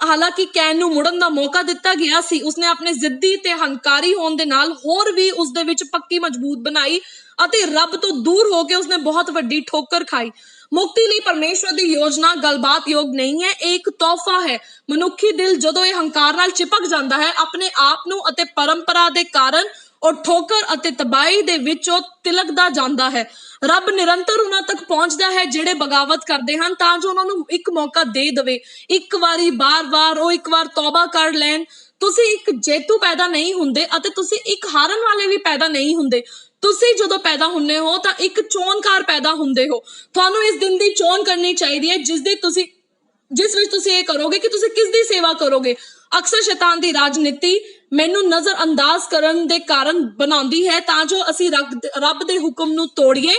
ਹਾਲਾਂਕਿ ਕੈਨ ਨੂੰ ਮੁੜਨ ਦਾ ਮੌਕਾ ਦਿੱਤਾ ਗਿਆ ਸੀ, ਉਸਨੇ ਆਪਣੇ ਜ਼ਿੱਦੀ ਤੇ ਹੰਕਾਰੀ ਹੋਣ ਦੇ ਨਾਲ ਹੋਰ ਵੀ ਉਸਦੇ ਵਿੱਚ ਪੱਕੀ ਮਜ਼ਬੂਤ ਬਣਾਈ ਅਤੇ ਰੱਬ ਤੋਂ ਦੂਰ ਹੋ ਕੇ ਉਸਨੇ ਬਹੁਤ ਵੱਡੀ ਠੋਕਰ ਖਾਈ। ਮੁਕਤੀ ਲਈ ਪਰਮੇਸ਼ਵਰ ਦੀ ਯੋਜਨਾ ਗੱਲਬਾਤ ਯੋਗ ਨਹੀਂ ਹੈ, ਇਹ ਇੱਕ ਤੋਹਫਾ ਹੈ। ਮਨੁੱਖੀ ਦਿਲ ਜਦੋਂ ਇਹ ਹੰਕਾਰ ਨਾਲ ਚਿਪਕ ਜਾਂਦਾ ਹੈ ਆਪਣੇ ਆਪ ਨੂੰ ਅਤੇ ਪਰੰਪਰਾ ਦੇ ਕਾਰਨ ਉਹ ਠੋਕਰ ਅਤੇ ਤਬਾਹੀ ਦੇ ਵਿੱਚ ਉਹ ਤਿਲਕਦਾ ਜਾਂਦਾ ਹੈ। ਰੱਬ ਨਿਰੰਤਰ ਉਹਨਾਂ ਤੱਕ ਪਹੁੰਚਦਾ ਹੈ ਜਿਹੜੇ ਬਗਾਵਤ ਕਰਦੇ ਹਨ ਤਾਂ ਜੋ ਉਹਨਾਂ ਨੂੰ ਇੱਕ ਮੌਕਾ ਦੇ ਦੇਵੇ। ਇੱਕ ਵਾਰੀ ਬਾਰ-ਬਾਰ ਉਹ ਇੱਕ ਵਾਰ ਤੌਬਾ ਕਰ ਲੈਣ। ਤੁਸੀਂ ਇੱਕ ਜੇਤੂ ਪੈਦਾ ਨਹੀਂ ਹੁੰਦੇ ਅਤੇ ਤੁਸੀਂ ਇੱਕ ਹਾਰਨ ਵਾਲੇ ਵੀ ਪੈਦਾ ਨਹੀਂ ਹੁੰਦੇ। ਤੁਸੀਂ ਜਦੋਂ ਪੈਦਾ ਹੁੰਦੇ ਹੋ ਤਾਂ ਇੱਕ ਚੋਣਕਾਰ ਪੈਦਾ ਹੁੰਦੇ ਹੋ। ਤੁਹਾਨੂੰ ਇਸ ਦਿਨ ਦੀ ਚੋਣ ਕਰਨੀ ਚਾਹੀਦੀ ਹੈ ਜਿਸ ਵਿੱਚ ਤੁਸੀਂ ਇਹ ਕਰੋਗੇ ਕਿ ਤੁਸੀਂ ਕਿਸ ਦੀ ਸੇਵਾ ਕਰੋਗੇ। ਅਕਸਰ ਸ਼ੈਤਾਨ ਦੀ ਰਾਜਨੀਤੀ ਮੈਨੂੰ ਨਜ਼ਰ ਅੰਦਾਜ਼ ਕਰਨ ਦੇ ਕਾਰਨ ਬਣਾਉਂਦੀ ਹੈ ਤਾਂ ਜੋ ਅਸੀਂ ਰੱਬ ਦੇ ਹੁਕਮ ਨੂੰ ਤੋੜੀਏ।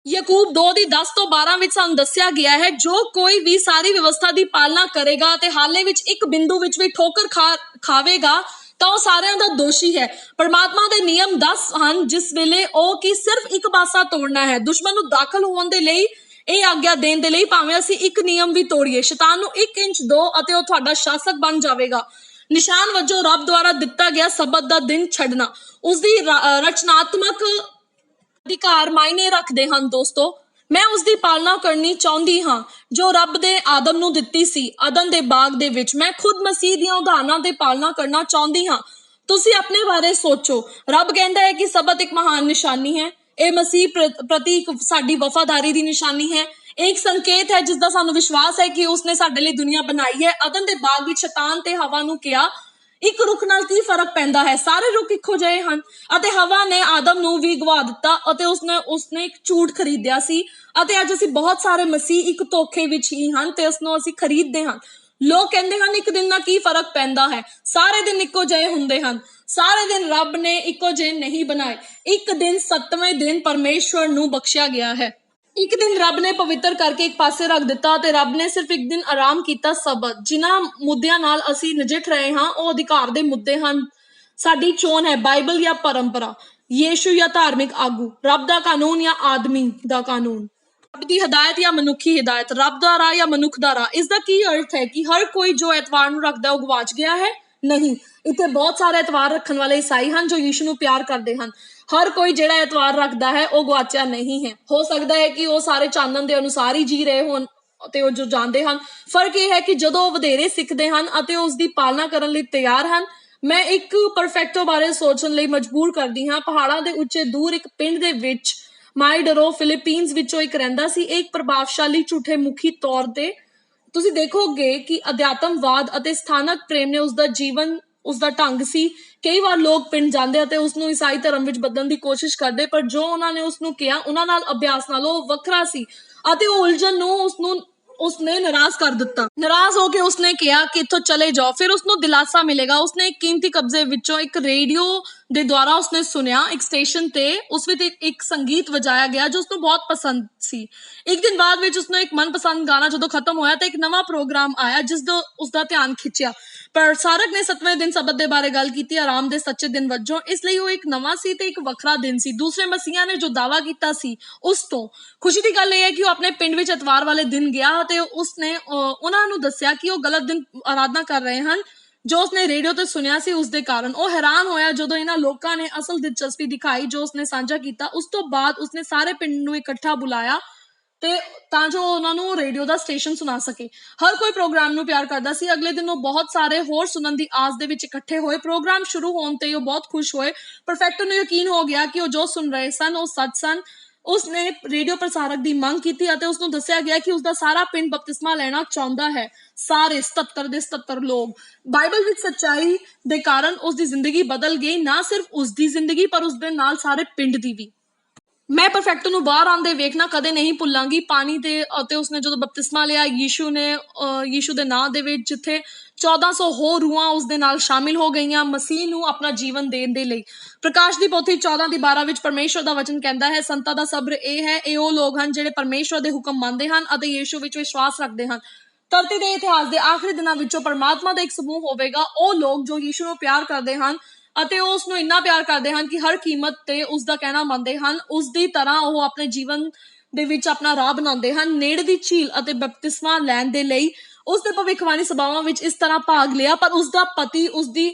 ਯਾਕੂਬ 2 ਦੀ 10 ਤੋਂ 12 ਵਿੱਚ ਸਾਨੂੰ ਦੱਸਿਆ ਗਿਆ ਹੈ, ਜੋ ਕੋਈ ਵੀ ਸਾਰੀ ਵਿਵਸਥਾ ਦੀ ਪਾਲਣਾ ਕਰੇਗਾ ਅਤੇ ਹਾਲੇ ਵਿੱਚ ਇੱਕ ਬਿੰਦੂ ਵਿੱਚ ਵੀ ਠੋਕਰ ਖਾਵੇਗਾ ਤਾਂ ਉਹ ਸਾਰਿਆਂ ਦਾ ਦੋਸ਼ੀ ਹੈ। ਪਰਮਾਤਮਾ ਦੇ ਨਿਯਮ 10 ਹਨ ਜਿਸ ਵੇਲੇ ਉਹ ਕਿ ਸਿਰਫ ਇੱਕ ਪਾਸਾ ਤੋੜਨਾ ਹੈ। ਦੁਸ਼ਮਣ ਨੂੰ ਦਾਖਲ ਹੋਣ ਦੇ ਲਈ ਇਹ ਆਗਿਆ ਦੇਣ ਦੇ ਲਈ ਭਾਵੇਂ ਅਸੀਂ ਇੱਕ ਨਿਯਮ ਵੀ ਤੋੜੀਏ। ਸ਼ੈਤਾਨ ਨੂੰ 1 ਇੰਚ ਦਿਓ ਅਤੇ ਉਹ ਤੁਹਾਡਾ ਸ਼ਾਸਕ ਬਣ ਜਾਵੇਗਾ। ਨਿਸ਼ਾਨ ਵਜੋਂ ਰੱਬ ਦੁਆਰਾ ਦਿੱਤਾ ਗਿਆ ਸਬਤ ਦਾ ਦਿਨ ਛੱਡਣਾ ਉਸਦੀ ਰਚਨਾਤਮਕ ਅਧਿਕਾਰ ਮਾਇਨੇ ਰੱਖਦੇ ਹਨ। ਦੋਸਤੋ, ਮੈਂ ਉਸਦੀ ਪਾਲਣਾ ਕਰਨੀ ਚਾਹੁੰਦੀ ਹਾਂ ਜੋ ਰੱਬ ਦੇ ਆਦਮ ਨੂੰ ਦਿੱਤੀ ਸੀ ਅਦਨ ਦੇ ਬਾਗ ਦੇ ਵਿੱਚ। ਮੈਂ ਖੁਦ ਮਸੀਹ ਦੀਆਂ ਉਦਾਹਰਨਾਂ ਦੀ ਪਾਲਣਾ ਕਰਨਾ ਚਾਹੁੰਦੀ ਹਾਂ। ਤੁਸੀਂ ਆਪਣੇ ਬਾਰੇ ਸੋਚੋ। ਰੱਬ ਕਹਿੰਦਾ ਹੈ ਕਿ ਸਬਤ ਇੱਕ ਮਹਾਨ ਨਿਸ਼ਾਨੀ ਹੈ। ਇਹ ਮਸੀਹ ਪ੍ਰਤੀ ਸਾਡੀ ਵਫਾਦਾਰੀ ਦੀ ਨਿਸ਼ਾਨੀ ਹੈ। एक संकेत है जिसका सानू विश्वास है कि उसने साडे लई दुनिया बनाई है। अदन दे बाग विच शैतान ते हवा नू किहा, एक रुख नाल की फर्क पैंदा है, सारे रुख इक्को ਜਿਹੇ ਹਨ ਅਤੇ ਹਵਾ ਨੇ ਆਦਮ ਨੂੰ ਵੀ ਗਵਾ ਦਿੱਤਾ ਅਤੇ ਉਸਨੇ ਇੱਕ ਝੂਠ ਖਰੀਦਿਆ ਸੀ ਅਤੇ ਅੱਜ ਅਸੀਂ ਬਹੁਤ ਸਾਰੇ ਮਸੀਹ ਇੱਕ ਧੋਖੇ ਵਿੱਚ ਹੀ ਹਨ ਤੇ ਉਸ ਨੂੰ ਅਸੀਂ ਖਰੀਦਦੇ ਹਾਂ। ਲੋਕ ਕਹਿੰਦੇ ਹਨ ਇੱਕ ਦਿਨ ਨਾਲ ਕੀ ਫਰਕ ਪੈਂਦਾ ਹੈ, ਸਾਰੇ ਦਿਨ ਇੱਕੋ ਜਿਹੇ ਹੁੰਦੇ ਹਨ। ਸਾਰੇ ਦਿਨ ਰੱਬ ਨੇ ਇੱਕੋ ਜਿਹੇ ਨਹੀਂ ਬਣਾਏ। ਇੱਕ ਦਿਨ 7ਵੇਂ ਦਿਨ ਪਰਮੇਸ਼ਵਰ ਨੂੰ ਬਖਸ਼ਿਆ ਗਿਆ ਹੈ। ਇੱਕ ਦਿਨ ਰੱਬ ਨੇ ਪਵਿੱਤਰ ਕਰਕੇ ਇੱਕ ਪਾਸੇ ਰੱਖ ਦਿੱਤਾ ਅਤੇ ਰੱਬ ਨੇ ਸਿਰਫ ਇੱਕ ਦਿਨ ਆਰਾਮ ਕੀਤਾ। ਸਬਤ ਜਿਨ੍ਹਾਂ ਮੁੱਦਿਆਂ ਨਾਲ ਅਸੀਂ ਨਜਿੱਠ ਰਹੇ ਹਾਂ ਉਹ ਅਧਿਕਾਰ ਦੇ ਮੁੱਦੇ ਹਨ। ਸਾਡੀ ਚੋਣ ਹੈ ਬਾਈਬਲ ਜਾਂ ਪਰੰਪਰਾ, ਯੀਸ਼ੂ ਜਾਂ ਧਾਰਮਿਕ ਆਗੂ, ਰੱਬ ਦਾ ਕਾਨੂੰਨ ਜਾਂ ਆਦਮੀ ਦਾ ਕਾਨੂੰਨ, ਰੱਬ ਦੀ ਹਦਾਇਤ ਜਾਂ ਮਨੁੱਖੀ ਹਦਾਇਤ, ਰੱਬ ਦਾ ਰਾਹ ਜਾਂ ਮਨੁੱਖ ਦਾ ਰਾਹ। ਇਸਦਾ ਕੀ ਅਰਥ ਹੈ ਕਿ ਹਰ ਕੋਈ ਜੋ ਐਤਵਾਰ ਨੂੰ ਰੱਖਦਾ ਉਹ ਗਵਾਚ ਗਿਆ ਹੈ? ਨਹੀਂ, ਇੱਥੇ ਬਹੁਤ ਸਾਰੇ ਐਤਵਾਰ ਰੱਖਣ ਵਾਲੇ ਈਸਾਈ ਹਨ ਜੋ ਯੀਸ਼ੂ ਨੂੰ ਪਿਆਰ ਕਰਦੇ ਹਨ। ਹਰ ਕੋਈ ਜਿਹੜਾ ਐਤਵਾਰ ਰੱਖਦਾ ਹੈ ਉਹ ਗਵਾਚਿਆ ਨਹੀਂ ਹੈ। ਹੋ ਸਕਦਾ ਹੈ ਕਿ ਉਹ ਸਾਰੇ ਚਾਨਣ ਦੇ ਅਨੁਸਾਰ ਹੀ ਜੀ ਰਹੇ ਹੋਣ ਅਤੇ ਉਹ ਜੋ ਜਾਣਦੇ ਹਨ। ਫਰਕ ਇਹ ਹੈ ਕਿ ਜਦੋਂ ਉਹ ਵਧੇਰੇ ਸਿੱਖਦੇ ਹਨ ਅਤੇ ਉਸ ਦੀ ਪਾਲਣਾ ਕਰਨ ਲਈ ਤਿਆਰ ਹਨ। ਮੈਂ ਇੱਕ ਪਰਫੈਕਟੋ ਬਾਰੇ ਸੋਚਣ ਲਈ ਮਜਬੂਰ ਕਰਦੀ ਹਾਂ। ਪਹਾੜਾਂ ਦੇ ਉੱਚੇ ਦੂਰ ਇੱਕ ਪਿੰਡ ਦੇ ਵਿੱਚ ਮਾਈਡਰੋ ਫਿਲੀਪੀਨਜ਼ ਵਿੱਚੋਂ ਇੱਕ ਰਹਿੰਦਾ ਸੀ। ਇਹ ਇੱਕ ਪ੍ਰਭਾਵਸ਼ਾਲੀ ਝੂਠੇ ਮੁਖੀ ਤੌਰ ਤੇ ਤੁਸੀਂ ਦੇਖੋਗੇ ਕਿ ਅਧਿਆਤਮਵਾਦ ਅਤੇ ਸਥਾਨਕ ਪ੍ਰੇਮ ਨੇ ਉਸਦਾ ਜੀਵਨ, ਉਸਦਾ ਢੰਗ ਸੀ। ਕਈ ਵਾਰ ਲੋਕ ਪਿੰਡ ਜਾਂਦੇ ਅਤੇ ਉਸਨੂੰ ਈਸਾਈ ਧਰਮ ਵਿੱਚ ਬਦਲਣ ਦੀ ਕੋਸ਼ਿਸ਼ ਕਰਦੇ, ਪਰ ਜੋ ਉਹਨਾਂ ਨੇ ਉਸਨੂੰ ਕਿਹਾ ਉਹਨਾਂ ਨਾਲ ਅਭਿਆਸ ਨਾਲੋਂ ਵੱਖਰਾ ਸੀ ਅਤੇ ਉਹ ਉਲਝਣ ਨੂੰ ਉਸਨੇ ਨਾਰਾਜ਼ ਕਰ ਦਿੱਤਾ। ਨਾਰਾਜ਼ ਹੋ ਕੇ ਉਸਨੇ ਕਿਹਾ ਕਿ ਇੱਥੋਂ ਚਲੇ ਜਾਓ, ਫਿਰ ਉਸਨੂੰ ਦਿਲਾਸਾ ਮਿਲੇਗਾ। ਉਸਨੇ ਇੱਕ ਕੀਮਤੀ ਕਬਜ਼ੇ ਵਿੱਚੋਂ ਇੱਕ ਰੇਡੀਓ ਦੇ ਦੁਆਰਾ ਉਸਨੇ ਸੁਣਿਆ, ਇੱਕ ਸਟੇਸ਼ਨ ਤੇ ਉਸ ਵਿੱਚ ਇੱਕ ਸੰਗੀਤ ਵਜਾਇਆ ਗਿਆ ਜੋ ਉਸਨੂੰ ਬਹੁਤ ਪਸੰਦ ਸੀ। ਇੱਕ ਦਿਨ ਬਾਅਦ ਵਿੱਚ ਉਸਨੂੰ ਇੱਕ ਮਨਪਸੰਦ ਗਾਣਾ ਜਦੋਂ ਖਤਮ ਹੋਇਆ ਤਾਂ ਇੱਕ ਨਵਾਂ ਪ੍ਰੋਗਰਾਮ ਆਇਆ ਜਿਸ ਦਾ ਉਸਦਾ ਧਿਆਨ ਖਿੱਚਿਆ। ਪ੍ਰਸਾਰਕ ਨੇ 7ਵੇਂ ਦਿਨ ਸਬਤ ਦੇ ਬਾਰੇ ਗੱਲ ਕੀਤੀ, ਆਰਾਮ ਦੇ ਸੱਚੇ ਦਿਨ ਵਜੋਂ। ਇਸ ਲਈ ਉਹ ਇੱਕ ਨਵਾਂ ਸੀ ਤੇ ਇੱਕ ਵੱਖਰਾ ਦਿਨ ਸੀ। ਦੂਸਰੇ ਮਸੀਹਾਂ ਨੇ ਜੋ ਦਾਅਵਾ ਕੀਤਾ ਸੀ ਉਸ ਤੋਂ ਖੁਸ਼ੀ ਦੀ ਗੱਲ ਇਹ ਹੈ ਕਿ ਉਹ ਆਪਣੇ ਪਿੰਡ ਵਿੱਚ ਐਤਵਾਰ ਵਾਲੇ ਦਿਨ ਗਿਆ ਅਤੇ ਉਸਨੇ ਉਹਨਾਂ ਨੂੰ ਦੱਸਿਆ ਕਿ ਉਹ ਗਲਤ ਦਿਨ ਆਰਾਧਨਾ ਕਰ ਰਹੇ ਹਨ। ਜੋ ਉਸਨੇ ਰੇਡੀਓ ਤੇ ਸੁਣਿਆ ਸੀ ਉਸਦੇ ਕਾਰਨ ਉਹ ਹੈਰਾਨ ਹੋਇਆ ਜਦੋਂ ਇਹਨਾਂ ਲੋਕਾਂ ਨੇ ਅਸਲ ਦਿਲਚਸਪੀ ਦਿਖਾਈ ਜੋ ਉਸਨੇ ਸਾਂਝਾ ਕੀਤਾ। ਉਸ ਤੋਂ ਬਾਅਦ ਉਸਨੇ ਸਾਰੇ ਪਿੰਡ ਨੂੰ ਇਕੱਠਾ ਬੁਲਾਇਆ ਤੇ ਤਾਂ ਜੋ ਉਹਨਾਂ ਨੂੰ ਰੇਡੀਓ ਦਾ ਸਟੇਸ਼ਨ ਸੁਣਾ ਸਕੇ। ਹਰ ਕੋਈ ਪ੍ਰੋਗਰਾਮ ਨੂੰ ਪਿਆਰ ਕਰਦਾ ਸੀ। ਅਗਲੇ ਦਿਨ ਉਹ ਬਹੁਤ ਸਾਰੇ ਹੋਰ ਸੁਣਨ ਦੀ ਆਸ ਦੇ ਵਿੱਚ ਇਕੱਠੇ ਹੋਏ। ਪ੍ਰੋਗਰਾਮ ਸ਼ੁਰੂ ਹੋਣ ਤੇ ਉਹ ਬਹੁਤ ਖੁਸ਼ ਹੋਏ। ਪਰਫੈਕਟੋ ਨੂੰ ਯਕੀਨ ਹੋ ਗਿਆ ਕਿ ਉਹ ਜੋ ਸੁਣ ਰਹੇ ਸਨ ਉਹ ਸੱਚ ਸਨ। ਉਸਨੇ ਰੇਡੀਓ ਪ੍ਰਸਾਰਕ ਦੀ ਮੰਗ ਕੀਤੀ ਅਤੇ ਉਸਨੂੰ ਦੱਸਿਆ ਗਿਆ ਕਿ ਉਸਦਾ ਸਾਰਾ ਪਿੰਡ ਬਪਤਿਸਮਾ ਲੈਣਾ ਚਾਹੁੰਦਾ ਹੈ। ਸਾਰੇ 77 ਦੇ 77 ਲੋਕ। ਬਾਈਬਲ ਵਿੱਚ ਸੱਚਾਈ ਦੇ ਕਾਰਨ ਉਸਦੀ ਜ਼ਿੰਦਗੀ ਬਦਲ ਗਈ। ਨਾ ਸਿਰਫ ਉਸਦੀ ਜ਼ਿੰਦਗੀ ਪਰ ਉਸਦੇ ਨਾਲ ਸਾਰੇ ਪਿੰਡ ਦੀ ਵੀ। ਮੈਂ ਪਰਫੈਕਟੋ ਨੂੰ ਬਾਹਰ ਆਉਂਦੇ ਵੇਖਣਾ ਕਦੇ ਨਹੀਂ ਭੁੱਲਾਂਗੀ। ਪਾਣੀ ਦੇ ਅਤੇ ਉਸਨੇ ਜਦੋਂ ਬਪਤਿਸਮਾ ਲਿਆ ਯੀਸ਼ੂ ਦੇ ਨਾਂ ਦੇ ਵਿੱਚ, ਜਿੱਥੇ 1400 ਹੋਰ ਰੂਹਾਂ ਉਸਦੇ ਨਾਲ ਸ਼ਾਮਿਲ ਹੋ ਗਈਆਂ ਮਸੀਹ ਨੂੰ ਆਪਣਾ ਜੀਵਨ ਦੇਣ ਦੇ ਲਈ। ਪ੍ਰਕਾਸ਼ ਦੀ ਪੋਥੀ 14:12 ਵਿੱਚ ਪਰਮੇਸ਼ਵਰ ਦਾ ਵਚਨ ਕਹਿੰਦਾ ਹੈ, ਸੰਤਾਂ ਦਾ ਸਬਰ ਇਹ ਹੈ, ਇਹ ਉਹ ਲੋਕ ਹਨ ਜਿਹੜੇ ਪਰਮੇਸ਼ਵਰ ਦੇ ਹੁਕਮ ਮੰਨਦੇ ਹਨ ਅਤੇ ਯੀਸ਼ੂ ਵਿੱਚ ਵਿਸ਼ਵਾਸ ਰੱਖਦੇ ਹਨ। ਧਰਤੀ ਦੇ ਇਤਿਹਾਸ ਦੇ ਆਖਰੀ ਦਿਨਾਂ ਵਿੱਚੋਂ ਪਰਮਾਤਮਾ ਦਾ ਇੱਕ ਸਮੂਹ ਹੋਵੇਗਾ, ਉਹ ਲੋਕ ਜੋ ਯੀਸ਼ੂ ਨੂੰ ਪਿਆਰ ਕਰਦੇ ਹਨ ਅਤੇ ਉਹ ਉਸਨੂੰ ਇੰਨਾ ਪਿਆਰ ਕਰਦੇ ਹਨ ਕਿ ਹਰ ਕੀਮਤ ਤੇ ਉਸਦਾ ਕਹਿਣਾ ਮੰਨਦੇ ਹਨ। ਉਸਦੀ ਤਰ੍ਹਾਂ ਉਹ ਆਪਣੇ ਜੀਵਨ ਦੇ ਵਿੱਚ ਆਪਣਾ ਰਾਹ ਬਣਾਉਂਦੇ ਹਨ। ਨੇੜੇ ਦੀ ਝੀਲ ਅਤੇ ਬਪਤਿਸਮਾ ਲੈਣ ਦੇ ਲਈ ਉਸਦੇ ਭਵਿੱਖਬਾਣੀ ਸਭਾਵਾਂ ਵਿੱਚ ਇਸ ਤਰ੍ਹਾਂ ਭਾਗ ਲਿਆ, ਪਰ ਉਸਦਾ ਪਤੀ ਉਸਦੀ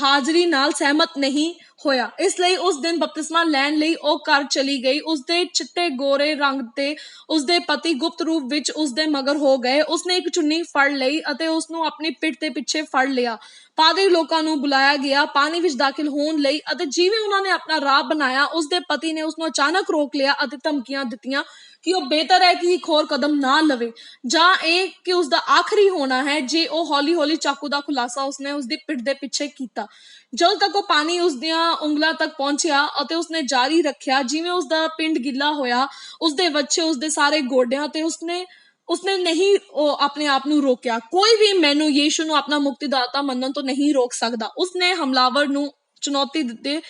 ਹਾਜ਼ਰੀ ਨਾਲ ਸਹਿਮਤ ਨਹੀਂ ਹੋਇਆ। ਇਸ ਲਈ ਉਸ ਦਿਨ ਬਪਤਿਸਮਾ ਲੈਣ ਲਈ ਉਹ ਘਰ ਚਲੀ ਗਈ। ਉਸਦੇ ਚਿੱਟੇ ਗੋਰੇ ਰੰਗ ਤੇ ਉਸਦੇ ਪਤੀ ਗੁਪਤ ਰੂਪ ਵਿੱਚ ਉਸਦੇ ਮਗਰ ਹੋ ਗਏ। ਉਸਨੇ ਇੱਕ ਚੁੰਨੀ ਫੜ ਲਈ ਅਤੇ ਉਸਨੂੰ ਆਪਣੀ ਪਿੱਠ ਦੇ ਪਿੱਛੇ ਫੜ ਲਿਆ। ਪਾਦਰੀ ਲੋਕਾਂ ਨੂੰ ਬੁਲਾਇਆ ਗਿਆ ਪਾਣੀ ਵਿੱਚ ਦਾਖਲ ਹੋਣ ਲਈ ਅਤੇ ਜਿਵੇਂ ਉਹਨਾਂ ਨੇ ਆਪਣਾ ਰਾਹ ਬਣਾਇਆ ਉਸਦੇ ਪਤੀ ਨੇ ਉਸਨੂੰ ਅਚਾਨਕ ਰੋਕ ਲਿਆ ਅਤੇ ਧਮਕੀਆਂ ਦਿੱਤੀਆਂ ਕਿ ਉਹ ਬਿਹਤਰ ਹੈ ਕਿ ਇੱਕ ਹੋਰ ਕਦਮ ਨਾ ਲਵੇ ਜਾਂ ਇਹ ਕਿ ਉਸਦਾ ਆਖਰੀ ਹੋਣਾ ਹੈ। ਜੇ ਉਹ ਹੌਲੀ ਹੌਲੀ ਚਾਕੂ ਦਾ ਖੁਲਾਸਾ ਉਸਨੇ ਉਸਦੀ ਪਿੱਠ ਦੇ ਪਿੱਛੇ ਕੀਤਾ ਜਦੋਂ ਤੱਕ ਉਹ ਪਾਣੀ ਉਸਦੀਆਂ ਉਂਗਲਾਂ ਤੱਕ ਪਹੁੰਚਿਆ ਅਤੇ ਉਸਨੇ ਜਾਰੀ ਰੱਖਿਆ। ਜਿਵੇਂ ਉਸਦਾ ਪਿੰਡ ਗਿੱਲਾ ਹੋਇਆ ਉਸਦੇ ਵੱਛੇ ਉਸਦੇ ਸਾਰੇ ਗੋਡਿਆਂ ਤੇ ਉਸਨੇ ਨਹੀਂ ਆਪਣੇ ਆਪ ਨੂੰ ਰੋਕਿਆ। ਕੋਈ ਵੀ ਮੈਨੂੰ ਯੀਸ਼ੂ ਨੂੰ ਆਪਣਾ ਮੁਕਤੀਦਾਤਾ ਮੰਨਣ ਤੋਂ ਨਹੀਂ ਰੋਕ ਸਕਦਾ। ਉਸਨੇ ਹਮਲਾਵਰ ਨੂੰ ਚੁਣੌਤੀ ਦਿੱਤੀ,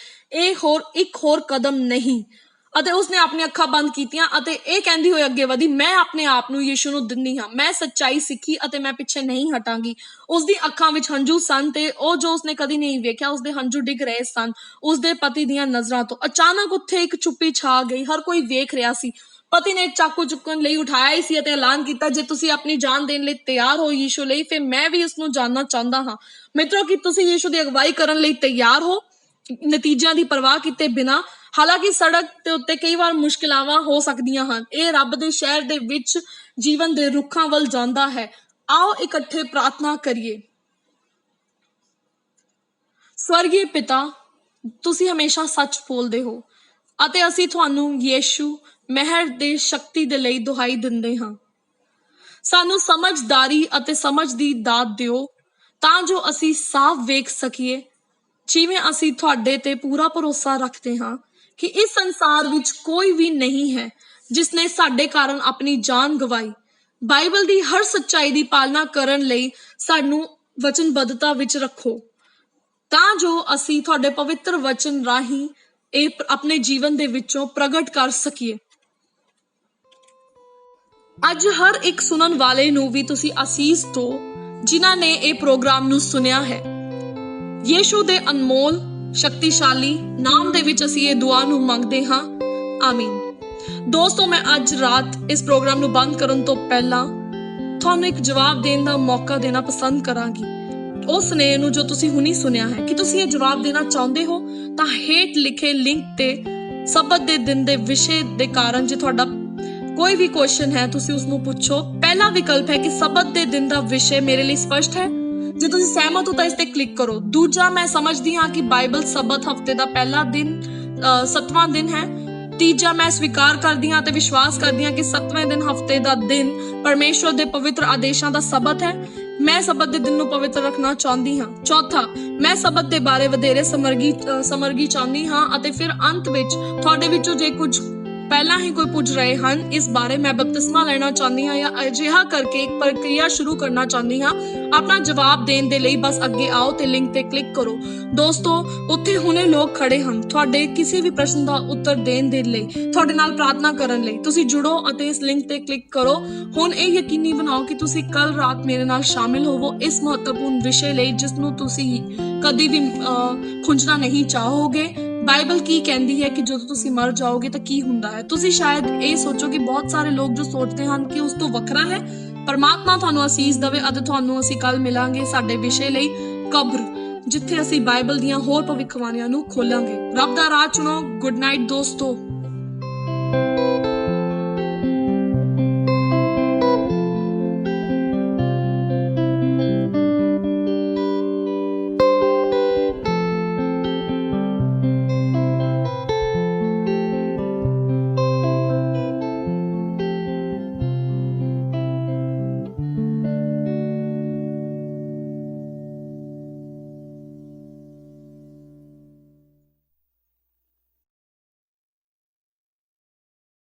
ਇੱਕ ਹੋਰ ਕਦਮ ਨਹੀਂ, ਅਤੇ ਉਸਨੇ ਆਪਣੀਆਂ ਅੱਖਾਂ ਬੰਦ ਕੀਤੀਆਂ ਅਤੇ ਇਹ ਕਹਿੰਦੀ ਹੋਈ ਅੱਗੇ ਵਧੀ, ਮੈਂ ਆਪਣੇ ਆਪ ਨੂੰ ਯੀਸ਼ੂ ਨੂੰ ਦਿੰਦੀ ਹਾਂ। ਮੈਂ ਸੱਚਾਈ ਸਿੱਖੀ ਅਤੇ ਮੈਂ ਪਿੱਛੇ ਨਹੀਂ ਹਟਾਂਗੀ। ਉਸਦੀ ਅੱਖਾਂ ਵਿੱਚ ਹੰਝੂ ਸਨ ਤੇ ਉਹ ਜੋ ਉਸਨੇ ਕਦੀ ਨਹੀਂ ਵੇਖਿਆ ਉਸਦੇ ਹੰਝੂ ਡਿੱਗ ਰਹੇ ਸਨ ਉਸਦੇ ਪਤੀ ਦੀਆਂ ਨਜ਼ਰਾਂ ਤੋਂ। ਅਚਾਨਕ ਉੱਥੇ ਇੱਕ ਚੁੱਪੀ ਛਾ ਗਈ। ਹਰ ਕੋਈ ਵੇਖ ਰਿਹਾ ਸੀ। ਪਤੀ ਨੇ ਚਾਕੂ ਚੁੱਕਣ ਲਈ ਉਠਾਇਆ ਹੀ ਸੀ ਅਤੇ ਐਲਾਨ ਕੀਤਾ, ਜੇ ਤੁਸੀਂ ਆਪਣੀ ਜਾਨ ਦੇਣ ਲਈ ਤਿਆਰ ਹੋ ਯੀਸ਼ੂ ਲਈ, ਫਿਰ ਮੈਂ ਵੀ ਇਸਨੂੰ ਜਾਣਨਾ ਚਾਹੁੰਦਾ ਹਾਂ। ਮਿੱਤਰੋ, ਕੀ ਤੁਸੀਂ ਯੀਸ਼ੂ ਦੀ ਅਗਵਾਈ ਕਰਨ ਲਈ ਤਿਆਰ ਹੋ, ਨਤੀਜਿਆਂ ਦੀ ਪਰਵਾਹ ਕੀਤੇ ਬਿਨਾਂ? ਹਾਲਾਂਕਿ ਸੜਕ ਦੇ ਉੱਤੇ ਕਈ ਵਾਰ ਮੁਸ਼ਕਿਲਾਵਾਂ ਹੋ ਸਕਦੀਆਂ ਹਨ। ਇਹ ਰੱਬ ਦੇ ਸ਼ਹਿਰ ਦੇ ਵਿੱਚ ਜੀਵਨ ਦੇ ਰੁੱਖਾਂ ਵੱਲ ਜਾਂਦਾ ਹੈ। ਆਓ ਇਕੱਠੇ ਪ੍ਰਾਰਥਨਾ ਕਰੀਏ। ਸਵਰਗੀ ਪਿਤਾ, ਤੁਸੀਂ ਹਮੇਸ਼ਾ ਸੱਚ ਬੋਲਦੇ ਹੋ ਅਤੇ ਅਸੀਂ ਤੁਹਾਨੂੰ ਯੀਸ਼ੂ ਮਿਹਰ ਦੇ ਸ਼ਕਤੀ ਦੇ ਲਈ ਦੁਹਾਈ ਦਿੰਦੇ ਹਾਂ। ਸਾਨੂੰ ਸਮਝਦਾਰੀ ਅਤੇ ਸਮਝ ਦੀ ਦਾਤ ਦਿਓ ਤਾਂ ਜੋ ਅਸੀਂ ਸਾਫ਼ ਵੇਖ ਸਕੀਏ, ਜਿਵੇਂ ਅਸੀਂ ਤੁਹਾਡੇ ਤੇ ਪੂਰਾ ਭਰੋਸਾ ਰੱਖਦੇ ਹਾਂ ਕਿ ਇਸ ਸੰਸਾਰ ਵਿੱਚ ਕੋਈ ਵੀ ਨਹੀਂ ਹੈ ਜਿਸ ਨੇ ਸਾਡੇ ਕਾਰਨ ਆਪਣੀ ਜਾਨ ਗਵਾਈ। ਬਾਈਬਲ ਦੀ ਹਰ ਸੱਚਾਈ ਦੀ ਪਾਲਣਾ ਕਰਨ ਲਈ ਸਾਨੂੰ ਵਚਨਬੱਧਤਾ ਵਿੱਚ ਰੱਖੋ ਤਾਂ ਜੋ ਅਸੀਂ ਤੁਹਾਡੇ ਪਵਿੱਤਰ ਵਚਨ ਰਾਹੀਂ ਇਹ ਆਪਣੇ ਜੀਵਨ ਦੇ ਵਿੱਚੋਂ ਪ੍ਰਗਟ ਕਰ ਸਕੀਏ। ਅੱਜ ਹਰ ਇੱਕ ਸੁਣਨ ਵਾਲੇ ਨੂੰ ਵੀ ਤੁਸੀਂ ਅਸੀਸ ਦਿਓ ਜਿਨ੍ਹਾਂ ਨੇ ਇਹ ਪ੍ਰੋਗਰਾਮ ਨੂੰ ਸੁਣਿਆ ਹੈ। ਯੀਸ਼ੂ ਦੇ ਅਨਮੋਲ ਸ਼ਕਤੀਸ਼ਾਲੀ ਨਾਮ ਦੇ ਵਿੱਚ ਅਸੀਂ ਇਹ ਦੁਆ ਨੂੰ ਮੰਗਦੇ ਹਾਂ, ਆਮੀਨ। ਦੋਸਤੋ, ਮੈਂ ਅੱਜ ਰਾਤ ਇਸ ਪ੍ਰੋਗਰਾਮ ਨੂੰ ਬੰਦ ਕਰਨ ਤੋਂ ਪਹਿਲਾਂ ਤੁਹਾਨੂੰ ਇੱਕ ਜਵਾਬ ਦੇਣ ਦਾ ਮੌਕਾ ਦੇਣਾ ਪਸੰਦ ਕਰਾਂਗੀ। ਉਸ ਸੁਨੇਹੇ ਨੂੰ ਜੋ ਤੁਸੀਂ ਹੁਣੀ ਸੁਣਿਆ ਹੈ ਕਿ ਤੁਸੀਂ ਇਹ ਜਵਾਬ ਦੇਣਾ ਚਾਹੁੰਦੇ ਹੋ ਤਾਂ ਹੇਠ ਲਿਖੇ ਲਿੰਕ ਤੇ ਸਬਤ ਦੇ ਦਿਨ ਦੇ ਵਿਸ਼ੇ ਦੇ ਕਾਰਨ ਜੇ ਤੁਹਾਡਾ ਕੋਈ ਵੀ ਕੁਐਸਚਨ ਹੈ ਤੁਸੀਂ ਉਸ ਨੂੰ ਪੁੱਛੋ। ਪਹਿਲਾ ਵਿਕਲਪ ਹੈ ਕਿ ਸਬਤ ਦੇ ਦਿਨ ਦਾ ਵਿਸ਼ੇ ਮੇਰੇ ਲਈ ਸਪਸ਼ਟ ਹੈ, ਜੇ ਤੁਸੀਂ ਸਹਿਮਤ ਹੋ ਤਾਂ ਇਸ ਤੇ ਕਲਿੱਕ ਕਰੋ। ਦੂਜਾ, ਮੈਂ ਸਮਝਦੀ ਹਾਂ ਕਿ ਬਾਈਬਲ ਸਬਤ ਹਫਤੇ ਦਾ ਪਹਿਲਾ ਦਿਨ 7ਵਾਂ ਦਿਨ ਹੈ। ਤੀਜਾ, ਮੈਂ ਸਵੀਕਾਰ ਕਰਦੀ ਹਾਂ ਤੇ ਵਿਸ਼ਵਾਸ ਕਰਦੀ ਹਾਂ ਕਿ 7ਵੇਂ ਦਿਨ ਹਫਤੇ ਦਾ ਦਿਨ ਪਰਮੇਸ਼ਵਰ ਦੇ ਪਵਿੱਤਰ ਆਦੇਸ਼ਾਂ ਦਾ ਸਬਤ ਹੈ। ਮੈਂ ਸਬਤ ਦੇ ਦਿਨ ਨੂੰ ਪਵਿੱਤਰ ਰੱਖਣਾ ਚਾਹੁੰਦੀ ਹਾਂ। ਚੌਥਾ, ਮੈਂ ਸਬਤ ਦੇ ਬਾਰੇ ਵਧੇਰੇ ਸਮਰਗੀ ਚਾਹੁੰਦੀ ਹਾਂ। ਅਤੇ ਫਿਰ ਅੰਤ ਵਿੱਚ ਤੁਹਾਡੇ ਵਿੱਚੋਂ ਜੇ ਕੁਝ ਪਹਿਲਾਂ ਹੀ ਕੋਈ ਪੁੱਛ ਰਹੇ ਹਨ ਇਸ ਬਾਰੇ, ਮੈਂ ਬਪਤਿਸਮਾ ਲੈਣਾ ਚਾਹੁੰਦੀ ਹਾਂ ਜਾਂ ਅਜਿਹਾ ਕਰਕੇ ਇੱਕ ਪ੍ਰਕਿਰਿਆ ਸ਼ੁਰੂ ਕਰਨਾ ਚਾਹੁੰਦੀ ਹਾਂ, ਆਪਣਾ ਜਵਾਬ ਦੇਣ ਦੇ ਲਈ ਬਸ ਅੱਗੇ ਆਓ ਤੇ ਲਿੰਕ ਤੇ ਕਲਿੱਕ ਕਰੋ। ਦੋਸਤੋ, ਉੱਥੇ ਹੁਣੇ ਲੋਕ ਖੜੇ ਹਨ ਤੁਹਾਡੇ ਕਿਸੇ ਵੀ ਪ੍ਰਸ਼ਨ ਦਾ ਉੱਤਰ ਦੇਣ ਦੇ ਲਈ, ਤੁਹਾਡੇ ਨਾਲ ਪ੍ਰਾਰਥਨਾ ਕਰਨ ਲਈ। ਤੁਸੀਂ ਜੁੜੋ ਅਤੇ ਇਸ ਲਿੰਕ ਤੇ ਕਲਿੱਕ ਕਰੋ। ਹੁਣ ਇਹ ਯਕੀਨੀ ਬਣਾਓ ਕਿ ਤੁਸੀਂ ਕੱਲ ਰਾਤ ਮੇਰੇ ਨਾਲ ਸ਼ਾਮਿਲ ਹੋਵੋ ਇਸ ਮਹੱਤਵਪੂਰਨ ਵਿਸ਼ੇ ਲਈ ਜਿਸ ਨੂੰ ਤੁਸੀਂ ਕਦੀ ਵੀ ਖੁੰਝਣਾ ਨਹੀਂ ਚਾਹੋਗੇ। ਬਾਈਬਲ ਕੀ ਕਹਿੰਦੀ ਹੈ ਕਿ ਜਦੋਂ ਤੁਸੀਂ ਮਰ ਜਾਓਗੇ ਤਾਂ ਕੀ ਹੁੰਦਾ ਹੈ। ਤੁਸੀਂ ਸ਼ਾਇਦ ਇਹ ਸੋਚੋ ਕਿ ਬਹੁਤ ਸਾਰੇ ਲੋਕ ਜੋ ਸੋਚਦੇ ਹਨ ਕਿ ਉਸ ਤੋਂ ਵੱਖਰਾ ਹੈ। ਪਰਮਾਤਮਾ ਤੁਹਾਨੂੰ ਅਸੀਸ ਦੇਵੇ ਅਤੇ ਤੁਹਾਨੂੰ ਅਸੀਂ ਕੱਲ ਮਿਲਾਂਗੇ ਸਾਡੇ ਵਿਸ਼ੇ ਲਈ ਕਬਰ, ਜਿੱਥੇ ਅਸੀਂ ਬਾਈਬਲ ਦੀਆਂ ਹੋਰ ਭਵਿੱਖਬਾਣੀਆਂ ਨੂੰ ਖੋਲਾਂਗੇ। ਰੱਬ ਦਾ ਰਾਹ ਚੁਣੋ। ਗੁੱਡ ਨਾਈਟ ਦੋਸਤੋ।